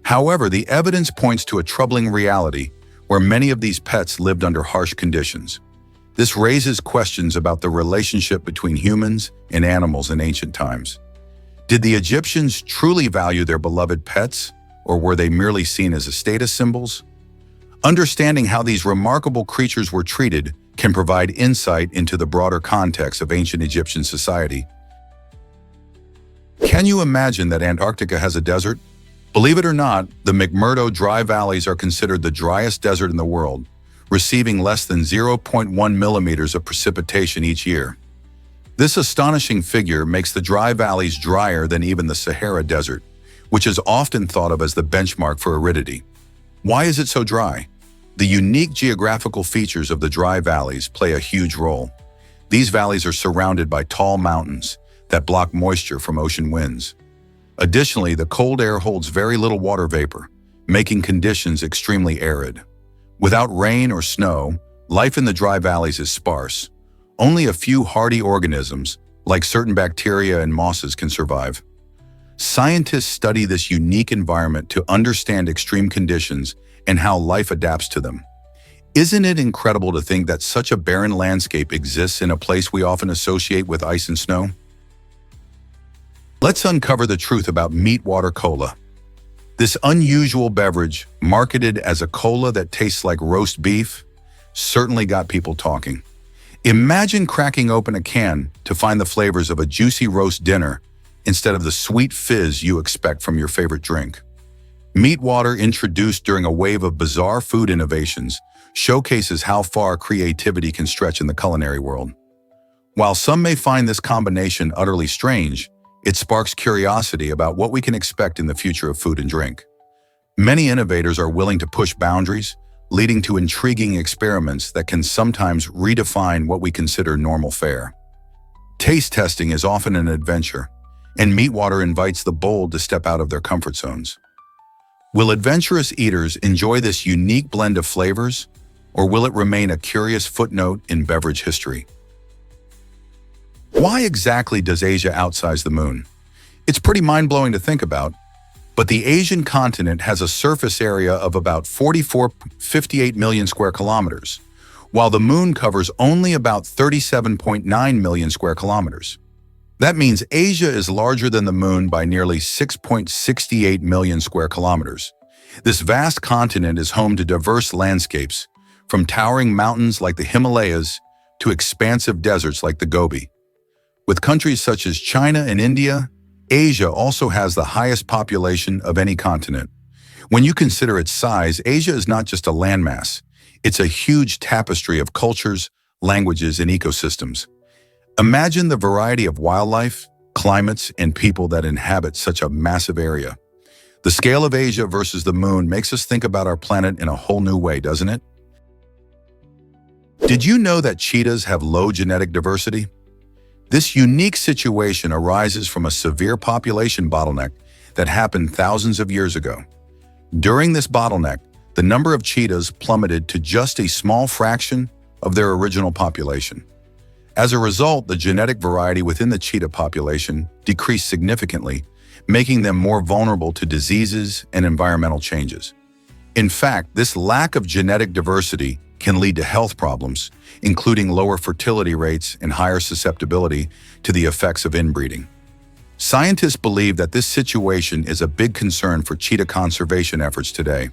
However, the evidence points to a troubling reality where many of these pets lived under harsh conditions. This raises questions about the relationship between humans and animals in ancient times. Did the Egyptians truly value their beloved pets, or were they merely seen as status symbols? Understanding how these remarkable creatures were treated can provide insight into the broader context of ancient Egyptian society. Can you imagine that Antarctica has a desert? Believe it or not, the McMurdo Dry Valleys are considered the driest desert in the world, receiving less than 0.1 millimeters of precipitation each year. This astonishing figure makes the dry valleys drier than even the Sahara Desert, which is often thought of as the benchmark for aridity. Why is it so dry? The unique geographical features of the dry valleys play a huge role. These valleys are surrounded by tall mountains that block moisture from ocean winds. Additionally, the cold air holds very little water vapor, making conditions extremely arid. Without rain or snow, life in the dry valleys is sparse. Only a few hardy organisms, like certain bacteria and mosses, can survive. Scientists study this unique environment to understand extreme conditions and how life adapts to them. Isn't it incredible to think that such a barren landscape exists in a place we often associate with ice and snow? Let's uncover the truth about Meatwater Cola. This unusual beverage, marketed as a cola that tastes like roast beef, certainly got people talking. Imagine cracking open a can to find the flavors of a juicy roast dinner instead of the sweet fizz you expect from your favorite drink. Meatwater, introduced during a wave of bizarre food innovations, showcases how far creativity can stretch in the culinary world. While some may find this combination utterly strange, it sparks curiosity about what we can expect in the future of food and drink. Many innovators are willing to push boundaries, leading to intriguing experiments that can sometimes redefine what we consider normal fare. Taste testing is often an adventure, and Meatwater invites the bold to step out of their comfort zones. Will adventurous eaters enjoy this unique blend of flavors, or will it remain a curious footnote in beverage history? Why exactly does Asia outsize the moon? It's pretty mind-blowing to think about, but the Asian continent has a surface area of about 58 million square kilometers, while the moon covers only about 37.9 million square kilometers. That means Asia is larger than the moon by nearly 6.68 million square kilometers. This vast continent is home to diverse landscapes, from towering mountains like the Himalayas to expansive deserts like the Gobi. With countries such as China and India, Asia also has the highest population of any continent. When you consider its size, Asia is not just a landmass. It's a huge tapestry of cultures, languages, and ecosystems. Imagine the variety of wildlife, climates, and people that inhabit such a massive area. The scale of Asia versus the moon makes us think about our planet in a whole new way, doesn't it? Did you know that cheetahs have low genetic diversity? This unique situation arises from a severe population bottleneck that happened thousands of years ago. During this bottleneck, the number of cheetahs plummeted to just a small fraction of their original population. As a result, the genetic variety within the cheetah population decreased significantly, making them more vulnerable to diseases and environmental changes. In fact, this lack of genetic diversity can lead to health problems, including lower fertility rates and higher susceptibility to the effects of inbreeding. Scientists believe that this situation is a big concern for cheetah conservation efforts today.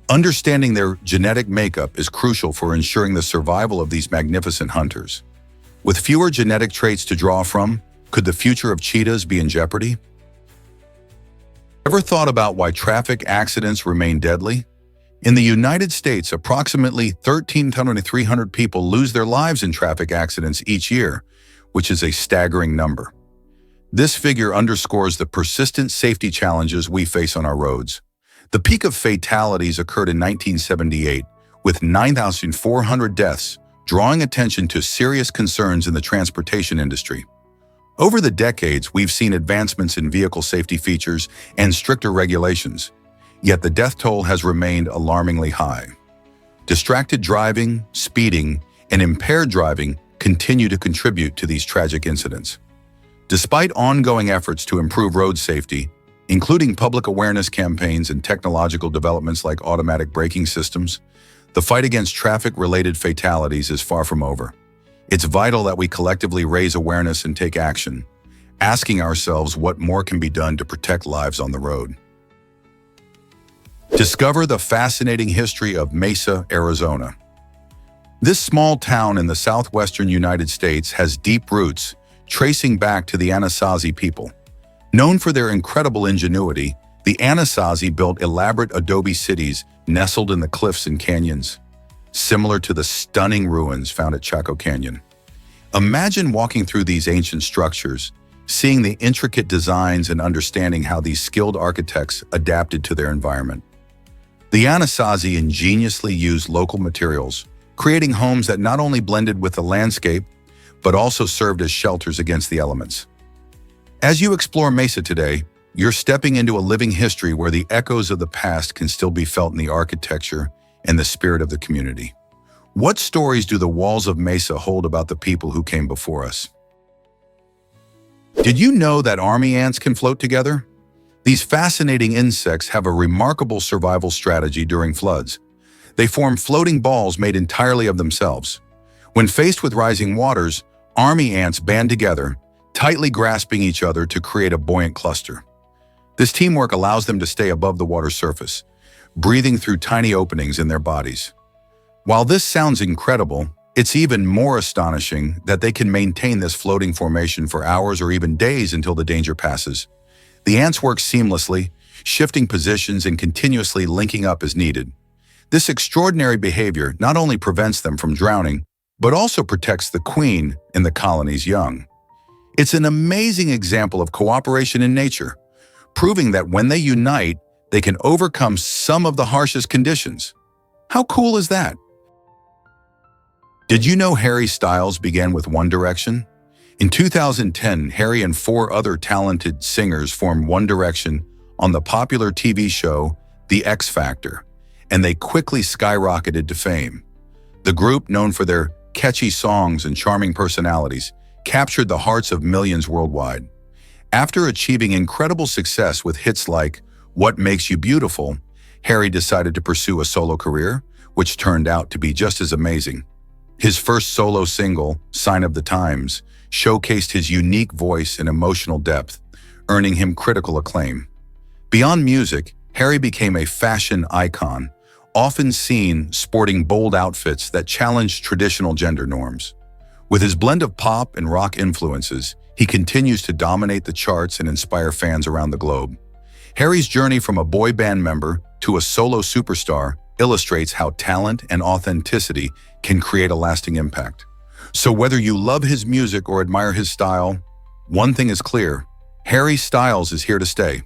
Understanding their genetic makeup is crucial for ensuring the survival of these magnificent hunters. With fewer genetic traits to draw from, could the future of cheetahs be in jeopardy? Ever thought about why traffic accidents remain deadly? In the United States, approximately 13,300 people lose their lives in traffic accidents each year, which is a staggering number. This figure underscores the persistent safety challenges we face on our roads. The peak of fatalities occurred in 1978, with 9,400 deaths, drawing attention to serious concerns in the transportation industry. Over the decades, we've seen advancements in vehicle safety features and stricter regulations, yet the death toll has remained alarmingly high. Distracted driving, speeding, and impaired driving continue to contribute to these tragic incidents. Despite ongoing efforts to improve road safety, including public awareness campaigns and technological developments like automatic braking systems, the fight against traffic-related fatalities is far from over. It's vital that we collectively raise awareness and take action, asking ourselves what more can be done to protect lives on the road. Discover the fascinating history of Mesa, Arizona. This small town in the southwestern United States has deep roots, tracing back to the Anasazi people. Known for their incredible ingenuity, the Anasazi built elaborate adobe cities nestled in the cliffs and canyons, similar to the stunning ruins found at Chaco Canyon. Imagine walking through these ancient structures, seeing the intricate designs and understanding how these skilled architects adapted to their environment. The Anasazi ingeniously used local materials, creating homes that not only blended with the landscape, but also served as shelters against the elements. As you explore Mesa today, you're stepping into a living history where the echoes of the past can still be felt in the architecture and the spirit of the community. What stories do the walls of Mesa hold about the people who came before us? Did you know that army ants can float together? These fascinating insects have a remarkable survival strategy during floods. They form floating balls made entirely of themselves. When faced with rising waters, army ants band together, tightly grasping each other to create a buoyant cluster. This teamwork allows them to stay above the water's surface, breathing through tiny openings in their bodies. While this sounds incredible, it's even more astonishing that they can maintain this floating formation for hours or even days until the danger passes. The ants work seamlessly, shifting positions and continuously linking up as needed. This extraordinary behavior not only prevents them from drowning, but also protects the queen and the colony's young. It's an amazing example of cooperation in nature, proving that when they unite, they can overcome some of the harshest conditions. How cool is that? Did you know Harry Styles began with One Direction? In 2010, Harry and 4 other talented singers formed One Direction on the popular TV show The X Factor, and they quickly skyrocketed to fame. The group, known for their catchy songs and charming personalities, captured the hearts of millions worldwide. After achieving incredible success with hits like What Makes You Beautiful, Harry decided to pursue a solo career, which turned out to be just as amazing. His first solo single, Sign of the Times, showcased his unique voice and emotional depth, earning him critical acclaim. Beyond music, Harry became a fashion icon, often seen sporting bold outfits that challenged traditional gender norms. With his blend of pop and rock influences, he continues to dominate the charts and inspire fans around the globe. Harry's journey from a boy band member to a solo superstar illustrates how talent and authenticity can create a lasting impact. So whether you love his music or admire his style, one thing is clear: Harry Styles is here to stay.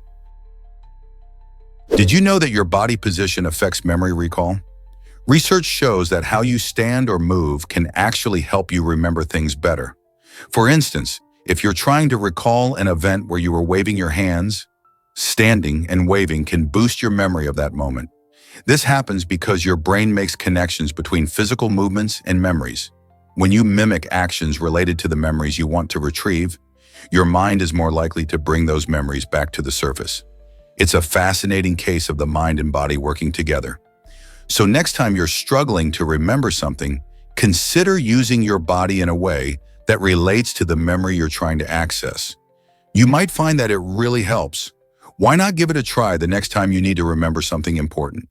Did you know that your body position affects memory recall? Research shows that how you stand or move can actually help you remember things better. For instance, if you're trying to recall an event where you were waving your hands, standing and waving can boost your memory of that moment. This happens because your brain makes connections between physical movements and memories. When you mimic actions related to the memories you want to retrieve, your mind is more likely to bring those memories back to the surface. It's a fascinating case of the mind and body working together. So next time you're struggling to remember something, consider using your body in a way that relates to the memory you're trying to access. You might find that it really helps. Why not give it a try the next time you need to remember something important?